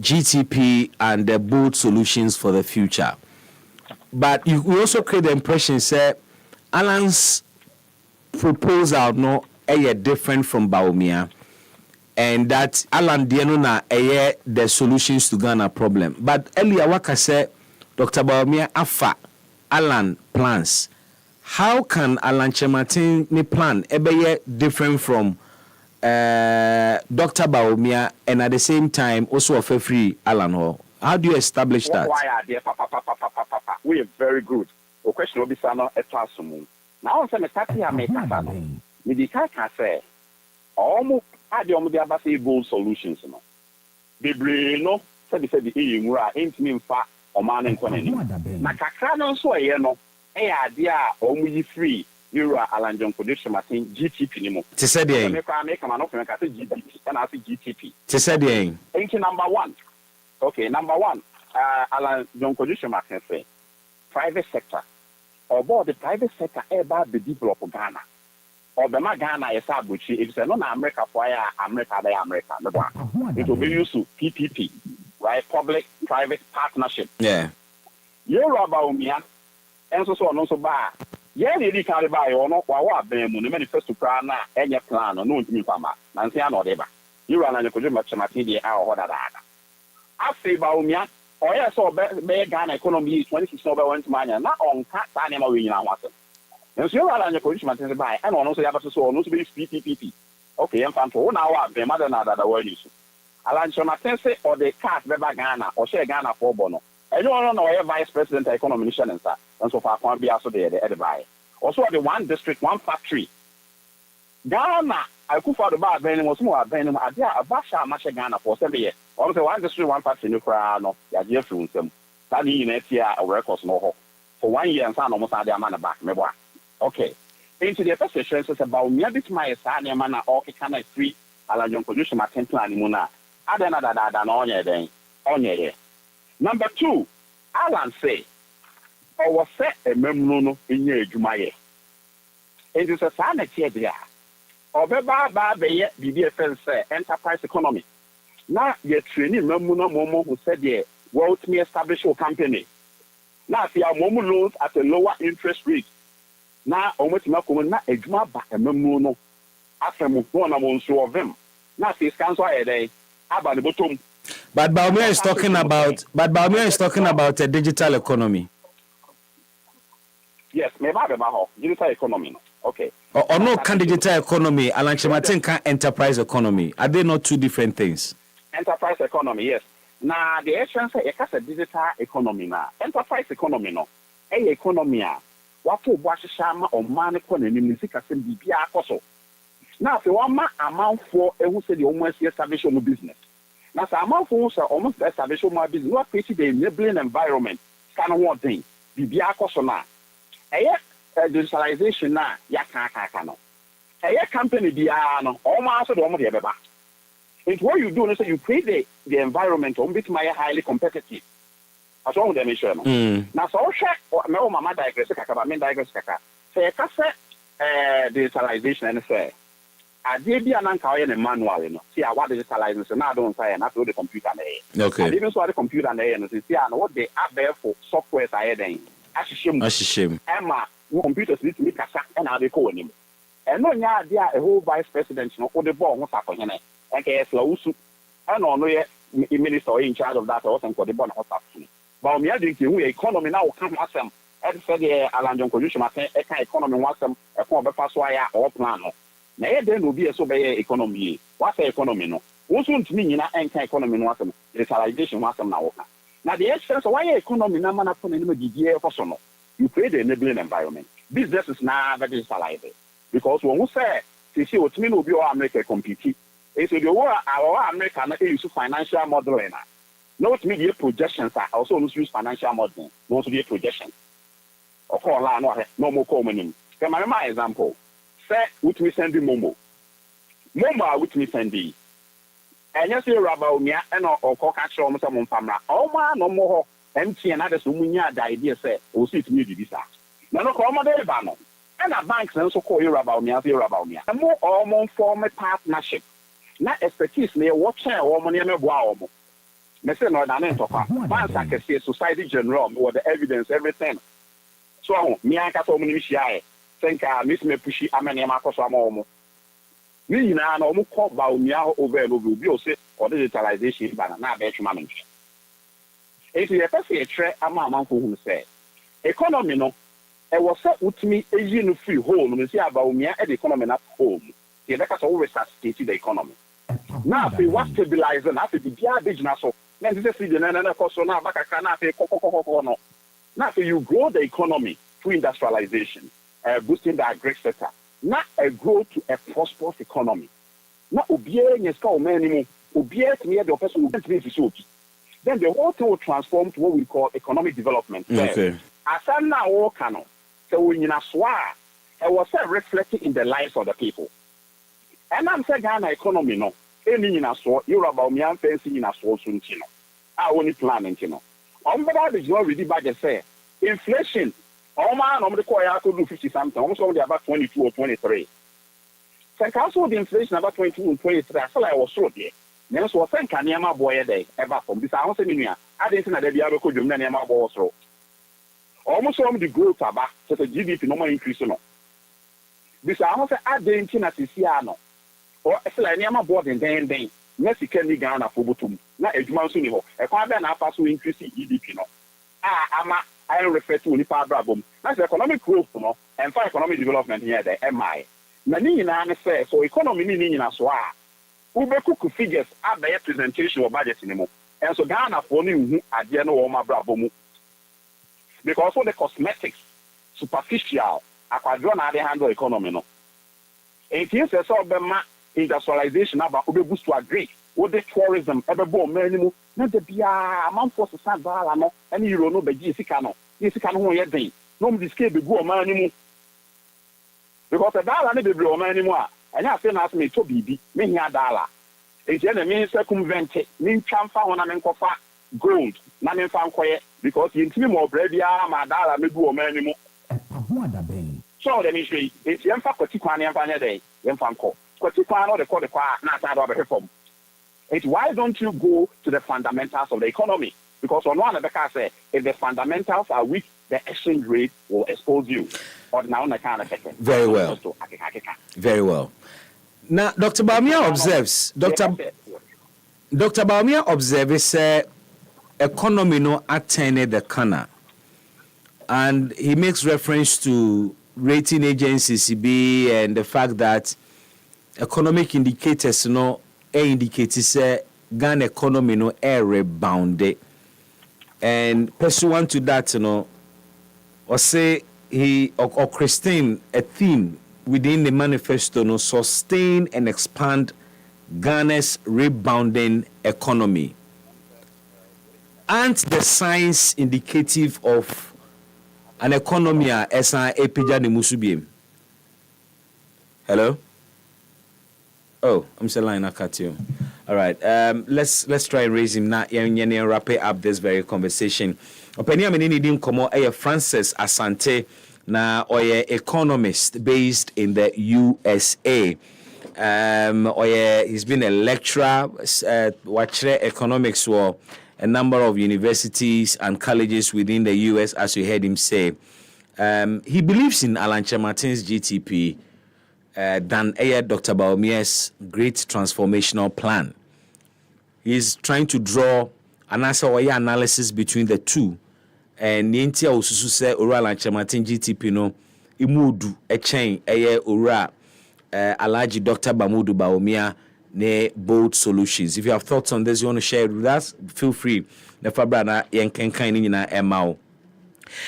GTP and the bold solutions for the future. But you also create the impression say Alan's proposal no different from Bawumia, and that Alan Diano na the solutions to Ghana problem. But earlier waka say Dr. Bawumia afa Alan plans, how can Alan Chemartin plan ebe different from Dr. Bawumia and at the same time also offer free Alan Hall? How do you establish that? Why are there? We are very good. The question will be sana etasum. Now on some tati a make kasano. Me di kaka say, almost adi omo di abase goal solutions no. Bebre no said the EU mura ain't mean fa o man nkwane. Na kakra no so eye no e adi a omo yi free Euro Alan John Kodisha Martin GTP ni mo. Te said ye. Make man of make say GTP and I say GTP. Te said ye. Number one. Okay, number one, Alan John Kodisha Martin say private sector. Or board the private sector about the develop Ghana. Or the Ghana is abuchi. If it's not America for America, they America. It will be used to PPP, right? Public-private partnership. Yeah. You're Bawumia, and so on and so bad. Yeah, they can't buy or not. What them on the manifesto plan, any plan or no to me, Pama. Nancy, I know they back. You run and you much material or what I say Bawumia. Oh, yeah, so Ghana economy 26 over 1 to mania, not on cat animal we now want. And so you're on your position to buy, and also have to so no to be PPP. Okay, I'm fan for 1 hour, the mother and other word issue. Alan Shomatense or the cat Beba Ghana or share Ghana for Bono. And you don't know vice president economy mission and stuff, and so far can't be also there, the buy. Also, the one district, one factory. Ghana, I could for the bar, Benin was more Benin, a Basha Masha Ghana for 7 years. Also, one district, one factory, no crown, ya dear from them. That in next year, a records no for 1 year and son almost had their man back. Okay. Into the first session says about me, this my son, man, or can I free Alan John Production, my 10 plan in Muna. I don't know that on your day. On your day. Number 2, Alan say, or was set a memono in your Jumaye. It is a sanity there. Or Baba Baye, BBFL say, enterprise economy. Now, you're training Memuno Momo who said, yeah, world me establish your company. Now, if you have Momo loans at a lower interest rate, now, almost not a juma back a Memuno. After Mukona Monsu of them. Now, if cancer a day, about the bottom. But Bawumia is talking about a digital economy. Yes, maybe about digital economy. Okay. Or no, can digital economy, Alan Chemartin can enterprise economy. Are they not two different things? Enterprise economy, yes. Now, the essence is a digital economy now. Enterprise economy, no. A economy, what to watch Shama or man economy, music as in BPA also. Now, if you want my amount for a who said you almost establish your business. Now, the amount for almost establish your business, what created the enabling environment, kind of one thing, BPA also now. Digitalization now, ya can't no. A company, no, almost the other. It's what you do is you create the environment on which my highly competitive. As long as they make sure. Now, so no mama digress, kaka. Say, digitalization and say, I did be an anchor in a manual, you know. See, I want digitalization, now don't say, and after the computer. Okay. I even saw the computer and see, what they are there for software I had. Ashishim. Emma, computers need to make a sack and how they call him. And no, yeah, they are a whole vice president, you know, or the ball, what's happening. And Lausu, I don't know, minister in charge of that, or something for the bond what's happening. But me, I think the economy now come as them. And said, Alan John Production, economy wants them a form of passwire or plan. Now, then will be a sober economy. What's the economy? No, what's to me in an economy wants them, digitalization wants them now. Now, the essence of why economy now man upon any year for so you create an enabling environment. Business is now very digitalized. Because when we say, you see what mean will be our America compete. It's the war our American use financial modeling. Not media projections are also use financial modeling. Not to be a projection. Of course, no more common. Can I remember example? Say, which we send the Momo. Momo, which we send the. And you see, Bawumia and or catch almost a family. Oh, man, no more empty and others who the idea say, we'll see to me this. Now, no common day, Bano. And a bank also call you Bawumia. And more or more form a partnership. Not expertise near watching or money and a wow. Mr. Northern Talk. Once I can see society general or the evidence, everything. So, me, I can't only shy. Think I miss me pushy, I mean, I'm a more. Me now, no call Bawumia over and over, you say, or digitalization, but not better management. If you ever see a tray, I'm a man who say, economy no e was set utimi eyi no free hole no see Bawumia e the economy na home the better so resuscitate the economy now if we was stabilizing na if the bia business so na this see the na cost na bakaka na if kokokoko no now if you grow the economy through industrialization boosting the agri sector na a grow to a prosperous economy na obie nyeska o manimu obie timi the person who timi so then the whole thing will transform to what we call economic development. Okay. Asam na wo kano. So we nyina swa it was reflecting in the lives of the people. And I'm saying Ghana economy no. Any nyina swa you about me am fancy nyina swa so ntino. I only plan ntino. Ombaba the job really budget say inflation. Oma no me ko ya ko do 50 something. Almost only about 22 or 23. So council the inflation about 22 and 23. I feel like I was so there. Then so thank Kanyama boy day ever from this. I want to say, I didn't know that the other could do many more so. Almost all the growth about so the GDP no more increase no. This I want to add the internet to Siano or a Seleniama board and then Mexican Ghana for Butum. Not a Juman Suniho. A quarter now pass to increase in GDP no. I refer to Nipa Brabum. That's economic growth no and for economic development here the MI. Nani na say so economy ni na so Ubeku figures are the presentation of budget anymore. And so Ghana for new idea no ma brabo because all the cosmetics, superficial, aquadron the handle economy no. And here says all the industrialization about ube boost to agree. What the tourism ever born minimum, not the bia amount for San Bala no, and you know the Gisicano. Gisicano yet thing. No escape the go minimum. Because the dollar never blow anymore. And I feel ask me to be me here dollar. It's the enemy circumvent me chamfa when I'm in cofa gold. Na me fan quiet because you team more bread my dollar me do anymore. EpaHoaDaben. So the ministry it's yamfa kwati kwan yamfa day yamfa nko. Kwati kwan no the call the kwa na ta do be from. It's why don't you go to the fundamentals of the economy? Because on one of the case say if the fundamentals are weak, the exchange rate will expose you. Or now I can't affect it. Very well. Very well. Now, Dr. Bawumia observes, Dr. Bawumia observes economy no attend the corner. And he makes reference to rating agencies CB and the fact that economic indicators no indicators Ghana economy no rebounded. And pursuant to that, or say or Christine a theme within the manifesto no sustain and expand Ghana's rebounding economy. Aren't the signs indicative of an economy as an epija de musubiem? Hello? Oh, I'm saying line I cut you. All right. Let's try and raise him now and wrap up this very conversation. Opinion many dim komo Francis Asante na oye economist based in the USA. He's been a lecturer watchere economics for a number of universities and colleges within the US, as you heard him say. He believes in Alan Martin's GTP than Dr. Bawumia's great transformational plan. He's trying to draw an analysis between the two. And Nintia Ususu say Ura Alan Martin GTP no imudu chain Ura Alaji Dr. Bamudu Bawumia ne bold solutions. If you have thoughts on this, you want to share it with us, feel free. The Fabrana Yankenkainina Emao.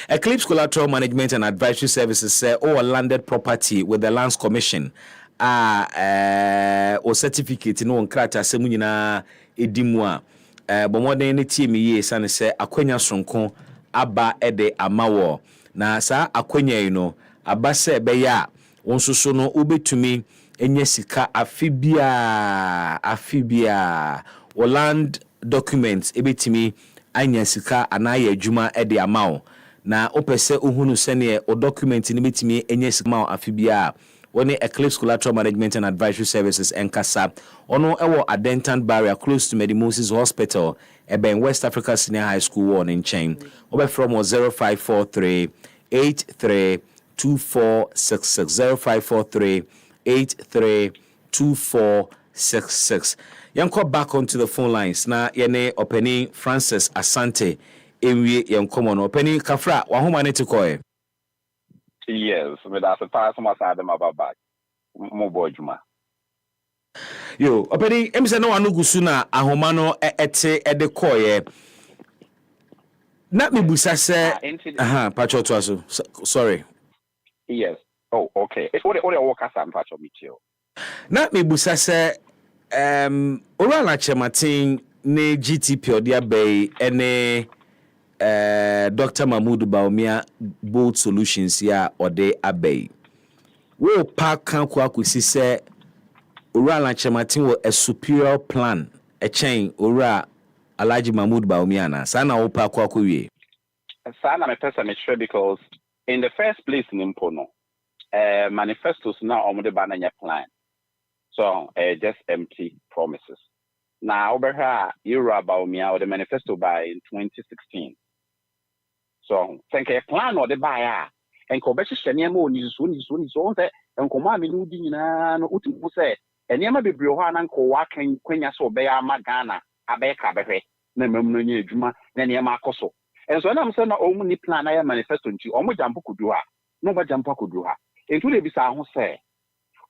Eclipse Collateral Management and Advisory Services say a landed property with the Lands Commission or certificate no krata semunina edimwa but more than any team years and say akwenya sonko aba ede amawo na sa akwenya you aba se be ya wonsoso no ubetumi enye sika afibia o land documents ebetimi anya sika anaye adwuma ede amawo na opese ohunu sene o document ni betimi enye sika amawo afibia One Eclipse Collateral Management and Advisory Services Nkasa ono ewo Adentan Barrier close to Medimoses Hospital in West Africa Senior High School one in chain over from 0543 832466 0543 832466. Yanko back onto the phone lines na yene opening Francis Asante enwie yen komo no Penny Kafra wa homa ne tikoe. Yes, but that's a pass my side of my back. Mo boy juma. Yo, Penny emse no anu gusu na ahoma no ete ede koye. Na me busa se pacho to aso. Sorry. Yes. Oh, okay. It's what work as am pacho meet you. Na me busa se ora la chematin ne GTP odia bay ene Dr. Mahmoud Bawumia Bold Solutions ya ode abay. Wo pack kan kwa kwisi se ora la chematin wo a superior plan a chain ora Alhaji Mahmoud Bawumia na sana wo pack kwa kwiye. Sana me person me sure because in the first place in Impono manifestos now on the banana plan. So just empty promises. Now over here, you wrote about me or the manifesto by in 2016. So think a plan or the buyer and Kobeshi Shaniamo is so that and Komami Nudina no Utu say and Yama be Brohan and Kowakan Quenya so Bea Magana Abeka Behe Nemuni Juma then Yama Koso. And so I'm saying only plan I manifesto to almost Jampo could do her. Nobody Jampo could do her. And today bisa who say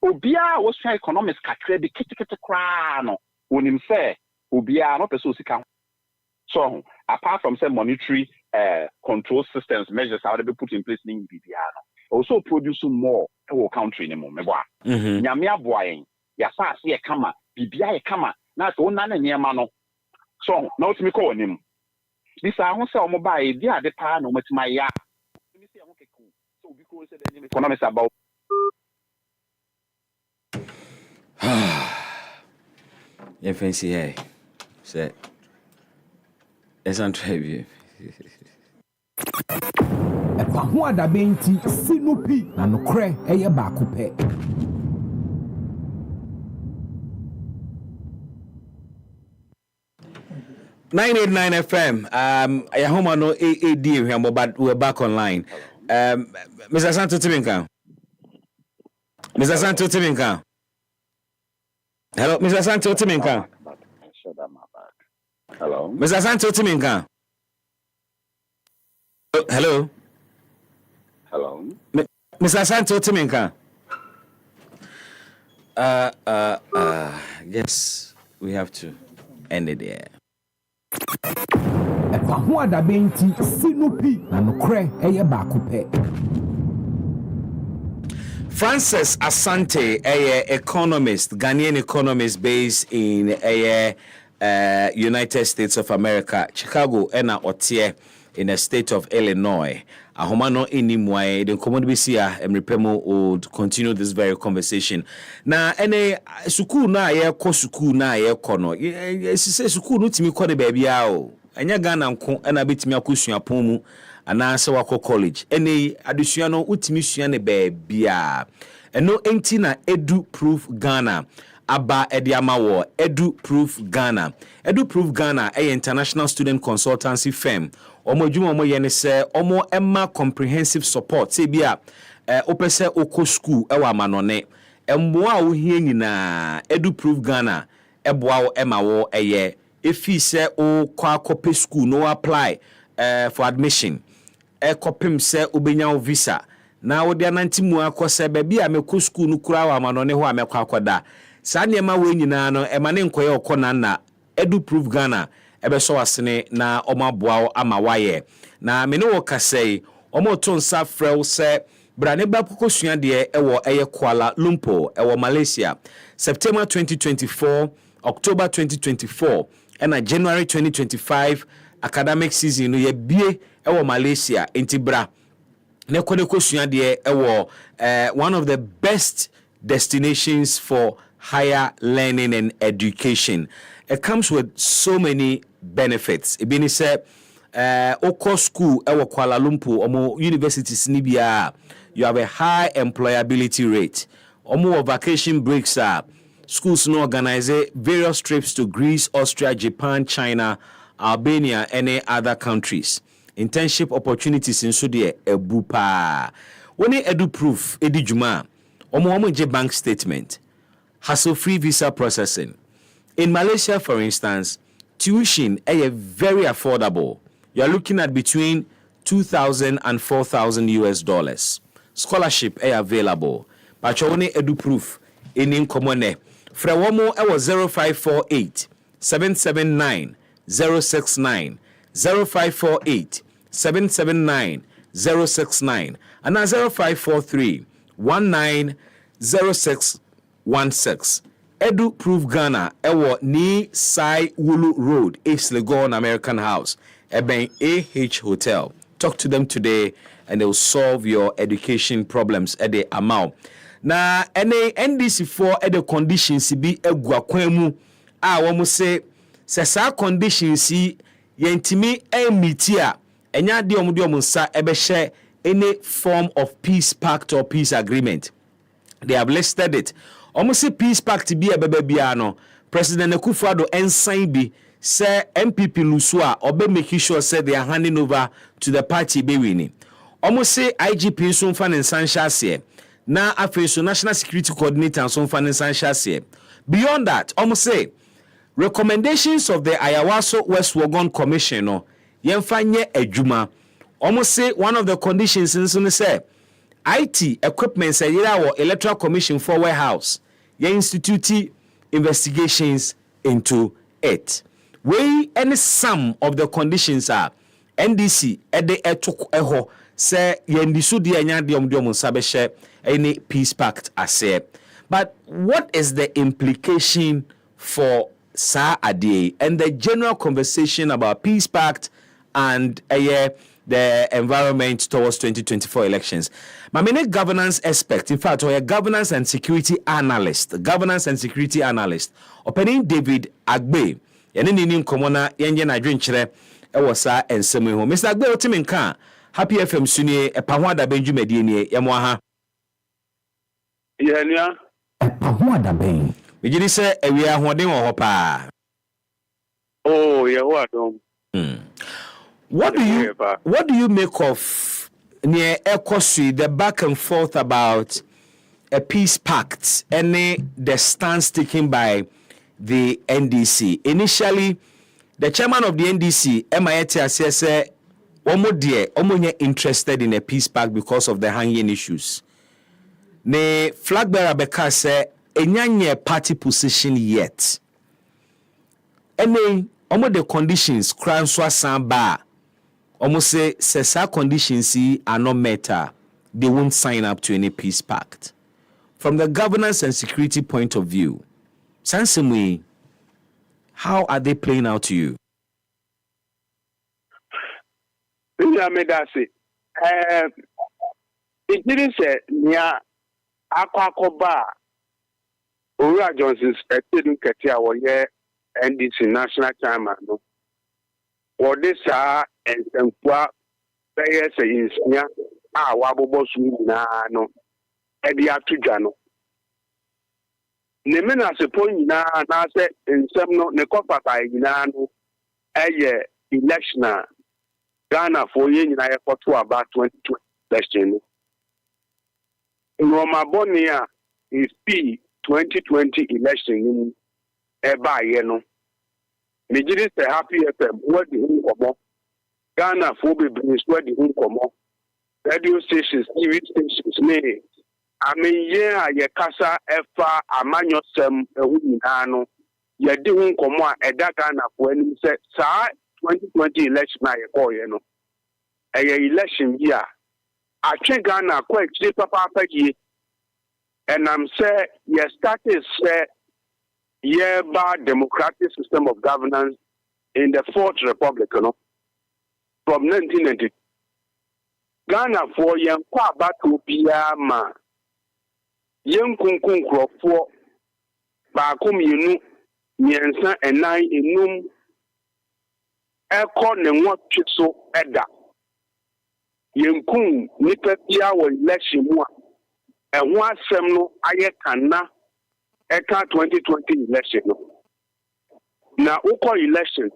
Obia was try economics kakre be kitikete kra no onim say Obia no person sika. So apart from say monetary control systems measures how they be put in place in BBA also produce more our country in mo meboa. Nyame aboa yen ya fa se e kama BBA e kama na so na nyema no. So na otimi ko onim. This I won't say omo ba e dia de pa no matima ya. Me say won keku. So because the economics about Yeah, fancy hey. Say. It's on trivia. EpaHoaDaben ti sinupi na nokre eye baako pe. .989 FM. I home no AAD here, but we're back online. Mr. Santo Timinka. Mr. Santo Timinka. Hello, Mr. Santo Timinka. Hello. Mr. Santo Timinka. Hello. Hello. Mr. Santo Timinka. Yes, we have to end it there. EpaHoaDaben ti sinupi na nokre eye baako pe. Francis Asante, a economist, Ghanaian economist based in United States of America, Chicago, ena otie in the state of Illinois. Ahomano inimwae, the commodity Emripemo would continue this very conversation. Na ene suku na ye ko suku na ye kono. Say suku no timi ko de baby ao. Anya Ghana nko ena betimi akosua pon mu ana se wako college. Ene adusua no utimi sua ne baby a. Eno enti na Edu Proof Ghana aba ediama wo Edu Proof Ghana. Edu Proof Ghana international student consultancy firm. Omo dwuma omo ye ne se omo emma comprehensive support se bia opese oko school ewa manone emboa wo hie nyina Edu Proof Ghana eboa wo emma wo eye efi se o kwa kope school no apply for admission kopim se obenya wo visa na wo de anantimu akose ba bia meko school no kura wa manone ho amekwa akoda sa niema we nyina no emane nkoye okona na Edu Proof Ghana ebe so wasene na omaboa ama waye na me ne wo kasei omo to nsa frɛw se brane ba kokosua de ewo eye Kuala Lumpur ewo Malaysia September 2024 October 2024 and January 2025 academic season no ye bie ewo Malaysia intibra ne kode kosua de ewo one of the best destinations for higher learning and education. It comes with so many benefits. Ibini say oko school ewo Kuala Lumpur omo universities ni bia you have a high employability rate. Omo vacation breaks are schools no organize various trips to Greece, Austria, Japan, China, Albania, any other countries. Internship opportunities in Sudia ebupa. When Edu Proof edi juma omo je bank statement. Hassle-free visa processing. In Malaysia, for instance, tuition is very affordable. you are looking at between $2,000 and $4,000. Scholarship available. Pachone edu proof in common. Frewomo 0548 779 069 0548 779 069 and 0543 190616. Edu Proof Ghana ewo ni Sai Wulu Road, East Legon American House, Eben AH Hotel. Talk to them today and they will solve your education problems at the amount. Na ene NDC4 at the conditions be egwa kwemu womu say sa conditions yentimi emitia enya de omude nsa ebehye any form of peace pact or peace agreement. They have listed it. Almost peace pact be a bebia no. President Akufo-Addo ensign bi say NPP Lusua obe making sure say they are handing over to the party be winning. Almost say IGP so fan and sanshase. Na afeso National Security Coordinator so fan and sanshase. Beyond that, almost say recommendations of the Ayawaso West Wogon Commission no yemfanye adwuma. Almost say one of the conditions in say IT equipment say yira Electoral Commission for warehouse. Ye institute investigations into it. We any some of the conditions are NDC ede etok eho say ye ndisu di anya de omdiom nsabehye any peace pact ase. But what is the implication for Sa Ade and the general conversation about peace pact and the environment towards 2024 elections? My main governance expert, in fact, or a governance and security analyst, opening David Agbe, and Komona, Yanyan Adrinchere, Ewasa, and Samuel. Mr. Agbe, Otiminka, Happy FM Sunye, EpaHoaDaben Jumedini, Yamoha. Yeah, EpaHoaDaben. We did say, we are holding or hopa. Oh, yeah, what? What do you make of near Ecosi, the back and forth about a peace pact and the stance taken by the NDC? Initially, the chairman of the NDC, Mayete said, Omo interested in a peace pact because of the hanging issues. Ne flag bearer Beka said, Enyanye party position yet. Omo the conditions, Kranswa Samba. Almost say sa conditions are not met, they won't sign up to any peace pact. From the governance and security point of view, Sansomwe, how are they playing out to you? It didn't say near Aquacoba Ura Johnson's Edun Katia or NDC national chairman. Or this and some players in Snia, Wabobo no, Edia Tujano. Nemena suppose na say in some no Necopa by Ginano, election Ghana for yen for about 2020 election. Roma Bonia is P 2020 election in Eba Yeno. Mijiri say Happy FM, what the home come Ghana for be brings where the home come radio stations, TV stations, me. I mean, yeah, ye kasa efa amanyo sem ehunano. Ye di home come eda Ghana for any say sa 2020 election na ye call ye no. Election year. I check Ghana quite cheap papa ye. And I'm say ye started say by democratic system of governance in the Fourth Republic, from 1990. Ghana for young Kwabatu Piama, young Kunkun Crawford, Bakum Yunu, Yansa and Nine Inum, Elcon and what Chitso Edda. Young Kun, Nipepia will election one, and one semno Ayekana. Eka 2020 election. Na uko election.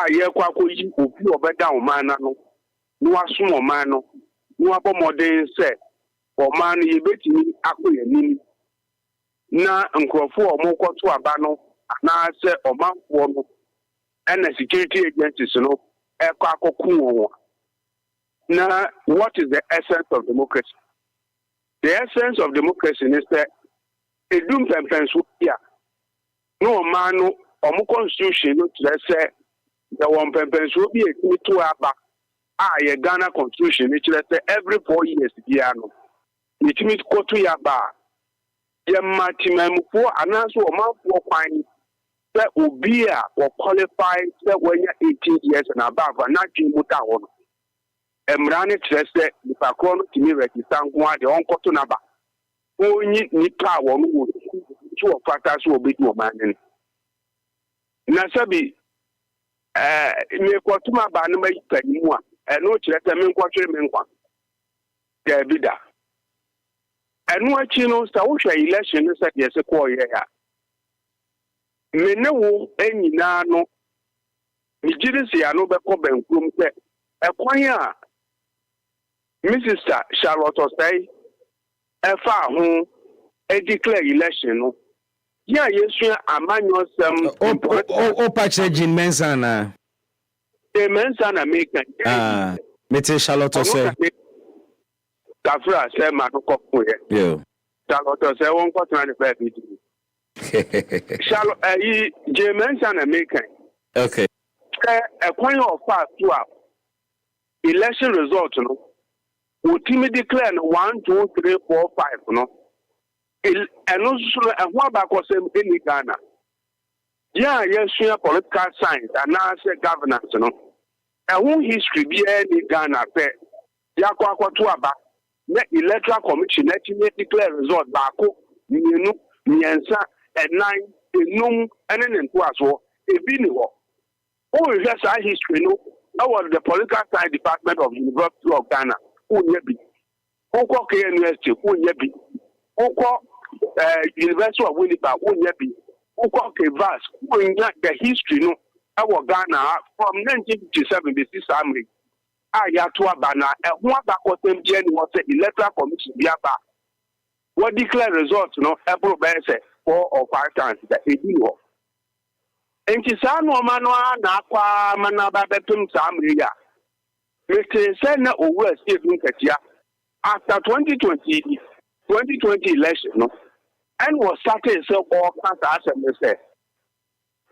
Ye kwa ko yi obi obeda o man no. No aso o man no. No abomoden se o man ye betimi akoye nini. Na nkrofo o mo kwoto aba no na se o manfo no. And the security agencies no Now, what is the essence of democracy? The essence of democracy is that a doom here. No man, or more constitution, let's say, the one pempens will be a 2 hour. A Ghana constitution, which let's say every 4 years, it means go to your bar. Your maximum for an answer or month for fine that will be or qualified when you're 18 years and above, and not in Mutaon. Emrani Treste, the Pacron to me, Rekistanqua, the Uncle to Naba. Only Nipa woman, 2 factors will be more man. Nasabi, Nekotuma Banama Penua, and no Chetamin Quatremenqua. There be that. And what you know, Sausha election is at yes a quarter. Meno any nano, Nigerian Anoba Ben Kumpe, a choir. Mrs. Charlotte Ostay, a far home, a declare election. Yeah, yes, a manual some package in Mensana. A Mensana maker. Mrs. Charlotte Ostay. Kafra say Manuko. Yeah. Charlotte say one quarter and a bit. Charlotte, James and a maker. Okay. A coin of part 2 election result, no. Will Timmy declare 1, 2, 3, 4, 5, no. And also a while back was in Ghana. Yeah, yes, political science and now say governance, no. And who history be any Ghana pay. Yakwa Tuaba. The electoral commission let declare result bako mienu miensa and 9 enum and then as well a biniwo. Oh, yes, I history no. I was the political science department of University of Ghana. Who yebi? Who call University? Who yebi? Who call University of Winnipeg? Who yebi? Who call Kevas? Who in the history no? I was Ghana from 1957 to this summary. Ayatua Bana, and one back was the electoral commission. What declare results, no, April Bense 4 or 5 times that it do. And Chisano Manoa, Napa, Manaba Betum Samria. Mr. Senna over Stephen Katia after 2020 election, no, and was started so all kinds of say.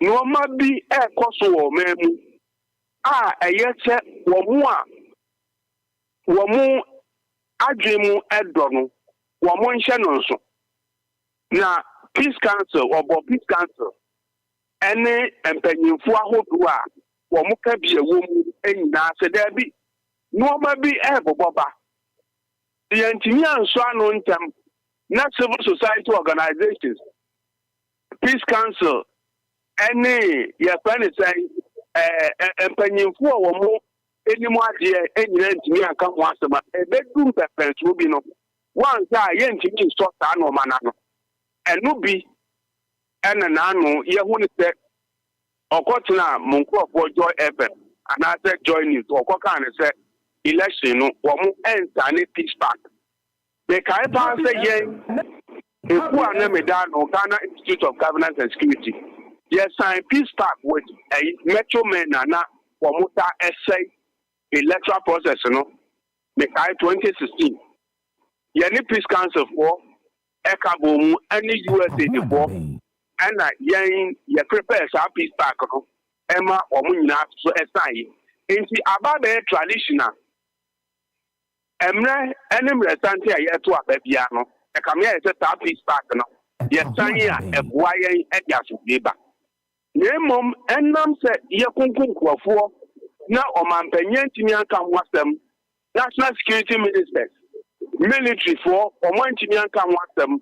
No, might be a coso memu. A yet Wamu Adrimu Edrono, Wamun Shanonso. Now, Peace Council or Peace Council, any and Penny Fuahua, Wamuka be a woman, and Nasa Debbie. No, maybe ever, Baba. The engineer and Swan on them, not civil society organizations, Peace Council, any, your friend is saying, and Penny Fuamu. Any more dear, any engineer come once a month. A bedroom pepper will be no. Once I ain't to stop no manano. And no be and an anno, ye won't say, or Cotana, Monco for Joy Eben, and I said join you or Cocan and said, election, or more ends and it peace back. The Kaipa say, yea, if who are Nemedano, Ghana Institute of Governance and Security. Yes, I peace back with a metro man and not for Muta essay. Electoral process, no, the 2016. Any Peace Council for Ekabum, any USA for, and yang ye prepares our peace back, Emma or Munina, so as I. In the Ababe traditional, Emre, enemy Santia yet to a babyano, a camera is a peace back, no, yes, Tanya, a wire at Yasuba. Nemum, and Nam said, Yakunkum for. Now, Oman Penyan Timian can watch them. National security ministers, military for Oman Timian can watch them.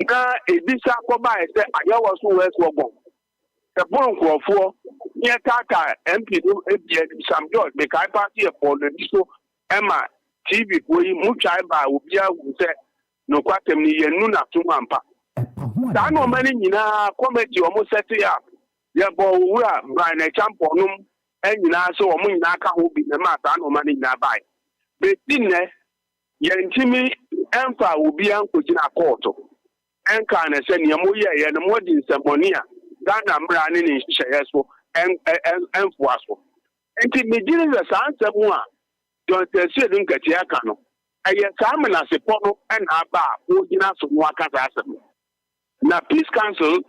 Now, a bisa Koba said, I was West Wobon. The Bonko for near Taka, MP, some George, make I party for the Diso Emma, TV, we Muchaiba, Ubia, who said, no Quatemni, Nuna to Mampa. Dano many in a committee almost set it up. Yabo, Brian, a champonum. And you know, so a moon naka will be the matter no money in buy. But dinner, Yantimi, Empa will be uncle in a quarter. And can send Yamuya and more than Samonia, Ghana running in Shayaso and Fuaso. Enti Mijin is a sansa mua. Don't say them Katiakano. I yet Simon as a pono and Abba, who did not so Wakasasam. Now, Peace Council,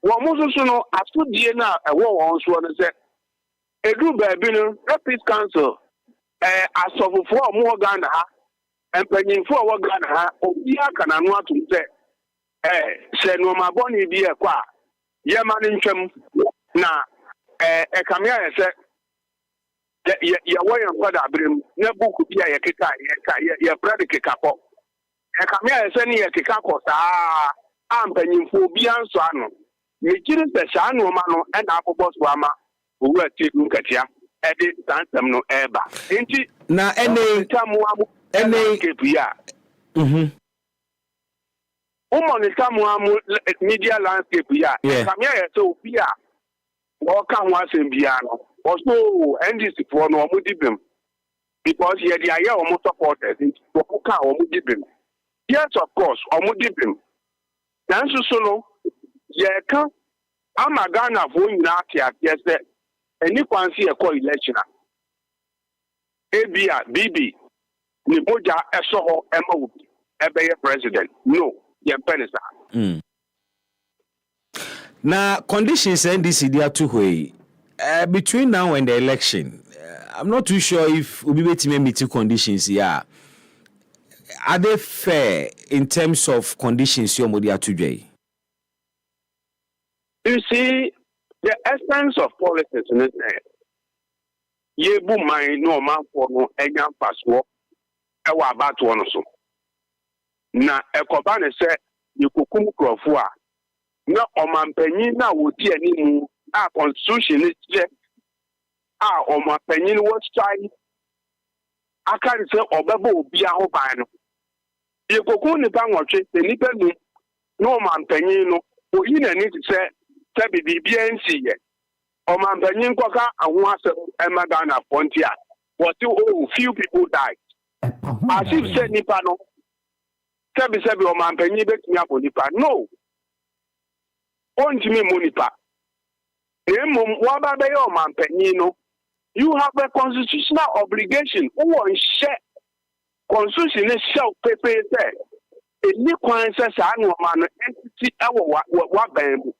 Wamusuno, as to Diana, a war on Swan said, a group Babino, a Peace Council, as of 4 more Ghana, and penning 4 more Ghana, or Yakan and what to say. Said no, my bonny be a qua. Yaman in Chem, now, a Camilla said, your way and father brim, no book could be a kika, your brother kikapo. A Camilla sending a kikako, I'm penning for beyond Sano. Mijin the Shan Romano and Apple Boss Wama, who were taking Katia, edit Sansam no eba. Ain't it? Now, any KPR. On the Samuamu media landscape, yeah. Come here, so Pia. Welcome once in Piano. Also, NDC for no Mudibim. Because he had the idea of most supporters in Tokuka or Mudibim. Yes, of course, or Mudibim. Nancy Solo, yeah, I'm a Ghana for Nakia, yes, and you can see a co-election. ABA, BB, Niboja, Esoho, MO, Ebeye president. No. Now, conditions NDC they are two way. Between now and the election, I'm not too sure if we be meeting conditions here. Are they fair in terms of conditions your media today? You see, the essence of politics in it. Yebu mind no man for no enyam passport. Ewa about one so. Na ekobane se yekukum krofo a na omampanyin na wodi animu a constitution ne je a omampanyin wo try aka se obeba obi aho ban no yekukum ne ba nwotwe se nipa nu na omampanyin no oyi na ni se bibia nsi ye omampanyin koka aho asem emaga na frontier what few people died as if said nipa no Sebi o man penyi betimi abonipa. No. Ontimi monipa. Emom waba be o man penyi no. You have a constitutional obligation. Who on share constitution is self paper say. Any kwan say sa no man entity ewo wa ban mu.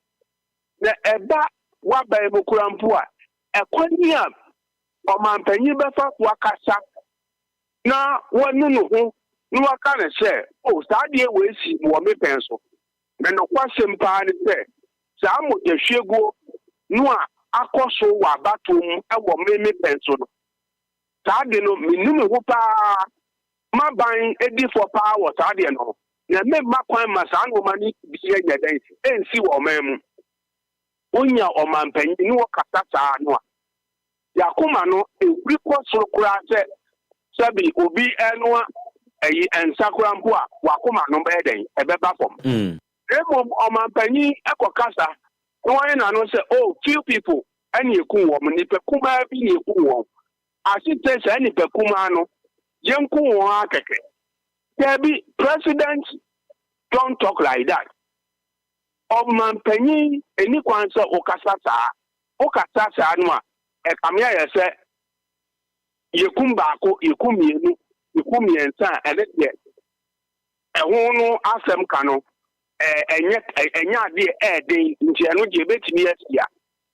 Na eba wa ban mu kurampo a ekwani a o man penyi be fa wakasa. Na wonu no ho no can say, oh, Sadia will see more me pencil. And no question party say, Samu de Shigo, no, Akoso, Wabatum, and what me pencil. Sadino, Minumi Whopa, my buying Eddie for power, Sadiano. Now, make my coin, my son, money, be a day, and see what mem. Unya or man penny, no Catasa, no. Yakumano, a request for crash, Sabi, Obi, and and Sakurampoa, Wakuma no bedding, a beba form. Emo Omampani, Ekokasa, no one I know say, oh, few people, and you cool woman, if a kuma be a cool. As it says, any pecumano, young cool keke. There be presidents don't talk like that. Omampani, any quansa Okasasa, Anua, a Kamia said, Yekumbako, Yekumienu. Ikumiensa and it no asem kano enya de eden nti eno je betimi asia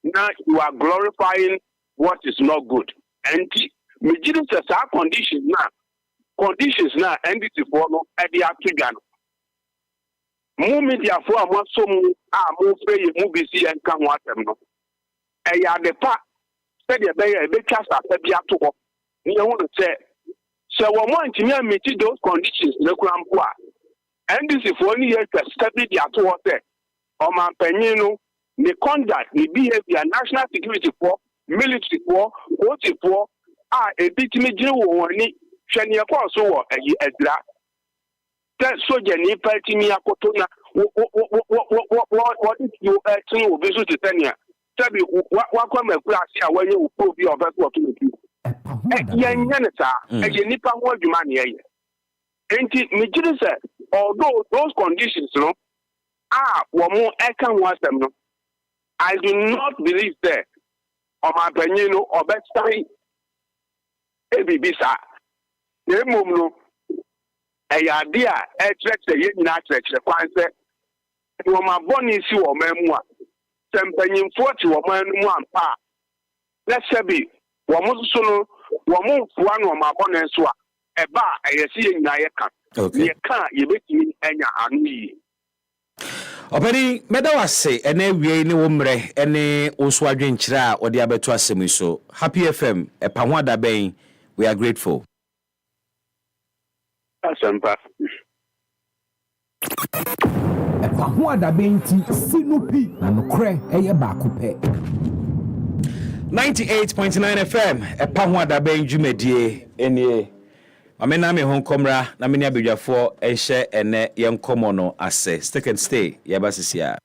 na you are glorifying what is not good and me gidi sa conditions na ndc for no e dey atuga no mu media for amaso mu a mu frey mu bisi enka ho asem no e ya de pa se de be ya e betwa sa pa bi ato ho ni e hu no say so we want to meet those conditions the Krampoa. And this is for only years to study the atmosphere. Or man penino, the conduct, the behavior, national security for, military for, what for, a bit me Jew or any Shania Paso a year. That soldier need me a cotona. What if you to visit the tenure? Tell me what come a class here when you prove your best working with you. Yanata, and you nipa what you money. Ain't it me say, although those conditions, no, one more I can watch them. No, I do not believe that ọmọpanyin no ọbẹsan ebibisa na emom no ẹyẹ ade a ẹkyerẹkyerẹ yẹn nyinaa kyerẹkyerẹ kwan sẹ wọn abọ ne si wọ ọman mu a sẹ mpanyinfoɔ te wɔ ọman no mu ampa a na sẹbi wɔn nso no wɔn mfoa na wɔn abɔ ne nso a ɛba a ɛyɛ si yɛn nyinaa yɛ ka yɛ ka yɛbɛtumi anya ano yie. Ọpẹni meda wase ene wie ne wo mre ene oso adwenkyere a odi abeto asem so Happy FM EpaHoaDaben, we are grateful. Asempa EpaHoaDaben ti sinupi na nokre eye baako pe 98.9 FM EpaHoaDaben dwumadie enie Amena me hon komra na me ni abedwafo ehye ene yenkomo no ase stick and stay yabasisia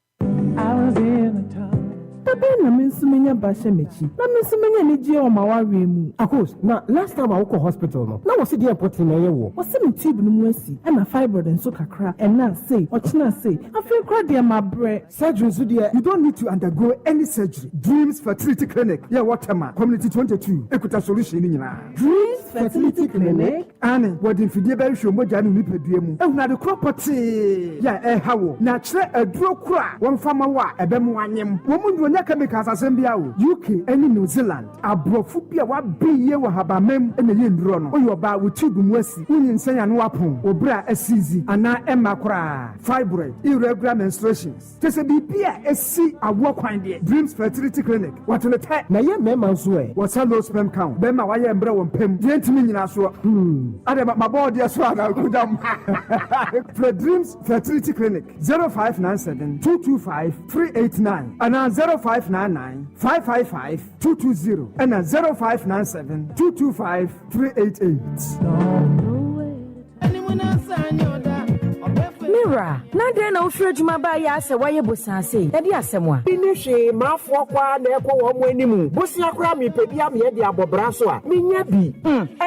na mensumenya bashe mechi na mensumenya ni je o mawawe mu akos na last time I go hospital no na was dey put na yewo was me tube no mu asi na fibroid nso kakra na say ochina say afi kra de ma bre surgery so there you don't need to undergo any surgery. Dreams Fertility Clinic Waterman Community 22 ekuta solution ni nyina. Dreams Fertility Clinic ane wodi mfidie ba hwe mogya no nipadua mu ehuna de property ya hawo na kire aduro kura won fama wa ebemu anyem wo mu nyonya chemicals asembia wo UK and New Zealand abrofu bia wa biye wa habamem ene ye nduro no oyo ba wo tubu mu asi wonyin sanya no wapon obra asizi ana emakora fibroid irregular menstruations tese bibia esi awo kwan de Dreams Fertility Clinic watele te na ye mema nso what low sperm count bema wa ye mbre won pem dentimi nyina so ade ma board ya so ana kudam for Dreams Fertility Clinic 0597 225 389 and 0599 555 220 and 0597 225 388. Mira, na de na ofre adwuma ba ya ase waye bosanse. E di asemwa. Binihwe mafo kwa na ekwo wo mo animu. Bosia kra me pedia me de abobra so a. Menya bi.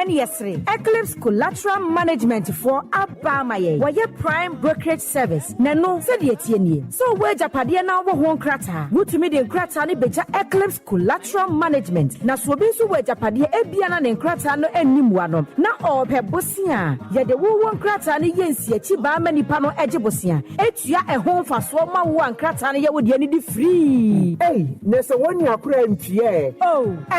Yesre. Eclipse Collateral Management for Abamaye. Waye prime brokerage service. Na no se de etie nie. So we japade na wo ho nkrata. Wutumi de nkrata ne beja Eclipse Collateral Management. Na so bi so we japade ebia na ne nkrata no animu ano. Na ope bosia. Ye de wo nkrata ne yensi achi ba manipa no ejibosia etua ehon faso ma wo ankrata ne ye wo de ni di free ne se woni akura ntie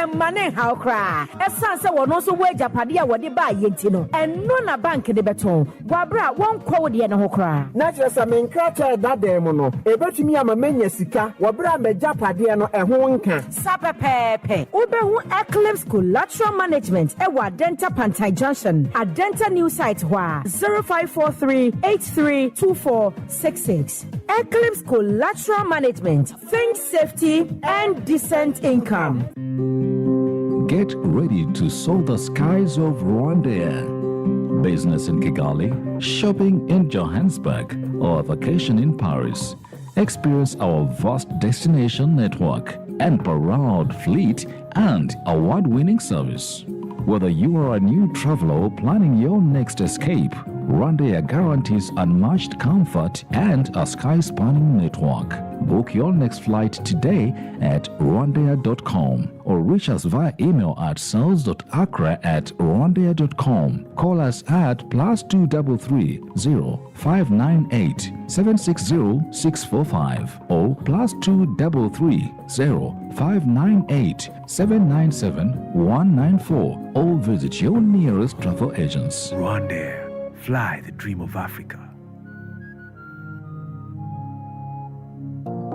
emane ha okra esanse wono so wo ajapade a wo de ba yenti no eno na bank de beton gwabra won kwo wo de ne ho kra na kire se me nkrata da dem no ebetumi ama menya sika wo bra me japade no ehon nka sapepepe ubehu Eclipse Collateral Management e wa Denta Pantai Junction Adenta new site wa 0543832466. Eclipse Collateral Management. Think safety and decent income. Get ready to soar the skies of Rwanda. Business in Kigali, shopping in Johannesburg, or vacation in Paris. Experience our vast destination network and proud fleet and award-winning service. Whether you are a new traveler planning your next escape, Rwanda guarantees unmatched comfort and a sky-spanning network. Book your next flight today at rwandair.com or reach us via email at sales.accra@rwandair.com. Call us at +233 0598 760 645 or +233 0598 797 194 or visit your nearest travel agents. Rwanda. Fly the dream of Africa.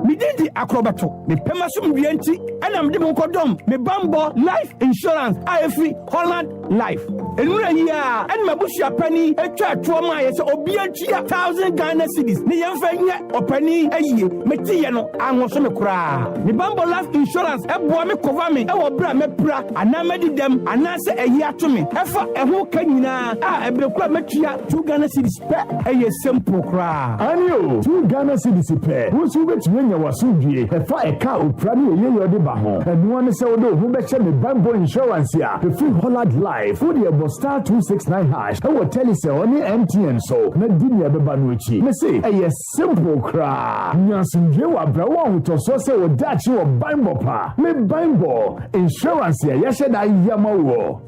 Midindi akrobato me pemasum wianti ana mde mo kodom me bambo life insurance AFI Holland Life enura ya en mabushia pani etwa tuoma ye se obiantia 1000 Ghana cedis ne yemfa nye opani ayiye metiye no anwoso me kura me bambo life insurance ebo me cover me e wo bra me pra ana medidem ana se eyi atome efa eho ka nyina a ebrekura metua 2 Ghana cedis pe eye simple kura anio 2 Ghana cedis pe wosu betwe wasudie efa eka oprani eyeyode ba ho enu ane se wodo hu be che me bambo insurance ya the free Holland Life wo de yɛbɔ star 269 hash ɛwɔ telecell ne MTN so na di nea ɛbɛba no akyi me se ɛyɛ simple koraa nyansomdwe wɔ abrɛwɔ ahotɔsoɔ sɛ wɔ daakye wɔ banbɔ pa me banbɔ insurance yɛ yɛhyɛ da yama wɔ.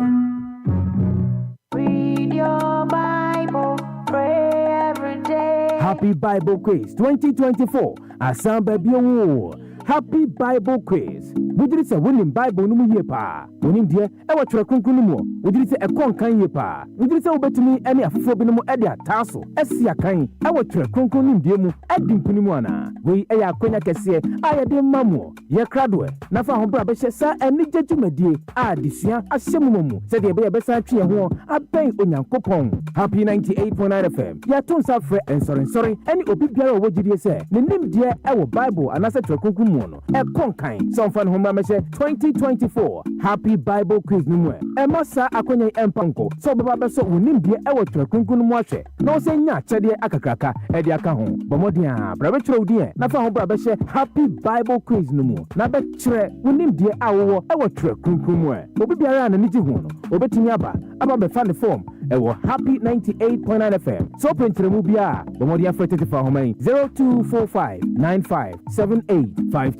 Read your Bible, pray every day. Happy Bible Quiz 2024 asan baby o. Happy Bible Quiz. Wodiri se wonim Bible no mu yie pa. Wonim de e wo twere kronkron no mu. Wodiri se ekon kan yie pa. Wodiri se wobetumi ene afofo bi no mu e de ataso. Esi akan e wo twere kronkron nim de mu e di mpuni mu ana. Wei e ya akonya kese a ye de mamu. Ye krado e na fa ho bra be hye sa eni jejumedie a disua ahyemu mu. Se de be san twe ho aben onyankopon. Happy 98.9 FM. Ya ton sa frɛ ensori eni obi biara wo gidie se ne nim de e wo Bible anase twere kronkron mu no. E kon kan. So fan ho 2024 Happy Bible Quiz no mu e masa akonya empanko so baba be so wonim de e wo twere kronkron mu ahwe na o se nya kyede akakraka e de aka ho bomodin a bra be kyerɛ wodi e na fa ho bra be hye Happy Bible Quiz no mu na be kyerɛ wonim de a wo e wo twere kronkron mu e obi biara na nigi ho no obetimi aba be fa the form e wo Happy 98.9 FM so pentre mu bia bomodin afre 35 ho 0245957852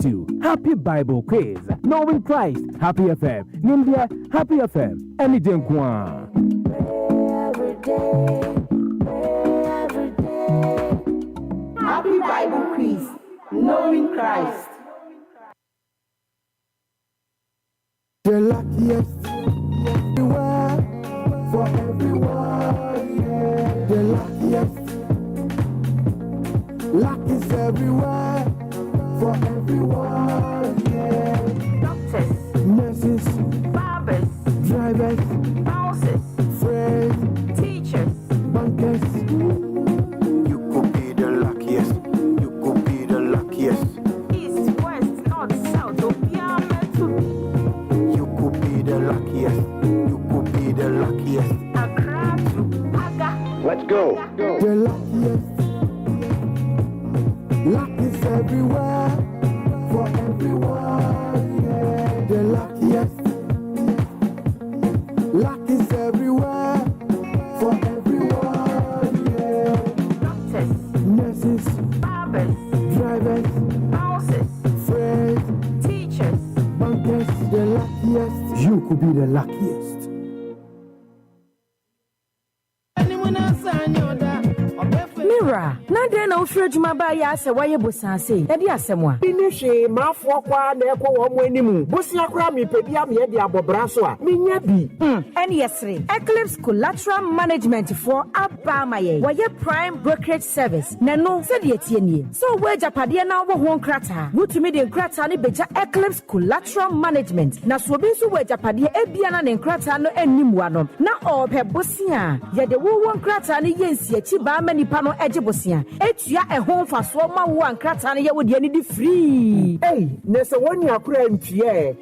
Happy Bible Quiz knowing Christ Happy FM Nimbia Happy FM any denkwa Every day. Happy Bible Quiz, knowing Christ. The luckiest everywhere for everyone. Yeah. The luckiest. Luck is everywhere for everyone. Yeah. Doctors, nurses, barbers, drivers, bouncers, friends, teachers, bankers. You could be the luckiest. You could be the luckiest. east, west, north, south, Obiama to be. You could be the luckiest. You could be the luckiest. Accra to Aga. Let's go. The luckiest. Luck is everywhere for everyone. Yeah. The luckiest. Luck is everywhere for everyone. Yeah. Doctors, nurses, barbers, drivers, bouncers, friends, teachers, bankers. The luckiest. You could be the luckiest. Mira, na de na ofre adwuma ba ya ase waye bosanse. E de asemwa. Binihwe mafo kwa na ekwo wo mo animu. Bosia kra mi pedia me de abobra so a. Menya bi. Ene yesre. Eclipse Collateral Management for Abamaye. Waye Prime Brokerage Service. Na no se de etienie. So we japade na wo ho nkrata. Wutumi de nkrata ne beja Eclipse Collateral Management. Na so bi so we japade ebia na ne nkrata no animu ano. Na ope bosia. Ye de wo nkrata ne yensi achi ba manipa no bosia etua ehon faso ma wo ankrata ne ye wo de ani di free ne se woni akura ntie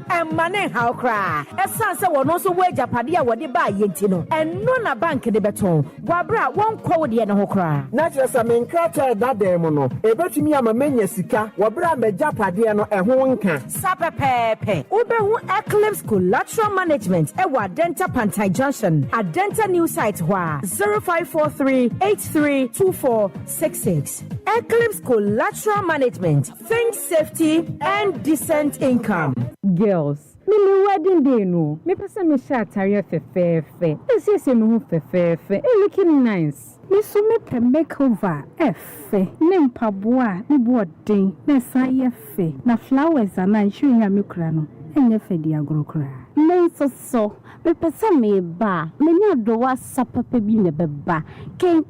emane ha okra esanse wono so wo ajapade a wo de ba yenti no eno na bank de beton gwabra won kwo wo de ne ho kra na kire sa me nkrata da dem no ebetumi ama menya sika wo bra me japade no eho nka sapepepe ubehu Eclipse Collateral Management e wa Denta Pantai Junction Adenta new site hwa 0543832466 Eclipse Collateral Management. Think safety and decent income. Girls, me wedding day no. Me person me share attire fefefe. Ese me hu fefefe. Looking nice. Me so me pe makeover efe. Ne mpaboa, me boarding, na saye fe. Na flowers ana nhwe ya me kura no. Enye fe di agro kura. Me so me pesa me ba me nya do wa sapapa bi ne beba ken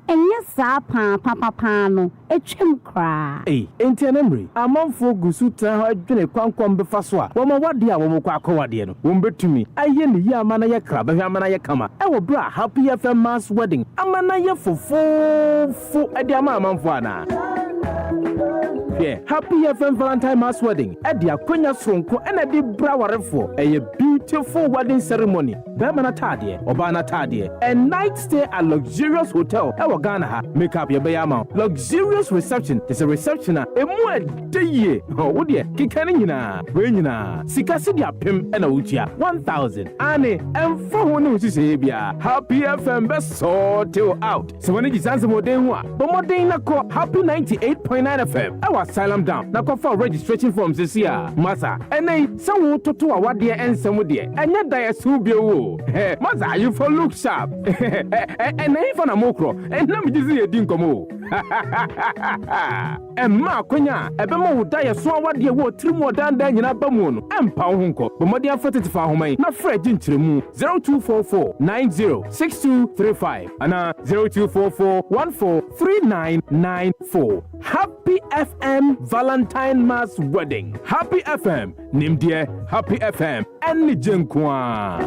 enye sa pa no etwem kra entianemre amanfo gusu tan ho adwene kwankwam befa so a wo ma wade a wo mo kwa akowade no wo betumi aye ne yi amana ye kra be amana ye kama e wo bra Happy FM mass wedding amana ye fofo ade ama amanfo ana hwɛ Happy FM Valentine Mass Wedding ɛde akonya sonko ɛna de bra warefo ɛyɛ beautiful wedding ceremony bɛma na tadeɛ ɔba na tadeɛ a night stay at luxurious hotel ɛwɔ Ghana ha makeup yɛbɛyɛ ama luxurious reception is a reception a emu ɛde yie wo deɛ keka ne nyinaa wei nyinaa sika sidi apem ɛna wotua 1000 ane ɛmfa ho ne osisɛ bia Happy FM bɛ sort you out so when you sanse modern ho a bomodin na ko Happy 98.9 FM ɛwɔ Asylum Down na kɔfa registration form sisi a masa ɛnɛ sɛ wo toto a wadeɛ ɛnsɛm deɛ ɛnyɛ dayesu bio wo masa you for look sharp ɛnɛ for na mokro ɛnam gizi yedi nkomo ɛma akonya ɛbɛma wo dayesu awadeɛ wo trimu dandan nyina bamu no ɛmpa wo nkɔ bomodin afotetifa homan na frɛ ginkyeremu 0244 906235 ana 0244 143994 Happy FM Valentine Mass Wedding Happy FM nimdeɛ Happy FM ɛne jenkwa.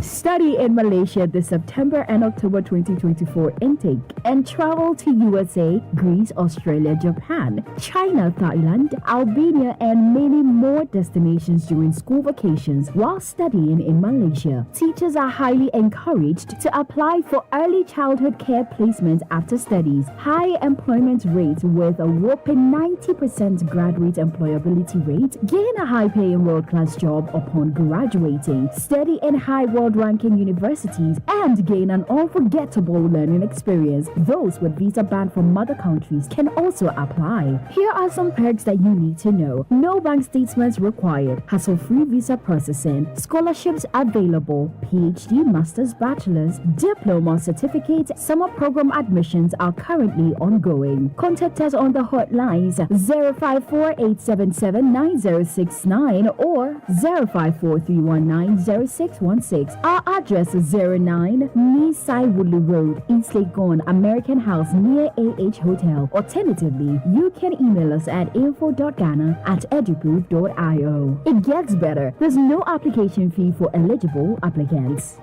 Study in Malaysia this September and October 2024 intake and travel to USA, Greece, Australia, Japan, China, Thailand, Albania, and many more destinations during school vacations while studying in Malaysia. Teachers are highly encouraged to apply for early childhood care placement after studies. High employment rate with a whopping 90% graduate employability rate. Gain a high-paying world-class job upon graduating. Study in high world-ranking universities and gain an unforgettable learning experience. Those with visa banned from other countries can also apply. Here are some perks that you need to know. No bank statements required. Hassle-free visa processing. Scholarships available. PhD, master's, bachelor's, diploma, certificate. Summer program admissions are currently ongoing. Contact us on the hotlines 054-877-9069 or 054-319-0616. Our address is 09 Nisai Woodley Road, East Legon, American House near AH Hotel. Alternatively, you can email us at info.ghana@eduproof.io. It gets better. There's no application fee for eligible applicants.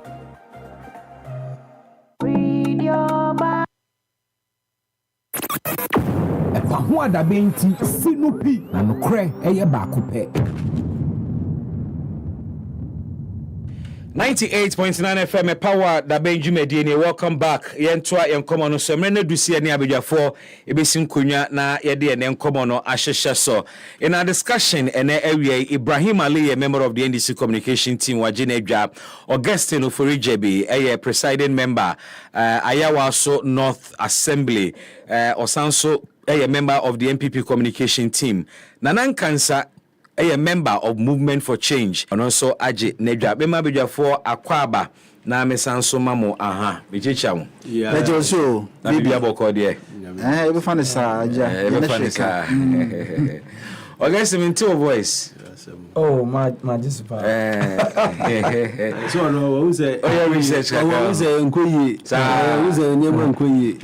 Read your Bible. EpaHoaDaben ti sinupi na nokre eye baako pɛ. 98.9 FM EpaHoaDaben Jumedie. Welcome back. Yentoa yenkomo no so mrene dusie ne abedwafo ebesi nkonwa na yede ne nkomo no ahyehye so. In our discussion ene awie Ibrahim Ali, a member of the NDC communication team waje na adwa. August EpaHoaDaben a presiding member Ayawa so North Assembly osanso a member of the NPP communication team. Nanan Kansa a member of Movement for Change and also Aji Nedja Bema Beja for Akwaba na mesanso mamo aha mechicha mo yeah so bibia boko de ebe fan sa aja ebe fan sa August minto voice oh my disciple so no who say oh research who say nkoyi who say nyema nkoyi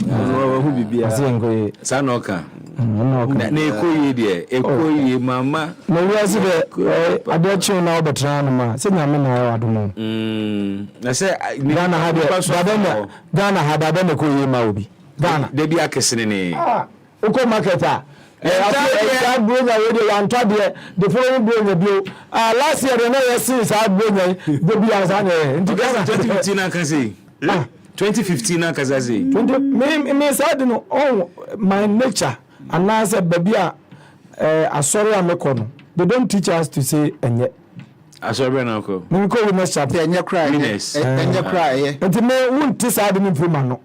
who bibia say nkoyi sa no ka na ekoyi de ekoyi mama na wiase de adechi na obetra no ma se nyame na wa domo na se Ghana ha de Ghana ekoyi ma obi Ghana de bi akesene ne uko marketer I bring away the one top here, the following bring the bill. Last year, the never since I bring the bill. 2015, I can say. 2015, I can say. Me, I don't know. Oh, my nature. And now I said, baby, I sorry, I'm a corner. They don't teach us to say, and yet. I saw Brennan. We call him a chapter, and you cry, and you cry. And the man won't decide an improvement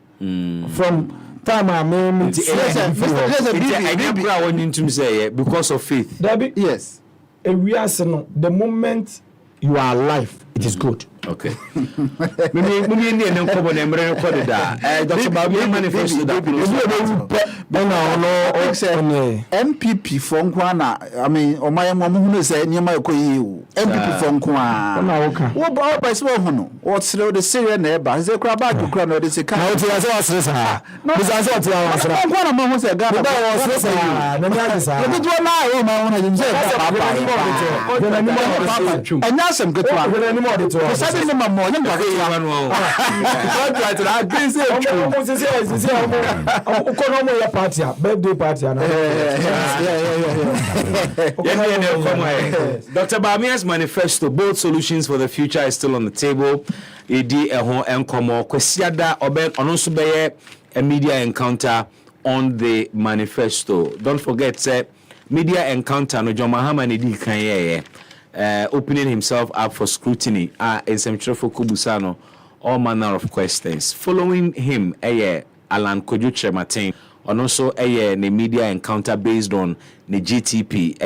from. I mean, because of faith. Yes. We are saying the moment you are alive, it is good. Okay. Dr. manifesto MPP from Kwana. I mean, or my mom who say MPP from Kwana. What about by small? What's the Syrian neighbor? Is a crab back to crown or is a car? No, it's the mama, you know, I didn't say birthday party. Dr. Bawumia's manifesto, bold solutions for the future, is still on the table. Edi ehon enkomo kwesiada oben onso beye a media encounter on the manifesto. Don't forget, media encounter no John Mahama Nedi Kanye opening himself up for scrutiny in some traffic kubusano all manner of questions. Following him, Alan Kojo Chematin, and also the media encounter based on the GTP,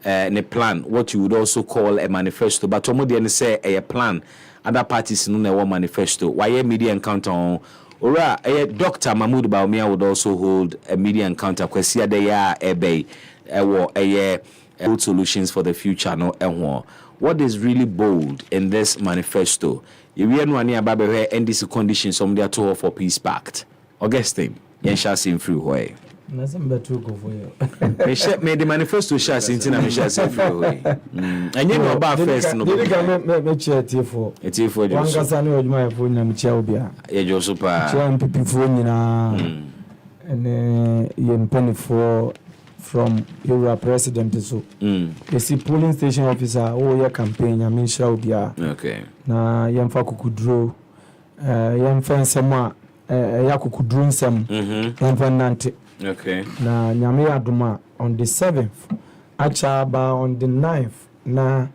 the plan, what you would also call a manifesto. But Tomo say a plan. Other parties in the manifesto. Why media encounter on? Ora, Dr. Mahmoud Bawumia would also hold a media encounter. Kwesia de ya ebe bold solutions for the future. No, what is really bold in this manifesto? You know, any about NDC conditions. Somebody are told for peace pact. Augustine, you shall see through way. Nothing but to go for you. May the manifesto shall see in a shall see through way. And you know about first. No, you can make chair for it's here for one person with my phone and Chelbia. Yeah, super. NPP phone and yen penny for from your president. So, you see, polling station officer, your campaign, I mean, Chelbia. Okay. Na yamfa kukudro, yamfa nsema, yakukudro nsem, yamfa nante. Okay. Na nyame aduma on the 7th, achaba on the 9th, na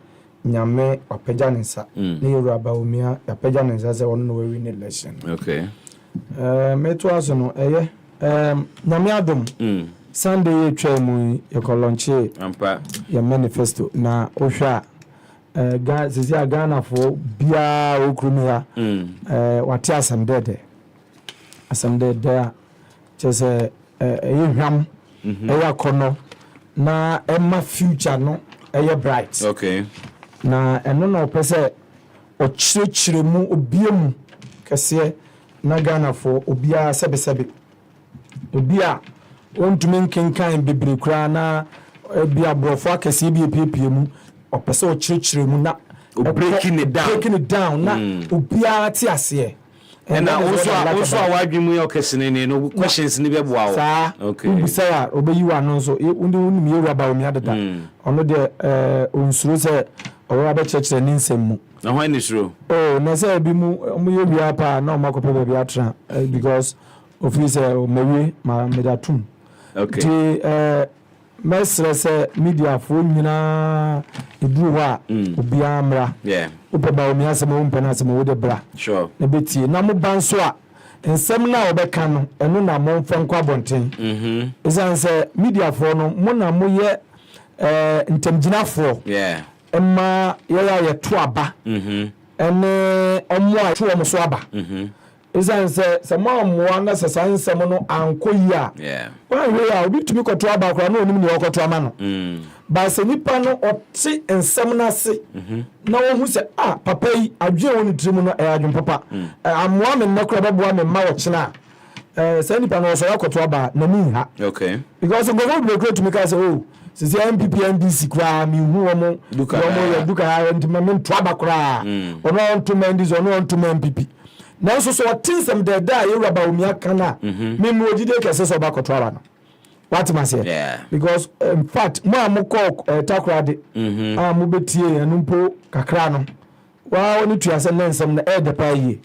nyame wapejanisa. Ni yura Bawumia, wapejanisa se wanu we win election. Okay. Metu asono, nyame adum, Sunday ye try mu yekolonche, ya manifesto, na osha, sisi ya Ghana for biya ukrumi ya, wati asamdede ya, chese, ehwam kono na emma future no bright. Okay. Na eno na opese o chire mu obiemu kese na Ghana for obia sebe obia ontumi nkenkan bebre kura na bia brofo akese bi epepie mu opese o chire mu na breaking it down na obia ti ase. And also why do you no questions in the web? Okay. Ubisaya obeyi anonso undu mi Bawumia dada. Ono de unsuru se ora be church ni nsem mu. Na why is true? Oh, na say bi mu yewia pa na makope be atra because officer mewe ma medatum. Okay. The mesre se media fo nyina eduru wa obia mra. Yeah. Upe Bawumia se mo mpena se mo de bra. Sure. Na beti na mo banso a ensem na obeka no eno na mo mfa nkwa bonten. Esan se media for no mo na mo ye ntemgina for. Yeah. Emma ye to aba. Ene omo a to omo so aba. Esan se mo mo na se sansem no anko yi a. Yeah. Wa we a obi tumi koto aba kra na onim ne okoto ama no. Ba se nipa no oti ensem na se na wo hu se papa yi adwe woni trimu no adwon papa amwa me na kura babo me ma wo chena se nipa no so yakoto aba na mi ha. Okay. Because go go break to me ka say sisi NPP NDC kura mi hu omo duka ya ntima me to aba kura ono onto NDC ono onto NPP na so tinsem de da ye Bawumia kana me mu odide kese so ba koto aba no. What must say? Yeah. Because in fact, mo call takrade. Mo betie anumpo kakra no. Wa oni tuase nensem na e de pa yi.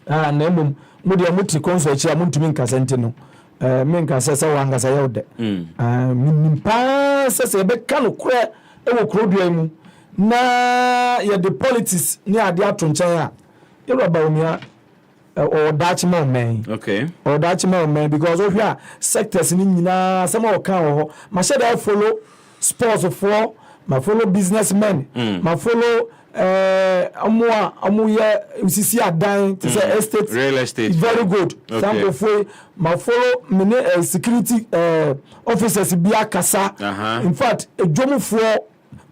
Na emum mo de muti konso echi amuntumi nkasente no. Me nkase se wangasa ye ode. Mimpa se be kanu kure e wo krodua mu. Na ye the politics ni ade atonchen a. Ye Bawumia or Dutch man. Okay. Or Dutch man because of here sectors in nyina some of kan ma share follow sports for ma follow businessmen ma follow amu ye usisi adan to say estate real estate very good. Some of ma follow security officers bi akasa. In fact ejomufo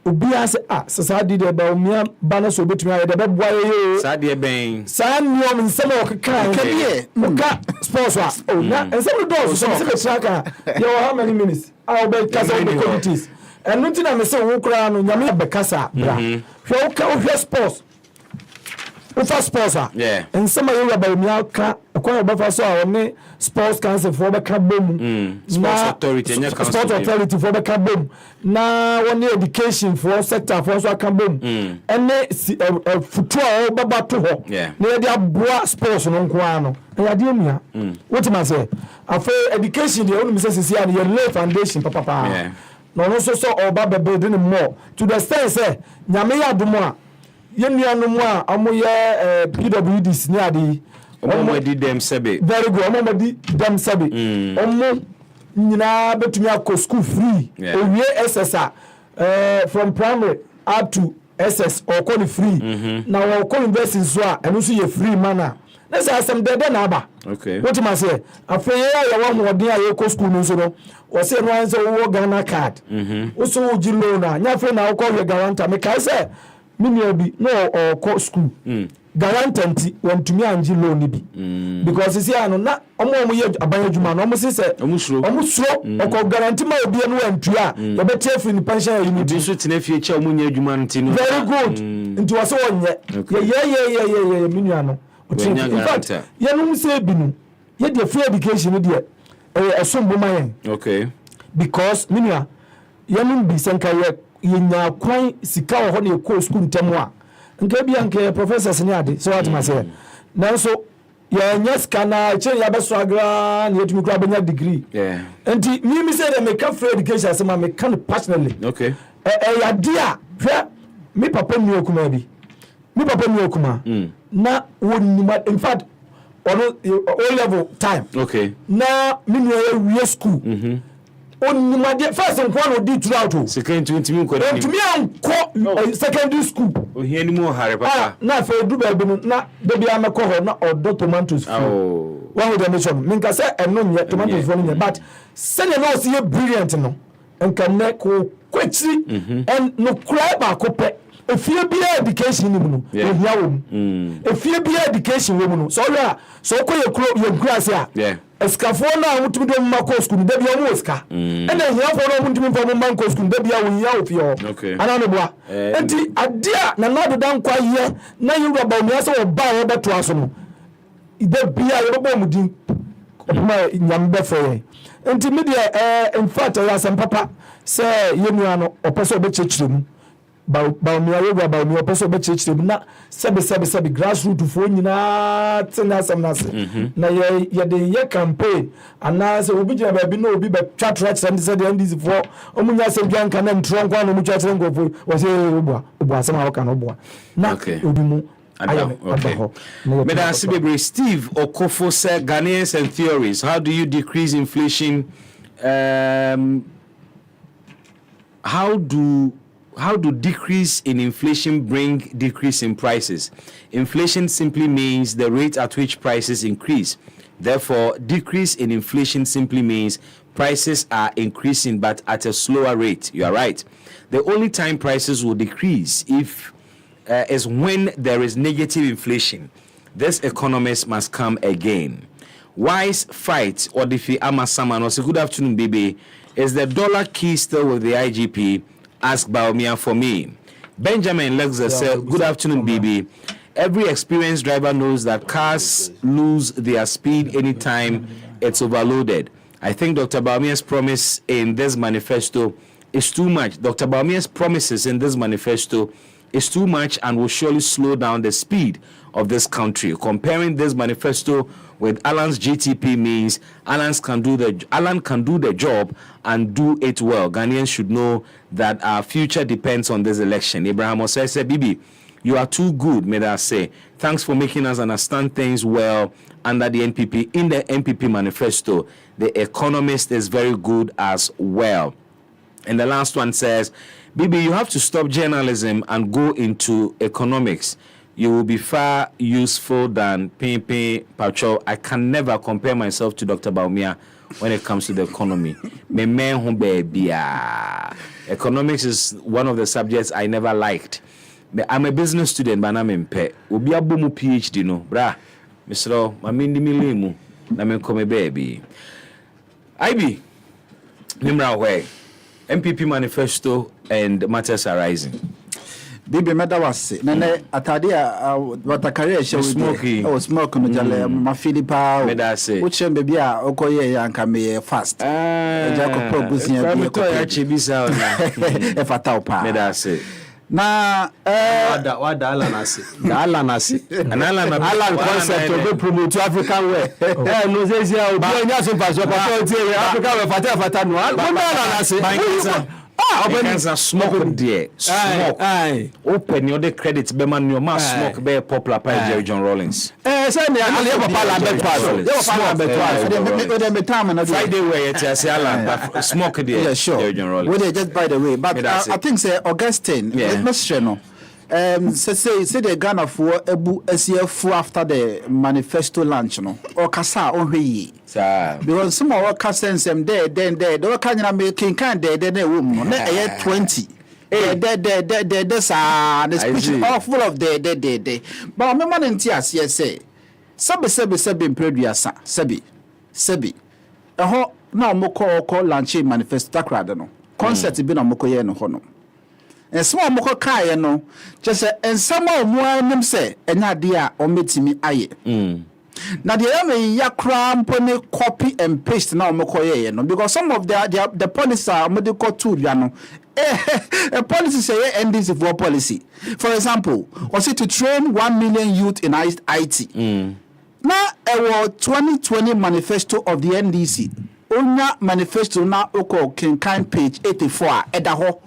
obia se society de Bawumia bana so betumi aye de beboa ye sade ben sanniom nsema okeka kebie muka sports na nsema do so se betraka you how many minutes how be kasa the committees and nothing na me say wo kura no nyame be kasa bra hwe wo sports Ufa sponsor. Yeah. And some of you Bawumia ka akwa obafa so a one sports council for beka bom. Sports authority and sports authority for beka bom. Na one education for sector for so aka bom. Ene football baba to ho. Yeah. Na dey aboa sports no nko ano. Ya dey mia. What am I say? After education dey only say sisi and your lay foundation papa. Yeah. No so oba be building more to the extent say nyame ya domo a yenuanom a amoye PWDs ni ade omo di dem sebe very good omo di dem sebe omo nyina betumi akọ school free owie SSR from primary up to SS or call free na we call university so a eno so ye free mana na say asem dede na aba okay what am I say afeye ya wa modern a ye ko school no so no o say no answer wo Ghana card o so wo ji loan na nya fe na wo call your guarantor me kai say minua bi no or ko school guarantant want to me anji loan bi because see ano na omo ye aban adwuma no omo se omo suro ko guarantee ma obi no antua ye be tie free ni pension you need so tena fie che omo nya adwuma ntino very good nti wo so wonye ye minua no in fact ye no se binu ye de free education de esombo mayen okay because minua ye no bi senka ye nya kwan sika wo ho na ko school ntemu a nke bia nke professors ni ade so what ma say nanso ya nyaska na che ya beso agra na yetumi kura benya degree enti mi say dem make free education as ma me can personally okay ya dia hwe mi papa mi okuma bi mi papa mi okuma na wonima in fact ono O level time okay na mi no we school onima de first nkwano di throughout second 20 mi nkwani ntumi anko secondary school ohia ni mo hare papa na fa du ba bi no na de bia mekọ ho na odo tomatoes one with the mission minka say eno nye tomatoes for nye but say no see brilliant no enka ne ko kwetri and no cry ba ko pe efie bia education ni mu no ohia wo mu efie bia education wo mu no so ya so ko ye grass ya eskafo na mutumi do mako school de bia mu ska ena hiafo na mutumi fo mako school de bia wo hia ofio ana no boa enti adia na no do kwa ye na yuru Bawumia se wo ba wo beto aso no ide bia ye bo mu din ma nyambe fe enti media in fact ya sem papa se yenu ano opeso be chechiremu Bawumia yegwa Bawumia opeso be chechiremu na sebe grassroots fo nyina tena sam na se na ye de ye campaign ana se obi jina ba bi no obi be twa trach and se de ndis fo omunya se bia nka na ntro nkwa no mu twa tren ngofo wo se obo asem a wo ka no obo na obi mu okay. Madam Sibebre, Steve Okofo said Ghanaians and theories. How do you decrease inflation? How do decrease in inflation bring decrease in prices? Inflation simply means the rate at which prices increase. Therefore, decrease in inflation simply means prices are increasing but at a slower rate. You are right. The only time prices will decrease is when there is negative inflation. This economist must come again. Wise fight or Odifi Amasaman was a good afternoon, baby. Is the dollar key still with the IGP? Ask Bawumia for me. Benjamin Lexer said, good afternoon, baby. Every experienced driver knows that cars lose their speed anytime it's overloaded. I think Dr. Bawumia's promise in this manifesto is too much. Dr. Bawumia's promises in this manifesto is too much and will surely slow down the speed of this country. Comparing this manifesto with Alan's GTP means Alan can do the job and do it well. Ghanaians should know that our future depends on this election. Abraham Osei said, Bibi, you are too good, may I say. Thanks for making us understand things well under the NPP. In the NPP manifesto, The Economist is very good as well. And the last one says, Bibi, you have to stop journalism and go into economics. You will be far useful than Pimpi Pacho. I can never compare myself to Dr. Bawumia when it comes to the economy. Economics is one of the subjects I never liked. I'm a business student, but I'm in pay. Ubi abumu PhD no, bra. Mr. Mamindi Milimu, Namen baby. IB, Nimra way. NPP manifesto and matters arising. Bibi meda wase. Nene atade a watakare she smoky. Oh smoke no jale ma Philippa. Meda say. Uche baby a okoye anka me fast. Eja ko probusia bi ko ya chebisa ona. E fatal pa. Meda say. Na wada ala nasi. Da ala nasi. And ala concept of promote African way. No say say obi enya so pass African way fata no. Ala nasi. Open smoke there. Smoke. Open your credit be man your mass smoke be popular by Jerry John Rawlings. Say me ali parliament pass. Friday way it say ala smoke there. Yeah, sure. Jerry John Rawlings. Well, just by the way, but I think say Augustine, let's no. Say the Ghana for ebu SCF after the manifesto launch no or kasa ohwe because some of our sense them there then they can making kind there room no 20 there the speech all full of there but me man ntia say sabe impreduasa sabi ho na mo call launch manifesto takrade no concept bi na mo koye no ho no and small moko kaye no just and some more anim say enya de a ometimi aye na the am ya crampone copy and paste na omokoye no because some of the policies are medical tool ya no a policy say NDC for policy for example was it to train 1 million youth in IT now a 2020 manifesto of the NDC onya manifesto na oko kind page 84 edaho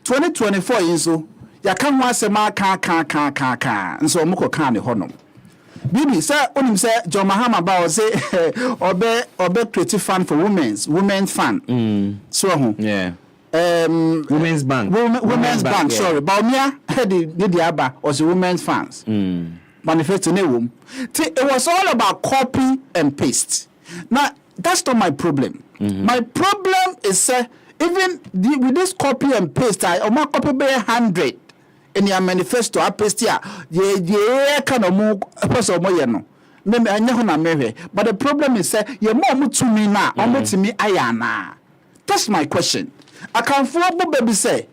2024 inso ya kan wa sema ka nso omko kan ne honom bibi say onim say John Mahama ba o say obe creative fund for women's fund so ho women's bank bank sorry Bawumia the aba or the women's funds manifesto ne wom it was all about copy and paste. Now that's not my problem. My problem is even with this copy and paste, I copy by 100 in your manifesto. I paste here. Yeah, kind of more person more no. Maybe I never na me. But the problem is your mom to me now, to me ayana. That's my question. I can follow baby say.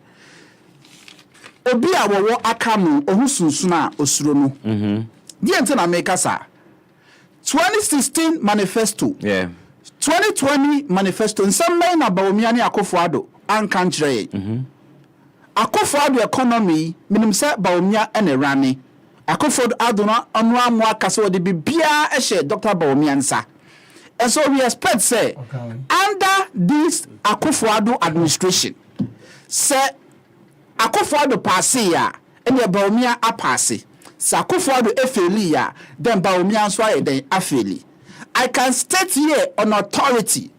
Obi awo akamu ohusunsuna osuro no. Di ente na make asa. 2016 manifesto. Yeah. 2020 manifesto nsamma na Bawumia ne Akufo-Addo anka nkyerɛ Akufo-Addo economy minim sɛ Bawumia ene rane Akufo-Addo no ɔno amu akase ɔde bibia ehye Dr. Bawumia nsa and so we expect say under this Akufo-Addo administration sɛ Akufo-Addo pass ya ene Bawumia apase sɛ Akufo-Addo efeli ya then Bawumia nso ayɛ afeli. I can state here on authority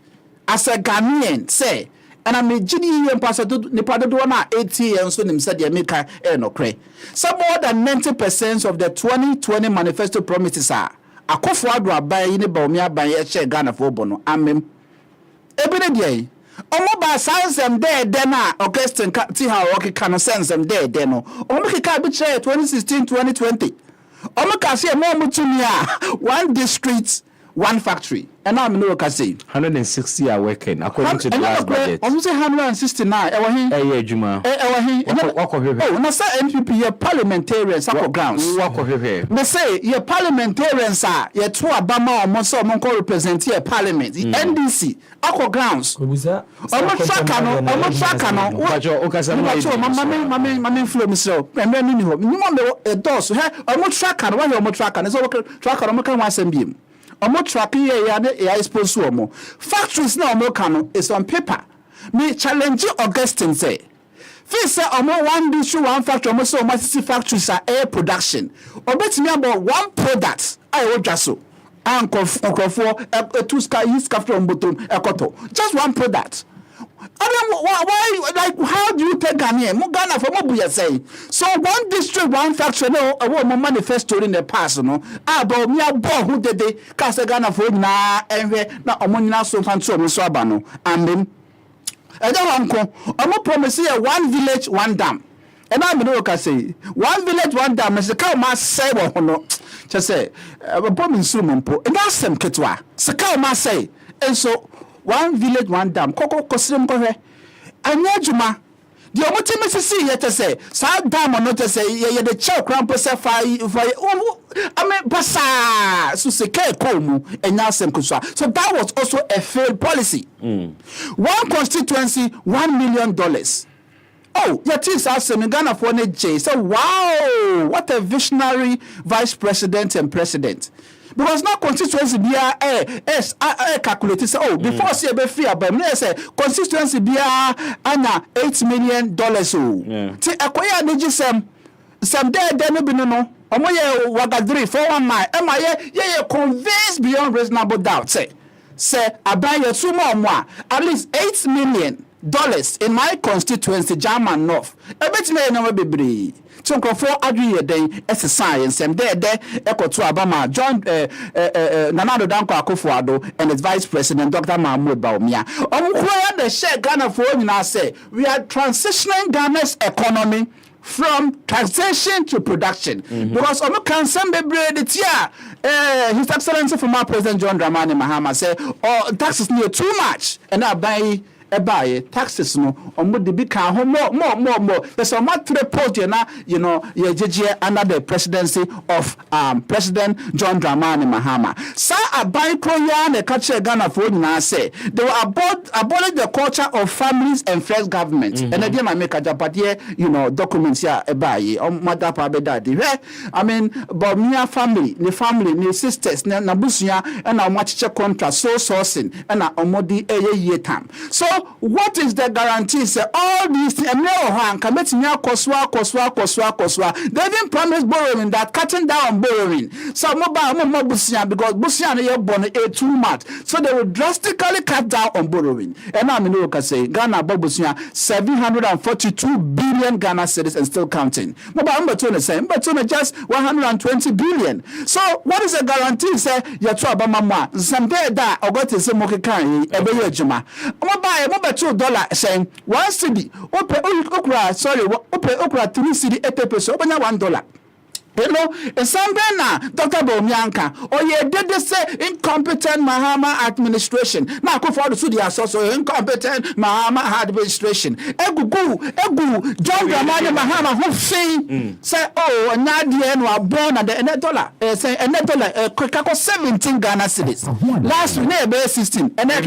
as a Ghanaian say, and I'm a GDE and Pastor Nipadona 80 years so him said Yamika no cray. Some more than 90% of the 2020 manifesto promises are Akufo-Addo by in Bawumia by a Ghana for Bono. Amem. Every day. Omo ba sans them there then Augustine see how okay can sense them there then no. Omo ka be 2016 2020. Omo ka see more mutumia one district one factory and now me know can say 160 are working according to the last budget. I'm say 169 e wa hin eh adwuma e wa hin oh na say NPP ye parliamentarians akọ grounds me say ye parliamentarians are ye to abama omo so omo ko represent ye parliament NDC akọ grounds omo tracker no o kasa mama flow me so me ni ho ni mo me dos he omo tracker no wa omo tracker no so tracker omo kan wa asembiem omo tracking ya expose omo factories na omo kano is on paper me challenge Augustine say fi say omo one district one factory omo so omo 60 factories are air production obetimi about one product I odwa so ankofo two sky east factory bottom ekoto just one product. Why like how do you take Ghana? Ghana for Mobuya say. So one district, one factory, no, a woman manifesto in the past, no. About me, who did they cast a Ghana for na and na Omonina so fancy so abano. And then I don't want to promise here one village, one dam. And I'm going say one village, one dam. As the cow must say, no, just say, a bombing sumumpo, and that's some ketwa. Sakao must say, and so. One village, one dam. Koko kosrim kohe. Anya juma. The opportunity see yet to say, South Diamond not to say, yeah, the chow cramp say fire. I mean, Bassa, so say, Komu, and now Sem Kuswa. So that was also a failed policy. One constituency, $1 million. Oh, your things are saying Ghana for J. So, wow, what a visionary vice president and president. Because now constituency be calculated. Say, before see a fear, but me say constituency be $8 million. See, acquire niji some day no be no. Omoye wagadri 4 mile. Am I convinced beyond reasonable doubt? Say aban ye sumo mo at least $8 million in my constituency, German North. A bit may never be brave. So, for agree day as a science and there, echo to Obama, John Nanado Danko Akufo-Addo and its vice president, Dr. Mahmoud Bawumia. Where the share Ghana for now say we are transitioning Ghana's economy from taxation to production. Because on the concern be His Excellency former President John Dramani Mahama say, taxes near too much, and I buy taxes no omo de bika ho more there's a matter report na under the presidency of President John Dramani Mahama sa aban kroya na ka che Ghana for nyina say they will abolish the culture of families and first government and then na make ajapade documents here buy matter pa be that I mean Bawumia family ni sisters na busua and na machiche contract so sourcing and na omodi eye time. So what is the guarantee? Say all these things, they even promise borrowing that cutting down borrowing. So because Busia born too much, so they will drastically cut down on borrowing. And now I can say Ghana Busia 742 billion Ghana cedis and still counting. But just 120 billion. So what is the guarantee? Say you try Mama someday that or got to say Mokikan Juma. $2 saying one cedi okra 3 cedi 80 pesos $1. And something now, Dr. Bawumia, or you did they say incompetent Mahama administration. Now, go for the also incompetent Mahama administration. Egu, John Dramani Mahama, who say, Nadia, no, born at the $1. Say, $1, 17 Ghana cedis. Last week, 16, and then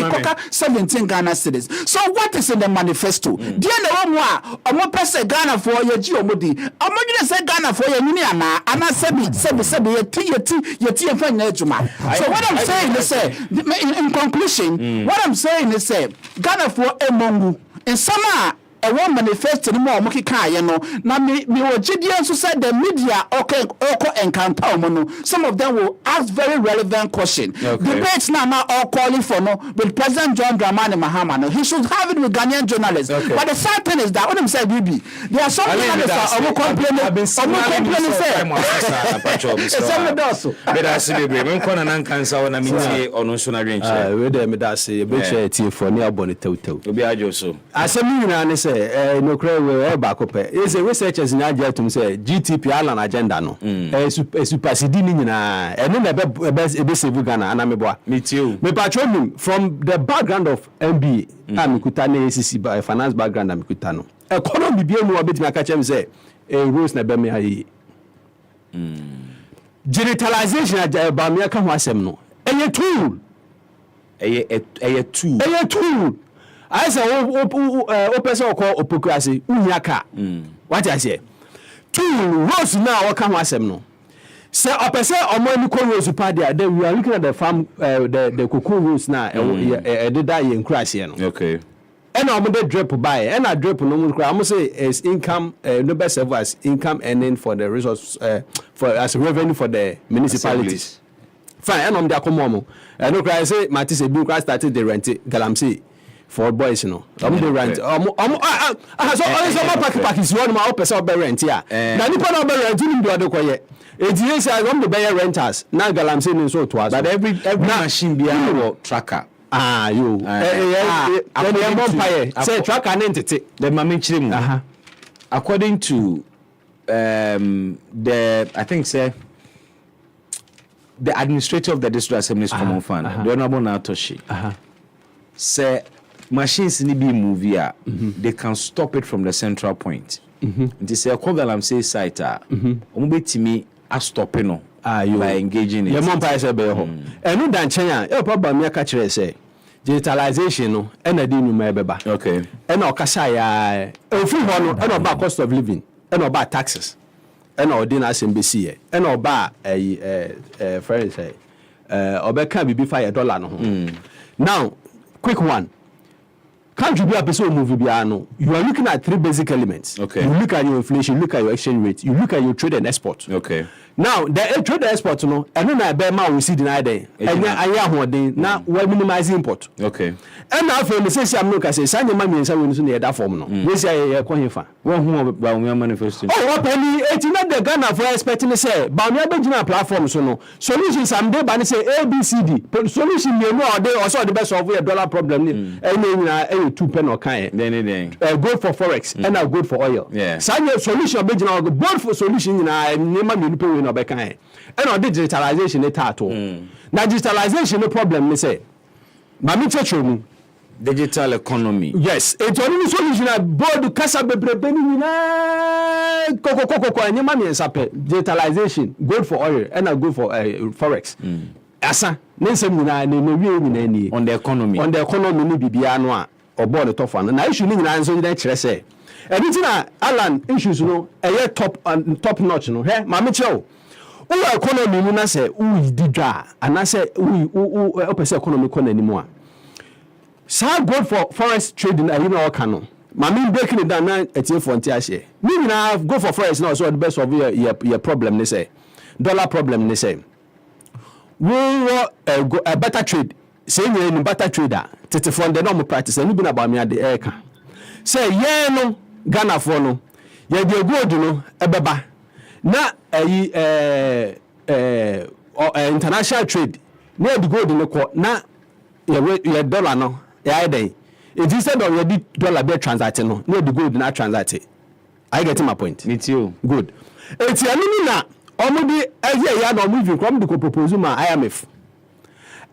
17 Ghana cedis. So, what is in the manifesto? Dear no one, person Ghana for your Geomodi. I'm going to say Ghana for your Uniana. And I said, so what I'm saying is, in conclusion, what I'm saying is, Ghana for a mongu in summer. A one manifesto more Mokika, Now, me Gideon said the media encounter mono. Some of them will ask very relevant questions. Debates now all calling for with President John Dramani Mahama. No, he should have it with Ghanaian journalists. But the sad thing is that what I'm saying, BB, there are some journalists who complaining. No cry we back up. Is a researchers in Nigeria to say GTP Alan agenda no. Supersede ni nyina. Eno na be save Ghana anameboa. Me too. Me patrol from the background of MBA. Amikuta na ACC finance background amikuta no. Economy bi emu obetimi aka chem say rules na be me ayi. Digitalization ba me aka ho asem no. Tool. Tool. I say, person call opokracy, unyaka. What I say? 2 rows now, what can I say? No. So, a person or more rose party, then we are looking at the farm, the cocoa rows now, and die in crash. Okay. And I'm going to drop by, and I drop no more. I must say, is income, no best of us, income earning for the resource, for as revenue for the municipalities. Fine, and I'm there. Come on, and no cry say, Matisse, you started the rent, Galamsey. For boys, the rent. So pack is one more person be rent here. Now nipa no be rent you do adekoye. It I want to buy renters. Now galam say so to us. But every machine be a tracker. Say tracker entity. The mami chirimu. According to I think say the administrator of the District Assembly's Common Fund, the Honorable Natoshi, say machines ni be movie they can stop it from the central point. It is a Kogalam say site betimi a stopping no by engaging it. Your mom price be ho. Enu dan chen a problem me ka kire say digitalization no e na di nyuma beba. Okay. E na okasa ya ofi ho no e na ba cost of living, e na ba taxes. E na odi na asembesi e. E na ba friends say obeka bibi $5 no ho. Now, quick one. Can't you be a person movie piano? You are looking at 3 basic elements. Okay. You look at your inflation, you look at your exchange rate, you look at your trade and export. Okay. Now, the trade and export, no, and then I bear my we see deny day. And I am now we minimize import. Okay. And now for the say I'm look I say sign your money and say we need that form no. We say I come here. One who Bawumia manifesto. Oh, what penny? It's not the Ghana for expecting say Bawumia Benjamin platform so no. Solutions I'm there but say ABCD. Solution you know they also the best of a dollar problem ni. Any 2 pen or kind. Then good for forex and now good for oil. Yeah. Sign your solution Benjamin both for solution na nema me pay we no be kind. And on digitalization it at all. Now digitalization no problem me say. Mami chechu digital economy. Yes, it's only solution at board kasa bebrebe ni na koko anyama mi ensape digitalization good for oil and good for forex. Asa nensem nyina na no wie nyina ni on the economy ni bibia no a obo the tough one na issue ni nyina nso nyina kire say anything na Alan issues no top notch no he ma me kire o economy mu na say u di dwa ana say u opese economy ko na ni mu a so good for forest trading you know can mami breaking it down na etie for ntia share me nyina go for forest now so the best of your problem they say dollar problem they say we a better trade say you in better trader tete for the normal practice and be na ba me ade e ka say ye no Ghana for no ye de gold no ebeba na international trade na the gold no ko na ye dollar no yeah, they. It instead of your dollar be transacting no, no the gold not transacting. I get my point. Me too. Good. It's a na omudi ya no moving from the proposal ma IMF.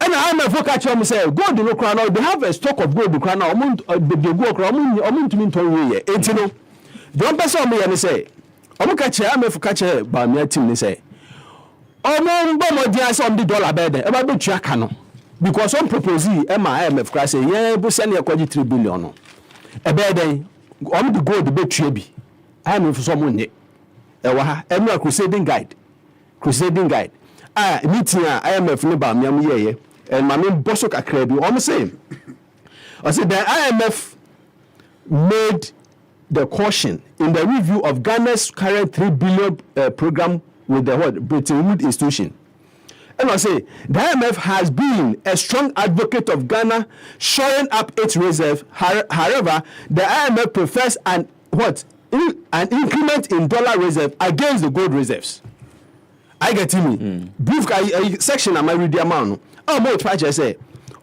And IMF catch them say gold no crown now they have a stock of gold crown now the go crown omun to mean to we e no. Don't person me and say omun catch IMF catch ba me team ni say omun bo mo dia some the dollar be there e ba be tua ka no. Because some proposal IMF class say yeah bu send e kwaji 3 billion no e be den on the gold be tue bi IMF so mo nye e wa ha e no crusading guide meeting IMF ne ba miam ye and ma me boso kakra bi o say I said the IMF made the caution in the review of Ghana's current 3 billion program with the Bretton Woods institution. And I say, the IMF has been a strong advocate of Ghana shoring up its reserve. However, the IMF prefers an increment in dollar reserve against the gold reserves. I get me. Brief section am I read the amount. Oh, more try say.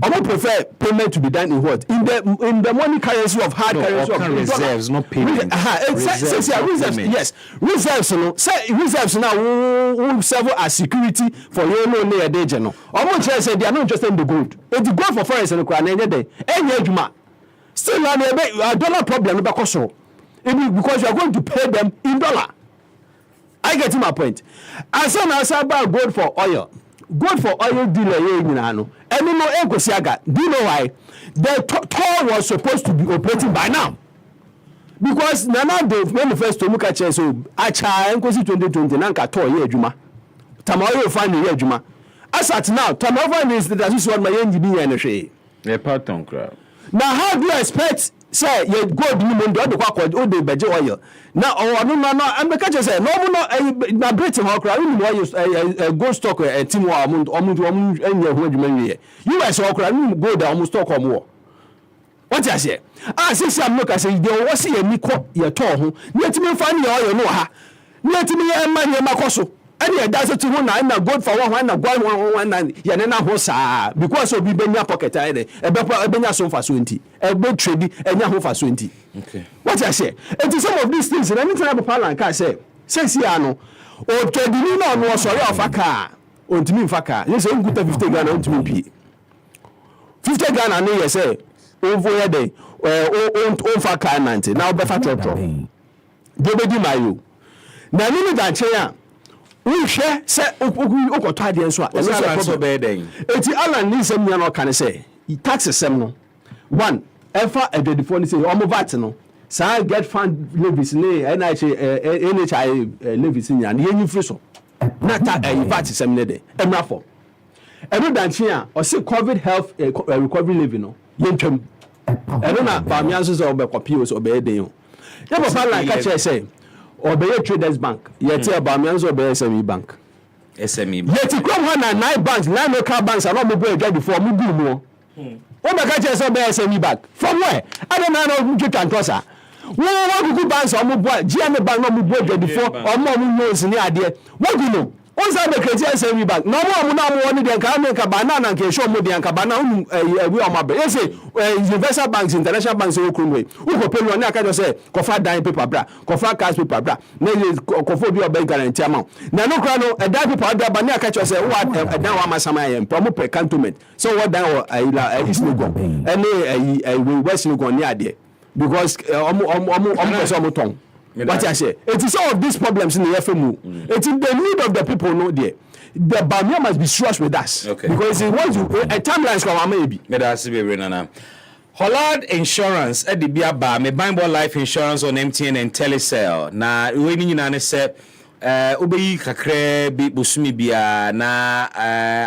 I would prefer payment to be done in what? In the money currency of hard currency of reserves, not payment. Reserves, yes. Reserves, no. Say reserves now will serve as security for you no near day general. Almost say they are not interested in the gold. If the gold for foreign and crown any day, any juma. Still a dollar problem because you are going to pay them in dollar. I get my point. As soon as I buy gold for oil. Good for oil dealer here in Nano. And no Ekosiaga. Do you know why? The toll was supposed to be operating by now. Because Nana the manifesto look at so Acha Enkosi 2020 Nanka toll here Juma. Tamayo find here Juma. As at now, Tamayo is the this one my NGB energy. The pattern crowd. Now how do you expect say you go do no do the beje oil. Now no I'm the catch say no na Britain how crowd you go stock team amount enye ho adwuma wie. US how crowd go down almost stock more. What you say? Since I'm look I say they was see any ko ye to ho. Let me find your oil no ha. Let me man makoso. Any that's to one na good for one na one ya na ho saa because obi benya pocket ide e benya so fa so nti e be trade enya ho fa so nti. Okay. What I say? It is some of these things and anything about plan can say see ano o trade ni na no sorry of aka ontimi mfa ka you say nguta 50 Ghana ontimi pi 50 Ghana no you say over here on fa client now be fa trotro de be di mayo na ni da che wohwɛ sɛ wokɔtɔ adeɛ nso a ɛno sɛ bɛyɛ dɛn enti alan ne nsɛm nya no ɔka ne sɛ tax sɛm no one ɛfa adwadifoɔ no sɛ ɔmo vat no saa get fund levies ne NHI levies nya ne yɛnyi firi so na vat sɛm ne de ɛmra fɔ ɛno dankye a ɔse covid health recovery levy no yɛntwam ɛno na Bawumia nso sɛ ɔbɛkɔpie o sɛ ɔbɛyɛ dɛn o yɛ papa alan ka kyerɛ sɛ obey Traders Bank. Yet Bawumia nso obey SME Bank. SME Bank. Yet come one and 9 banks, 9 local banks are not moving before we do more. What the catch obey SME Bank? From where? I don't know who can toss her. What good banks are moving? GM Bank not moving before or more knows in the idea. What do you know? Once I make SME Bank, no more money than Carmen Cabana and can show me the Cabana. We are my best. Universal banks, international banks, who can pay on that say, Kofa dime paper bra, Kofa cash paper bra, Kofa bank guarantee amount. Now, no crano, a dime paper bra, but now catch us what now am I some promo per cantonment. So what down is no go. And West no go near there because almost. What I say, it is all of these problems in the FMU. It is the need of the people know there. The Bawumia must be serious with us. Okay. Because it wants a timeline come maybe. That's be Hollard Insurance at the Biaba, me buying life insurance on MTN and Telecel. Na we ni na se obeyi kakre bi bosumi bia na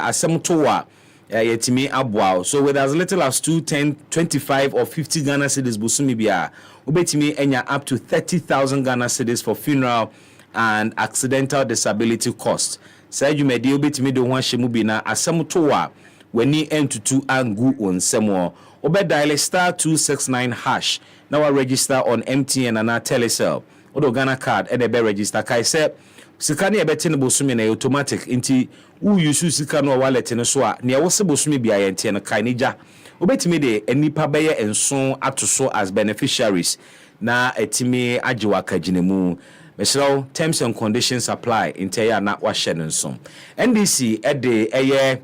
asem towa yetimi aboa. So with as little as 2, 10, 25 or 50 Ghana cedis bosumi bia obetimi enya up to 30,000 Ghana cedis for funeral and accidental disability costs. Say you may deal obetimi do one shemu bi na asem towa weni entutu angu onsemo. Obe dial *269# now I register on MTN and Telecel. Odo Ghana card e be register kai se sika ne ebeti ne bosumi na automatic nti u use sika no wallet ne so a ne wo se bosumi bia ye ntie no kai ne ja obetimi de enipa beye enso atoso as beneficiaries na etimi ajewa kaginemu mesraw terms and conditions apply ntie ya na wa hye nso NDC e de eye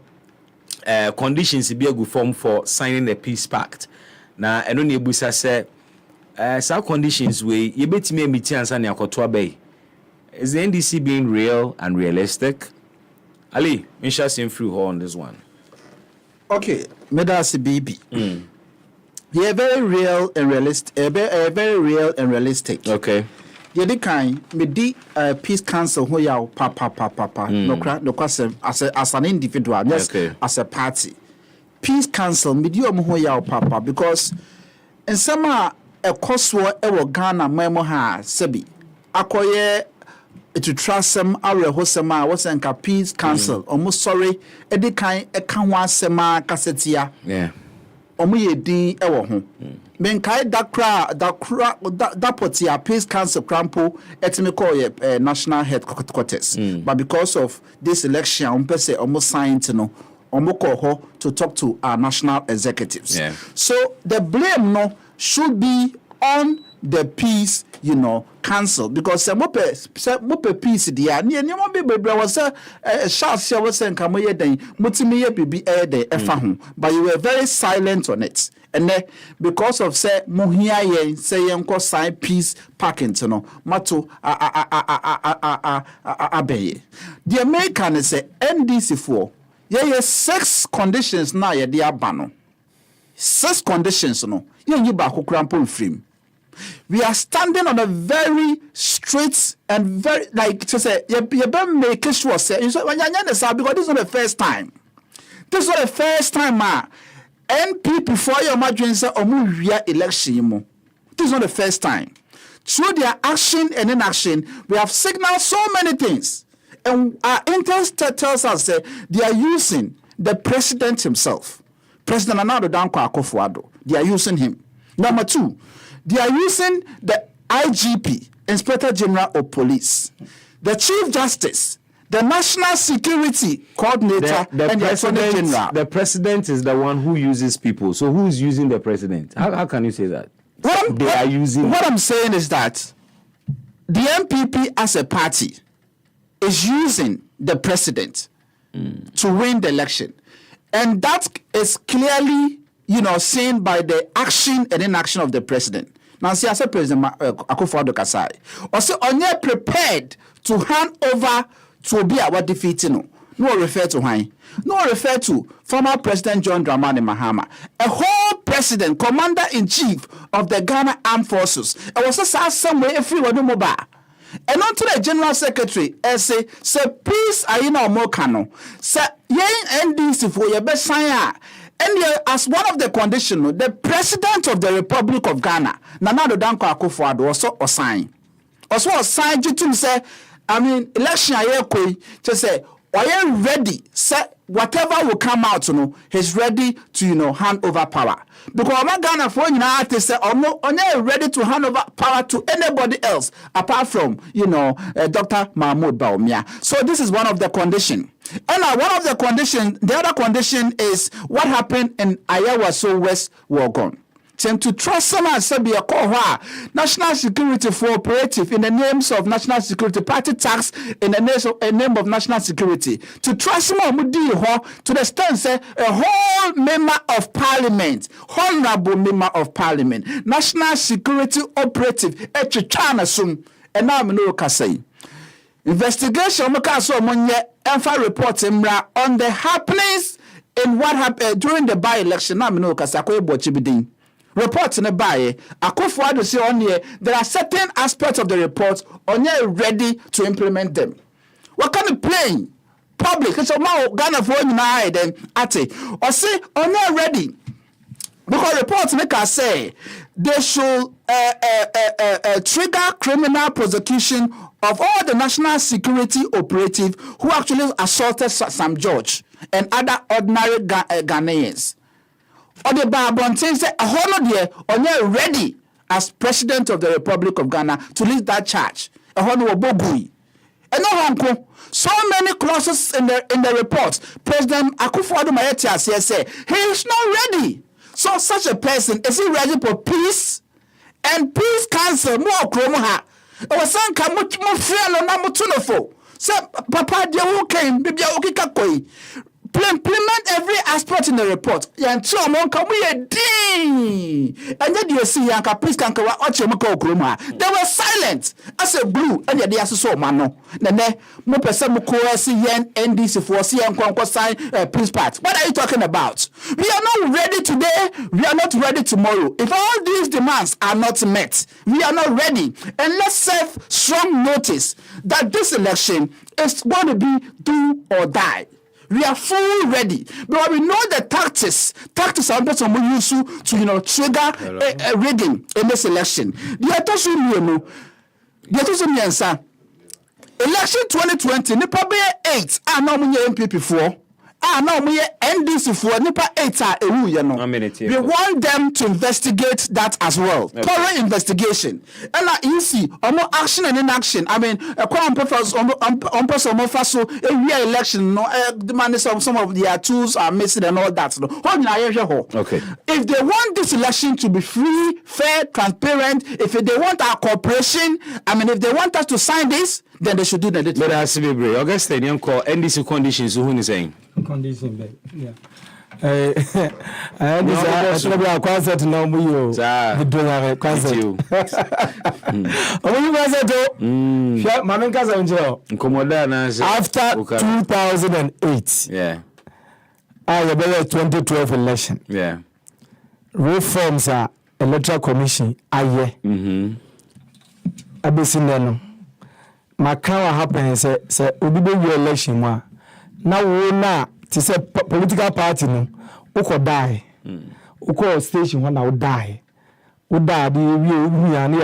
conditions be agu form for signing a peace pact na eno ne ebusa se some conditions we yebetimi emiti ansa ne akoto abey. Is the NDC being real and realistic? Ali, we shall see through on this one. Okay, Medasi baby. They are very real and realistic. Very real and realistic. Okay. Yeah, the kind me di peace council who ya papa. No question as an individual, yes, okay. As a party. Peace council me di who ya papa because in some a koswo ewo Ghana memo ha sebi akoye to trust them our hosema was in peace council almost sorry edi kan e kan wa sema kasetia yeah omo ye din e wo ho men kai da potia peace council crampo etimi call ye national headquarters but because of this election on pese almost signed no omo call ho to talk to our national executives. Yeah. So the blame no should be on the peace, council because mope peace dia ne nyoma be bebre was shots here was en kamoye den mutimi ye bibi de efa ho but you were very silent on it and because of say mohia ye say yenko sign peace pact no mato abeye the American say NDC for ye 6 conditions na ye de abano 6 conditions no ye nyi ba kokrampo mfrim. We are standing on a very straight and very to say you better make sure say because this is not the first time. This is not the first time NPP for your emergency or election. This is not the first time. Through their action and inaction, we have signaled so many things. And our interest tells us that they are using the president himself. President Nana Dankwa Akufo-Addo. They are using him. Number 2, they are using the IGP, Inspector General of Police, the Chief Justice, the National Security Coordinator, and the Attorney General. The president is the one who uses people. So who is using the president? How can you say that? What I'm saying is that the NPP as a party is using the president to win the election. And that is clearly seen by the action and inaction of the president. Now, see, I said President Akufo-Addo Kasai, also onye prepared to hand over to be our defeating. No refer to him. No refer to former President John Dramani Mahama, a whole president, commander-in-chief of the Ghana Armed Forces. It was a somewhere everyone mobile. And on to the General Secretary, say peace ayina omokano. Say yen NDC for your best sign. And as one of the conditions, the President of the Republic of Ghana, Nana Addo Dankwa Akufo-Addo, also sign. Also sign to say, election aye to say, are you ready? Say whatever will come out, he's ready to hand over power. Because I'm Ghana for to say, I'm not ready to hand over power to anybody else apart from Dr. Mahmoud Bawumia. So this is one of the conditions. And one of the conditions, the other condition is what happened in Ayawaso West Wagon. To trust someone be a national security for operative in the names of national security, party tax in the name of national security. To trust someone to the extent say a whole member of parliament, honorable member of parliament, national security operative, and now I say investigation report on the happenings in what happened during the by-election. Reports in the by Akufo-Addo say on here there are certain aspects of the report on here ready to implement them. What kind of playing public? So now Ghana for then ate or say on here ready because reports make us say they should trigger criminal prosecution of all the national security operative who actually assaulted Sam George and other ordinary Ghanaians. Or the Babontin say a whole year on you ready as President of the Republic of Ghana to lead that charge. A whole bogui. And no so many clauses in the report. President Akufo-Addo say he is not ready. So such a person is he ready for peace and peace council more kromoha. It was some much more fear no namutunofo. So Papa dear who came bibia okika koi. Implement every aspect in the report. And then you see Yanka, please can go watch your Mako. They were silent. I said blue, and yet they are so mano. Nene, Mopesamuko, CN, NDC for CN Conco sign, please part. What are you talking about? We are not ready today, we are not ready tomorrow. If all these demands are not met, we are not ready. And let's serve strong notice that this election is going to be do or die. We are fully ready, but we know the tactics are not some use to trigger rigging in this election. The election 2020, nipa be 8 no NPP 4. No NDC 4 nipa 8 we want them to investigate that as well. Okay. Thorough investigation. And you see, action and inaction. I mean, on election, some of their tools are missing and all that. Okay. If they want this election to be free, fair, transparent, if they want our cooperation, if they want us to sign this, then they should do that. But I see, August NDC conditions. Who is saying? Condition, yeah. And this is a concert no more. The dollar concert. After 2008, yeah, I the 2012 election, yeah, reforms are electoral commission. Aye, abesineno. Makawa happen say obibe election wa. Now we na to say political party no uko die uko station when now die the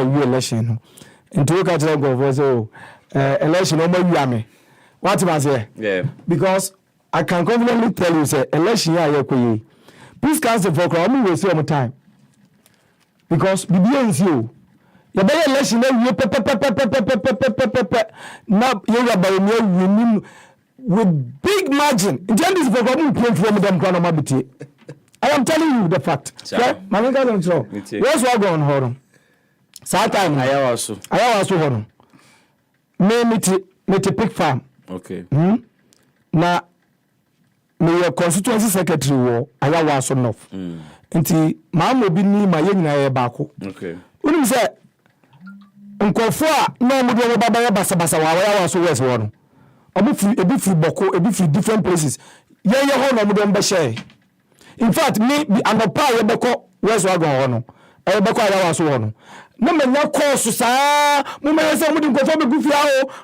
we election no into we catch them go say election no more yame what am I say yeah because I can confidently tell you say election here koyi please cancel for crowd we waste your time because BBNC you be election we now you about with big margin. I am telling you the fact. Okay? What's what going on? Sometime I also hold me pick farm. Okay. Na me constituency secretary wo ayawa so north nti maamo bi ni ma ye nyina ye baako okay unim say nkofo a no mo de baba ya basa wa ayawa so west wo no ebi free boko ebi free different places ye ho no mo de mba share in fact me anopa ye beko west wa go ho no e beko ayawa so wo no na menya course saa mo me say mo de nkofo be gufia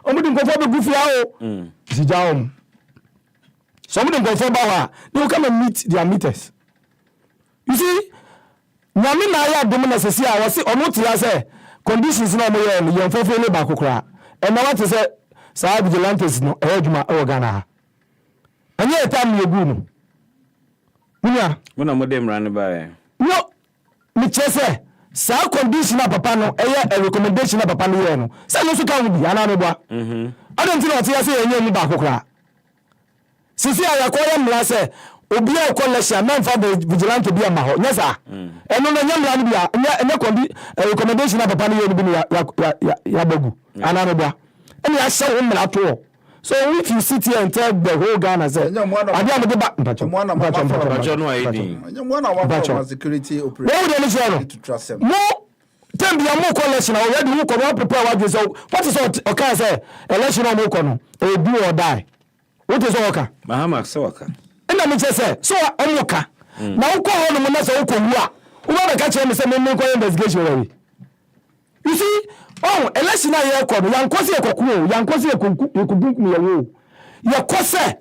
o mo de nkofo be gufia o sijaom some of them go for Bawa, they will come and meet their meters. You see, Nami Naya Dominus is here, I was saying, or not to say, conditions no more, you're for failure back. And I want to say, Sahab Vigilantes no, Edma Organa. And yet, I'm your goon. When I'm with them running by. No, Michesse, Sa condition of Papano, a recommendation of Papano. Say, no, so can be, I don't know what I say, and you're back. Sisi ayakoya mlase obi e collection man for the vigilante bi ama ho nyesa eno no nyamla no bia enya kondi recommendation na papa no ye bi ya bagu anano bia ene ya hye wo mla to so if you sit here and tell the whole Ghana say ade am de ba mpacho no ayini mwana wa security operation wo de no to trust him no tembi am collection already wo ko prepare what so what is okay say election am ko no e do or die. What is Oka? Mahama Soka. And I say, so Omoka. Now call on the Manasa Okua. Who ever catch him and say, no investigation. You see, oh, election I call young Kosi Koku, young Kosi you could book me a woo. Your Kosa.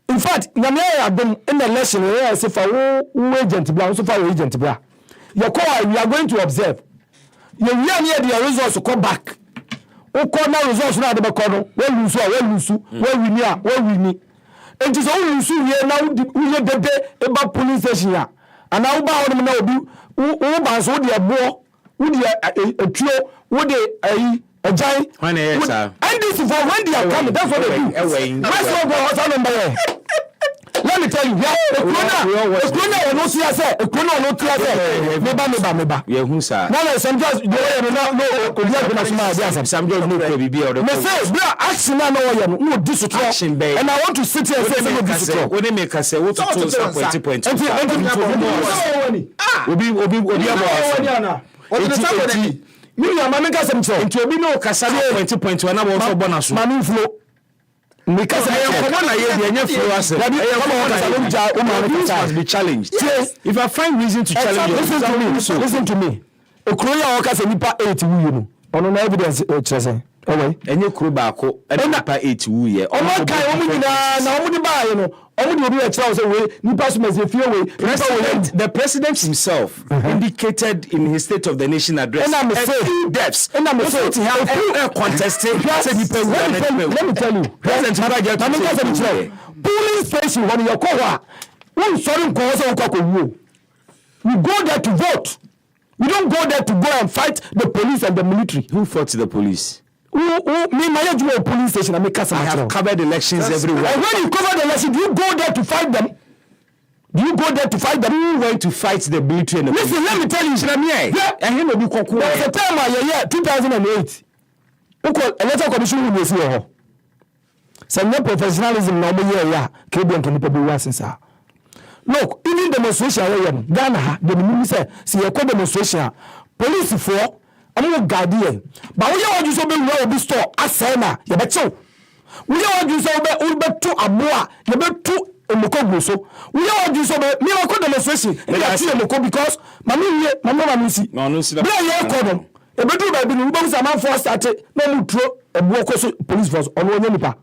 In fact, Namaya been in the election where I say for agent Brown, so far agent Brown. Your call, we are going to observe. You are near the results to come back. O corner results na de bekono we lusu we wini enti so lusu ye na we dede e ba police station ya ana wo ba ho na obi wo ba so de ebo wo de etuo wo de ayi ajan when yes sir and this for when they are coming that's what they do that's what go house number here. Let me tell you, the corona no see us, the corona no see us. Meba. Yeah, who sir? No, some just the way no could not be national. Some just no could be or the. Me say, bro, action na no no this action bay. And I want to sit here and say no this. When they make us say what to say point. Obi about. Me ya mama ka sem so. Nti obi no kasa point na bo so bonus. Manu flow. Because I am na ye dey anya flow as. Must be challenged. Yes. If I find reason to challenge you, listen to me. Okroya oka se nipa 8 wu no. Ono na evidence chese. Owe. Enye kro baako e nipa 8 wu ye. Omo kai omo nyina na omo di ba ye no. Omo di obi e kira say we nipa so meze fie we. The president himself indicated in his State of the Nation address a few deaths. And I'm saying to have a contested. Let me tell you. President police station when you call one sorry cause we go there to vote. We don't go there to go and fight the police and the military. Who fought the police? Me manage a police station. I have covered elections everywhere. And when you cover the election, do you go there to fight them? Who went to fight the military and the police? Listen, let me tell you. There was a time where 2008. Electoral commission will see her. Some professionalism no more ya Caribbean to people be since. Look, even demonstration Ghana, the minister see a demonstration. Police for I'm guardian. But we want you so be well be store asena, you bet so. We want you so be to aboa, you bet to Moko so. We want you so be me ko demonstration. And I see Moko because mama see. No see that. Yeah, call them. E betu ba bi no bo say man force start na mu tro ebu ko police force ono onye nipa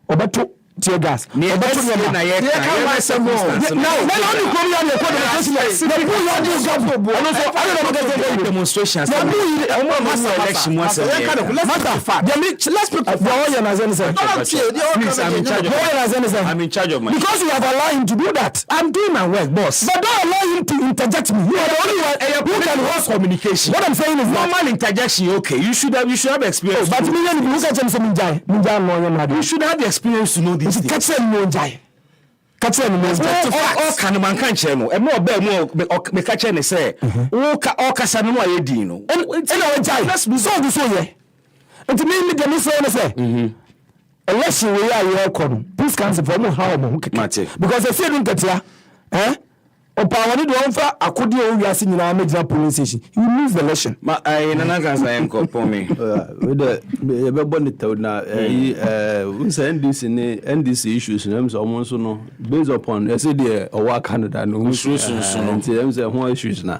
obeto tear gas obeto na ye can myself now only come here for demonstration the people you just go ono so I don't know demonstrations election once a year let's put the oil as anything please I'm in charge of my because you have allowed him to do that. I'm doing my work, boss, but don't allow him to interject me. You are the only one who can host communication. What I'm saying is normal interjection. Okay, you should have experience. But me and you can say Minjai. You should have the experience to know this. Catch him Minjai. All can man can channel. And more bear more me catch and say, all kasa no ye dino. And let's be so this way. And to me, the say. election we are here kono peace council for mo how mo because they say don't get ya opawani do onfa akodi o wiase nyina major polling station you lose the election ma nana kan say enko pomi we the be boni taw na we say NDC issues na so mo so no based upon say the our Canada no so no say who issues na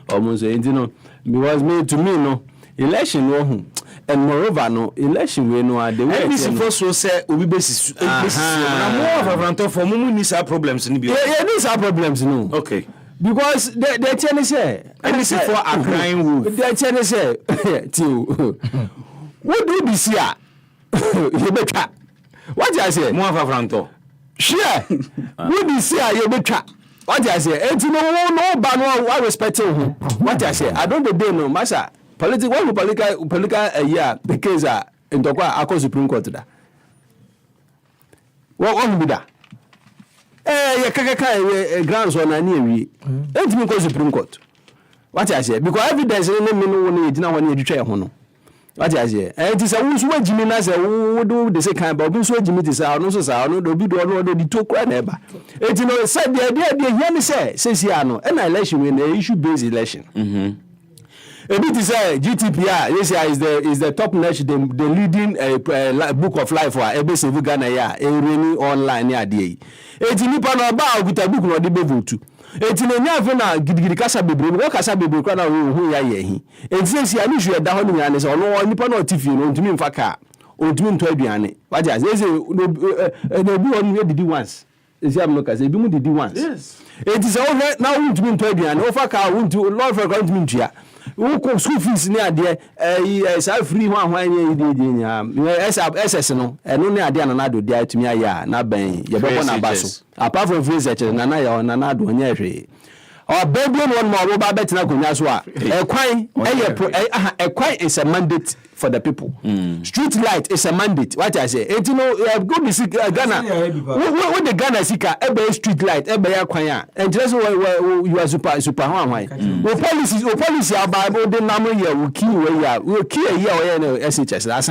almost say no because me to me no election no hu and moreover no election we no the way NDC for so say obi basis na more of a for mumu ni sa problems ni bi yeah these are problems no okay because the chairman say NDC for a crying wolf the chairman say what do this here you betcha what I say more of a fronto sure what this here you betcha what I say and no ban no respect him what I say I don't dey no master political year because in Tokwa Akko Supreme Court da. What on be da? Ya kaka grounds on ani ewie. Entimi ko Supreme Court. What I say because evidence no me no won e gina won e twetwe ho no. What I say? It is a wo so wagimi na say wo do the say kan ba wo so wagimi ti say no so say no do bi do no di to kra na eba. Enti no say dey here me say sia no na election we na issue based election. A bit is GTPR. Yes, is the top notch, the leading book of life for every civil Ghana ya. Really online ya day. Eti nipa na ba okuta book no de be vote. Eti na nya fe na gidigidi kasa bebre no kasa bebre kwa na hu ya ye hi. Eti si ani hwe da ho ni ane se ono nipa na otifi no ntumi mfa ka. Ontumi nto aduane. Waje as ese no bi on didi once. Esi am no kasa bi mu didi once. Yes. Eti se o na ontumi nto aduane. O fa ka ontu Lord for ontumi ntua. Who school fees near there, free one SS no, and only a dear Nanado dear to me, not bang, your basso. Apart from free searches, Nana or Nanado, and or baby one more about better a quite is a mandate for the people. Street light is a mandate. What I say, you know, go to see Ghana. What the Ghana seeker, every street light, every choir, and just you are super high. Policy about the number here will kill here or SHS. That's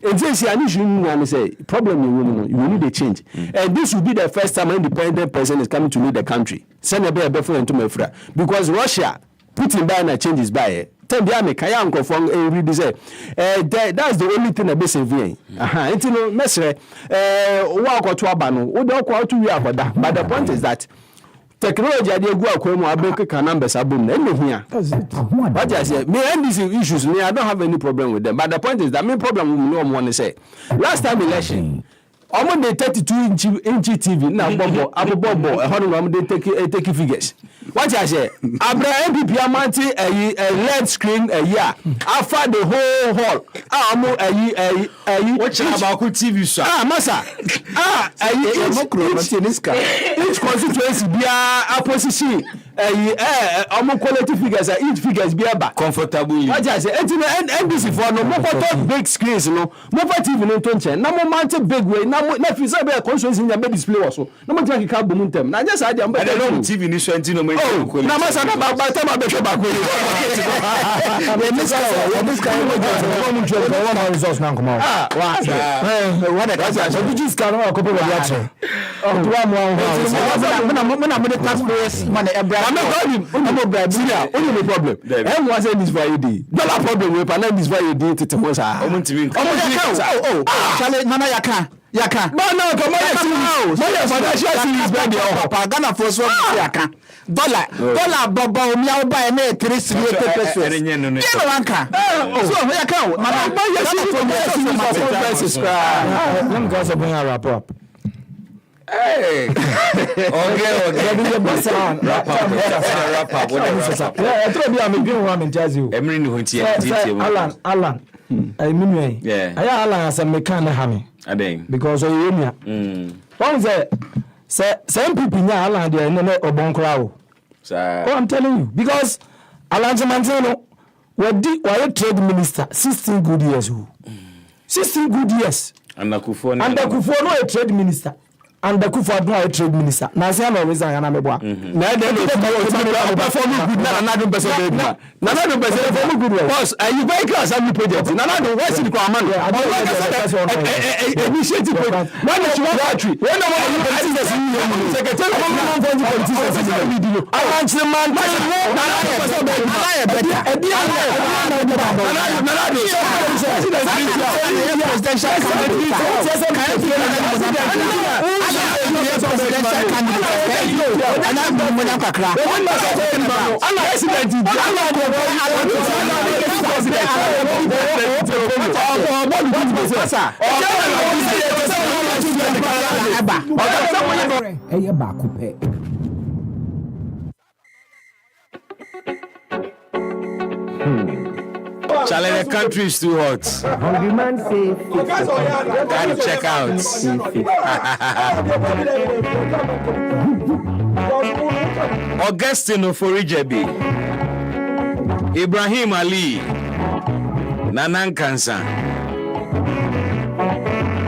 and this is an issue and say problem you need a change. And this will be the first time an independent person is coming to lead the country. Send a before into my friend. Because Russia, Putin by and changes by that's the only thing that be saving. It's no mesre walk to abano, we don't quite to about that. But the point is that technology I go akwemu abeka numbers abum na here. What I say, me and these issues, me I don't have any problem with them. But the point is that main problem we want to say. Last time election, I'm the 32-inch TV now bobo I'm take figures. What I say, Abra NPP amanti a LED screen a year after the whole hall. Watch about TV sir. Massa. Each constituency be a opposition. Quality figures each figures be about comfortably. What I say, NBC for no more big screens, no more TV no tension. No more mounted big way. No more constituency in your display also. No more like a boom them. Now just I don't TV ni so no more. Na masa na ba time abetwe ba ko. This guy results now come out. What that so you just can couple of reaction. Money I'm not Brazil. Only problem. And was this Friday. Dollar problem we pan this Friday to Mosa. Chale nana yaka. No, come on. My financial series baby. Ghana for so yaka. Dollar Bawumia buy na 3 pesos. So yaka. Let me go so bring a wrap up. Hey. Okay. Wrap up. Yeah, I told you I'm doing what I'm telling you. Alan. I mean, yeah. I Alan as a mechanic hammy. Because of you. One say NPP nya Alan there no obonkra. I'm telling you because Alan Mantino were trade minister 16 good years. 16 good years. And Akufo no a trade minister. and the Kufa trade minister. Naziano resign and Ameboa. Boss, you very class and project. Nanado, what's in command? Initiative. When is your factory? When Charlie, the country is too hot. Hungry man say, Gotta check out. Augustine Oforijebi, Ibrahim Ali, Nanan Kansa,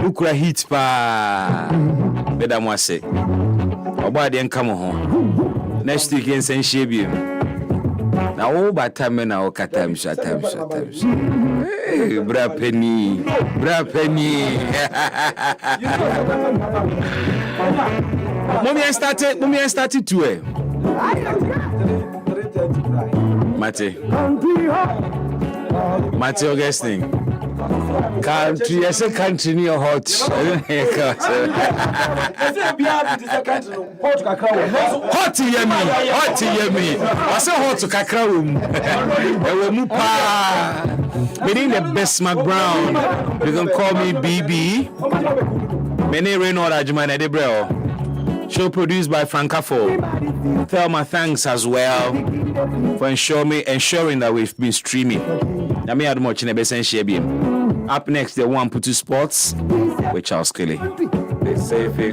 Ukra hit pa Bedamwase. Obadi and come home. Next week in Saint Shebi. Now, all by time and our times. Hey, bra penny. Mommy, I started to Mate Augustine. Country, I say country near hot. Hot yummy. I say hot to Kakao. Meaning the Bismark Brown. You can call me BB. Many Renault Ajman Edebreo. Show produced by Francafo. Thelma, thanks as well for ensuring that we've been streaming. Up next, the one put two sports with Charles Kelly.